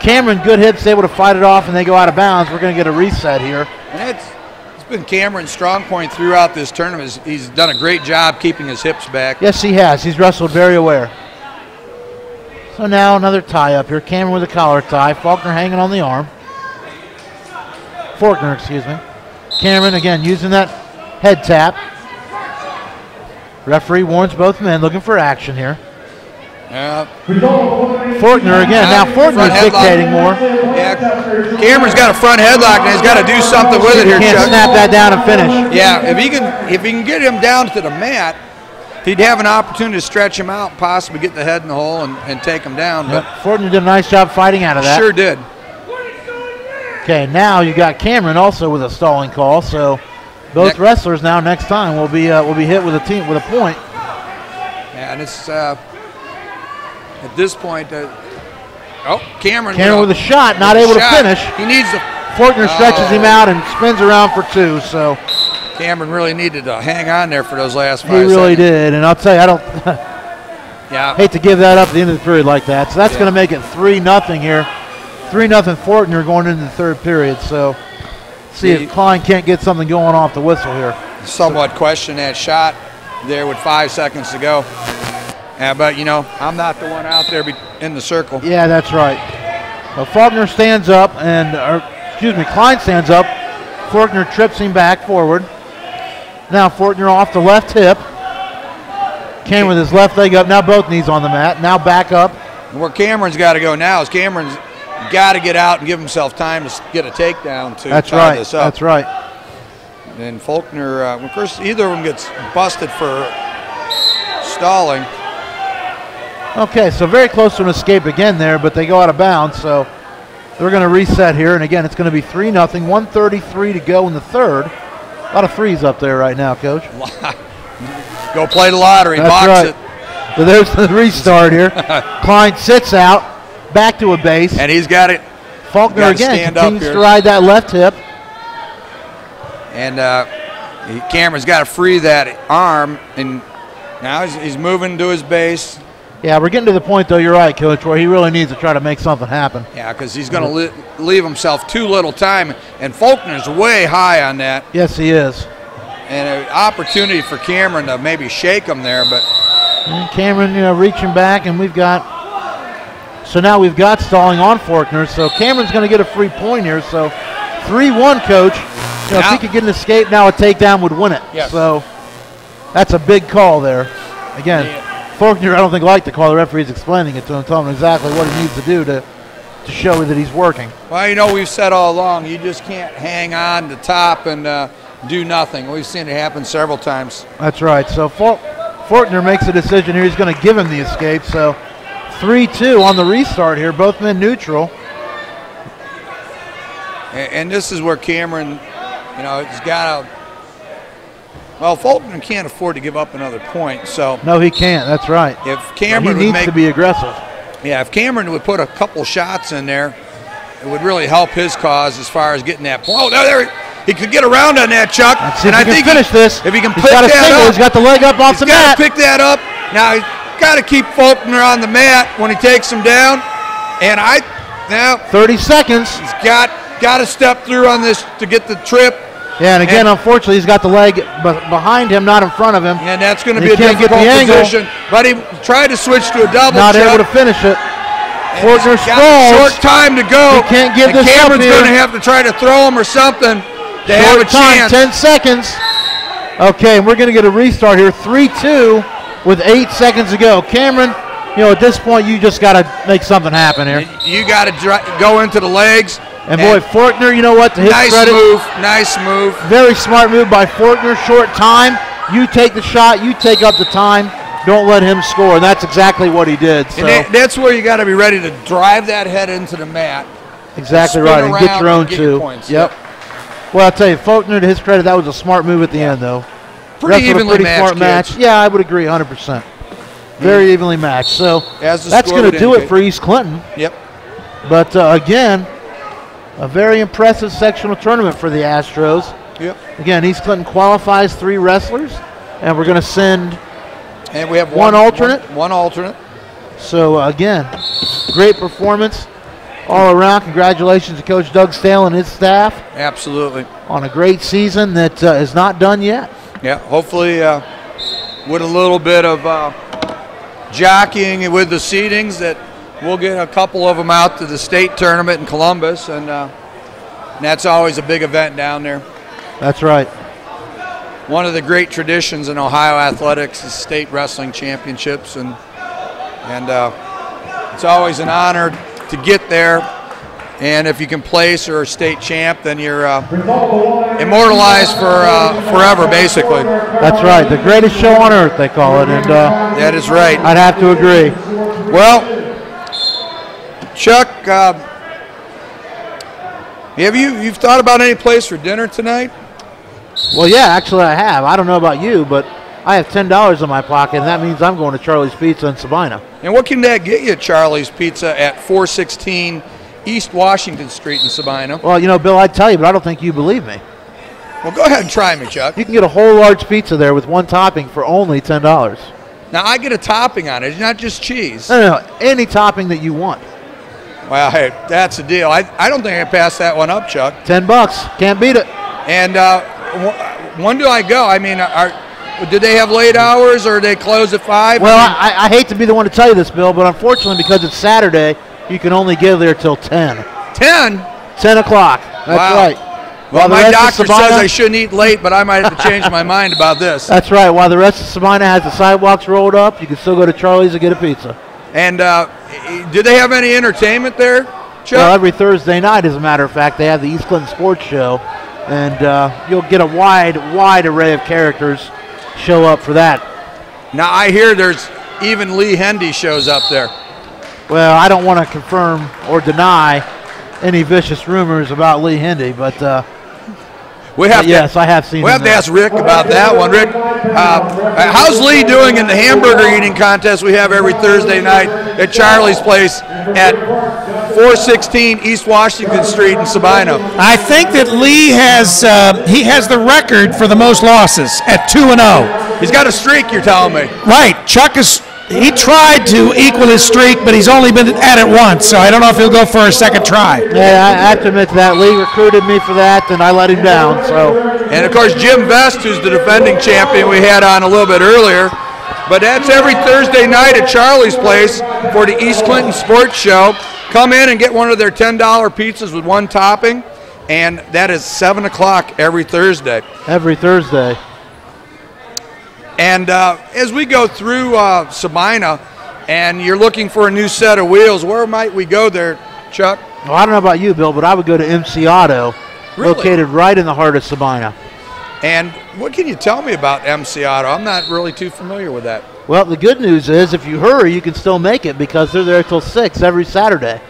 Cameron, good hips, able to fight it off, and they go out of bounds. We're going to get a reset here. And it's been Cameron's strong point throughout this tournament. He's done a great job keeping his hips back. Yes, he has. He's wrestled very aware. So now another tie up here. Cameron with a collar tie. Faulkner hanging on the arm. Faulkner, excuse me. Cameron, again, using that head tap. Referee warns both men, looking for action here. Faulkner again. Now Faulkner's dictating more. Yeah, Cameron's got a front headlock, and he's got to do something with it here. Can't snap that down and finish. Yeah, if he can get him down to the mat, he'd have an opportunity to stretch him out, possibly get the head in the hole and take him down. But Faulkner did a nice job fighting out of that. Sure did. Okay, now you got Cameron also with a stalling call. So both wrestlers now next time will be hit with a point. Yeah, and it's. At this point, Cameron with a shot, not able to finish. He needs to. Faulkner stretches him out and spins around for 2. So Cameron really needed to hang on there for those last 5 seconds. He really seconds. did, and I'll tell you, I don't. Hate to give that up at the end of the period like that. So that's going to make it 3-0 here. 3-0 Faulkner going into the third period. So see if Klein can't get something going off the whistle here. Somewhat question that shot there with 5 seconds to go. Yeah, but, I'm not the one out there in the circle. Yeah, that's right. Well, Faulkner stands up, Klein stands up. Faulkner trips him back forward. Now Faulkner off the left hip. Cameron with his left leg up. Now both knees on the mat. Now back up. Where Cameron's got to go now is Cameron's got to get out and give himself time to get a takedown to tie this up. That's right. And Faulkner, of course, either of them gets busted for stalling. Okay, so very close to an escape again there, but they go out of bounds, so they're going to reset here. And again, it's going to be 3-0, 1:33 to go in the third. A lot of threes up there right now, Coach. Go play the lottery, That's box right. it. So there's the restart here. Klein sits out, back to a base. And he's got it. Faulkner again continues to ride that left hip. And Cameron's got to free that arm, and now he's moving to his base. Yeah, we're getting to the point, though, you're right, Coach, where he really needs to try to make something happen. Yeah, because he's going to leave himself too little time, and Faulkner's way high on that. Yes, he is. And an opportunity for Cameron to maybe shake him there, but... And Cameron, reaching back, and we've got... So now we've got stalling on Faulkner, so Cameron's going to get a free point here, so 3-1, Coach. If he could get an escape, now a takedown would win it. Yes. So that's a big call there. Again, Faulkner, I don't think liked the call. The referee's explaining it to him, telling him exactly what he needs to do to show that he's working. Well, we've said all along, you just can't hang on to top and do nothing. We've seen it happen several times. That's right. So Faulkner makes a decision here. He's going to give him the escape. So 3-2 on the restart here. Both men neutral. And this is where Cameron, has got to. Well, Fulton can't afford to give up another point. So no, he can't. That's right. If Cameron he needs to be aggressive. Yeah, if Cameron would put a couple shots in there, it would really help his cause as far as getting that point. Oh, there he could get around on that, Chuck. And I think finish this. If he can pick that up, he's got the leg up off the mat. He's got to pick that up. Now he's got to keep Faulkner on the mat when he takes him down. And now 30 seconds. He's got to step through on this to get the trip. Yeah, and again, unfortunately, he's got the leg behind him, not in front of him. And that's going to be a difficult position. But he tried to switch to a double. Not able to finish it. Faulkner stalls. Short time to go. He can't give this up Cameron's going to have to try to throw him or something to have a chance. 10 seconds. Okay, and we're going to get a restart here. 3-2 with 8 seconds to go. Cameron, at this point, you just got to make something happen here. You got to go into the legs. And boy, Faulkner, you know what? To his credit, nice move. Very smart move by Faulkner. Short time. You take the shot. You take up the time. Don't let him score. And that's exactly what he did. So. And that's where you got to be ready to drive that head into the mat. Exactly right. And get your own two. Yep. Well, I'll tell you, Faulkner, to his credit, that was a smart move at the end, though. Pretty evenly smart match. Yeah, I would agree 100%. Very evenly matched. So that's going to do it for East Clinton. Yep. But again, a very impressive sectional tournament for the Astros. Yep. Again, East Clinton qualifies 3 wrestlers, and we're going to send and we have one alternate. One alternate. So, again, great performance all around. Congratulations to Coach Doug Stale and his staff. Absolutely. On a great season that is not done yet. Yeah, hopefully with a little bit of jockeying with the seedings that we'll get a couple of them out to the state tournament in Columbus, and that's always a big event down there. That's right. One of the great traditions in Ohio athletics is state wrestling championships, and it's always an honor to get there. And if you can place or a state champ, then you're immortalized for forever, basically. That's right. The greatest show on earth, they call it. And that is right. I'd have to agree. Well, Chuck, you've thought about any place for dinner tonight? Well, yeah, actually I have. I don't know about you, but I have $10 in my pocket, and that means I'm going to Charlie's Pizza in Sabina. And what can that get you at Charlie's Pizza at 416 East Washington Street in Sabina? Well, Bill, I'd tell you, but I don't think you believe me. Well, go ahead and try me, Chuck. You can get a whole large pizza there with one topping for only $10. Now, I get a topping on it. It's not just cheese. No, any topping that you want. Well, hey, that's a deal. I don't think I can pass that one up, Chuck. $10. Can't beat it. And when do I go? I mean, do they have late hours or they close at 5? Well, I hate to be the one to tell you this, Bill, but unfortunately, because it's Saturday, you can only get there till 10. 10? 10 o'clock. That's right. Well, my doctor says I shouldn't eat late, but I might have to change my mind about this. That's right. While the rest of Sabina has the sidewalks rolled up, you can still go to Charlie's and get a pizza. And do they have any entertainment there, Chuck? Well, every Thursday night, as a matter of fact, they have the East Clinton Sports Show, and you'll get a wide array of characters show up for that. Now, I hear there's even Lee Hendy shows up there. Well, I don't want to confirm or deny any vicious rumors about Lee Hendy, but yes, I have seen. We have to ask Rick about that one. Rick, how's Lee doing in the hamburger eating contest we have every Thursday night at Charlie's Place at 416 East Washington Street in Sabina? I think that Lee has the record for the most losses at 2-0. He's got a streak, you're telling me. Right. Chuck he tried to equal his streak, but he's only been at it once, so I don't know if he'll go for a second try. Yeah, I have to admit that. Lee recruited me for that, and I let him down. And, of course, Jim Vest, who's the defending champion we had on a little bit earlier. But that's every Thursday night at Charlie's Place for the East Clinton Sports Show. Come in and get one of their $10 pizzas with one topping, and that is 7 o'clock every Thursday. Every Thursday. And as we go through Sabina and you're looking for a new set of wheels, where might we go there, Chuck? Well, I don't know about you, Bill, but I would go to MC Auto, located right in the heart of Sabina. And what can you tell me about MC Auto? I'm not really too familiar with that. Well, the good news is if you hurry, you can still make it because they're there till 6 every Saturday.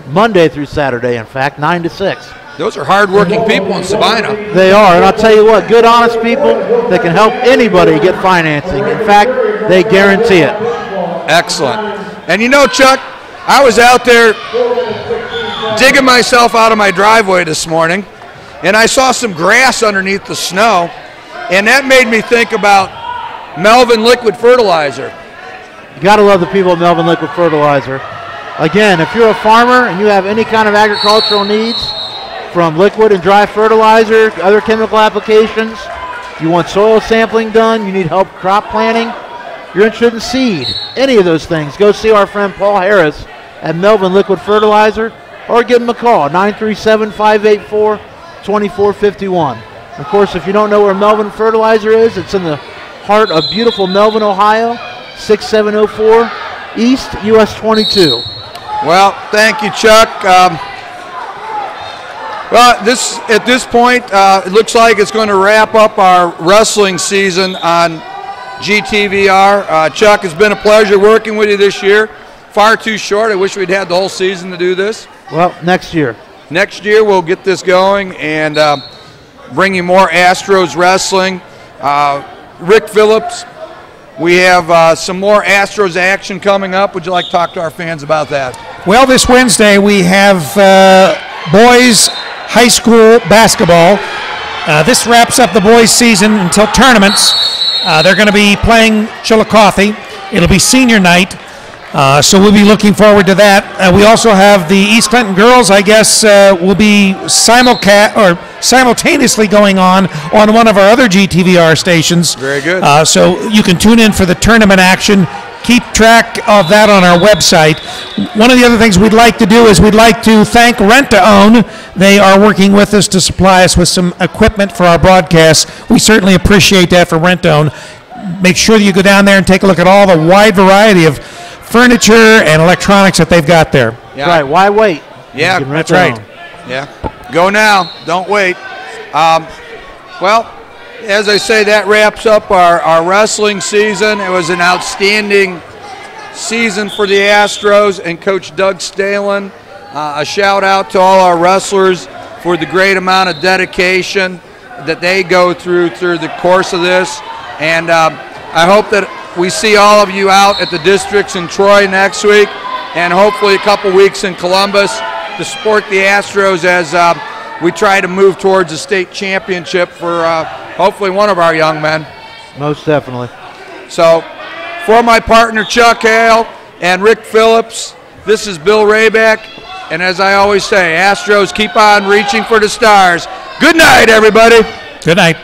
Monday through Saturday, in fact, 9 to 6. Those are hard-working people in Sabina. They are, and I'll tell you what, good, honest people that can help anybody get financing. In fact, they guarantee it. Excellent. And you know, Chuck, I was out there digging myself out of my driveway this morning, and I saw some grass underneath the snow, and that made me think about Melvin Liquid Fertilizer. You got to love the people at Melvin Liquid Fertilizer. Again, if you're a farmer and you have any kind of agricultural needs, from liquid and dry fertilizer, other chemical applications, you want soil sampling done, you need help crop planting, you're interested in seed, any of those things, go see our friend Paul Harris at Melvin Liquid Fertilizer or give him a call, 937-584-2451. Of course, if you don't know where Melvin Fertilizer is, it's in the heart of beautiful Melvin, Ohio, 6704 East US 22. Well, thank you, Chuck. Well, at this point, it looks like it's going to wrap up our wrestling season on GTVR. Chuck, it's been a pleasure working with you this year. Far too short. I wish we'd had the whole season to do this. Well, next year. Next year we'll get this going and bring you more Astros wrestling. Rick Phillips, we have some more Astros action coming up. Would you like to talk to our fans about that? Well, this Wednesday we have boys high school basketball. This wraps up the boys' season until tournaments. They're going to be playing Chillicothe. It'll be senior night, so we'll be looking forward to that. We also have the East Clinton girls, I guess, will be simultaneously going on one of our other GTVR stations. Very good. So you can tune in for the tournament action. Keep track of that on our website. One of the other things we'd like to do is we'd like to thank Rent-to-Own. They are working with us to supply us with some equipment for our broadcasts. We certainly appreciate that for Rent-to-Own. Make sure that you go down there and take a look at all the wide variety of furniture and electronics that they've got there. Yeah. Right, why wait? Yeah, that's right. Yeah, go now, don't wait. Well, as I say, that wraps up our wrestling season. It was an outstanding season for the Astros and Coach Doug Stalen. A shout out to all our wrestlers for the great amount of dedication that they go through the course of this. And I hope that we see all of you out at the districts in Troy next week and hopefully a couple weeks in Columbus to support the Astros as we try to move towards a state championship for hopefully one of our young men. Most definitely. So, for my partner Chuck Hale and Rick Phillips, this is Bill Hrabak, and as I always say, Astros keep on reaching for the stars. Good night, everybody. Good night.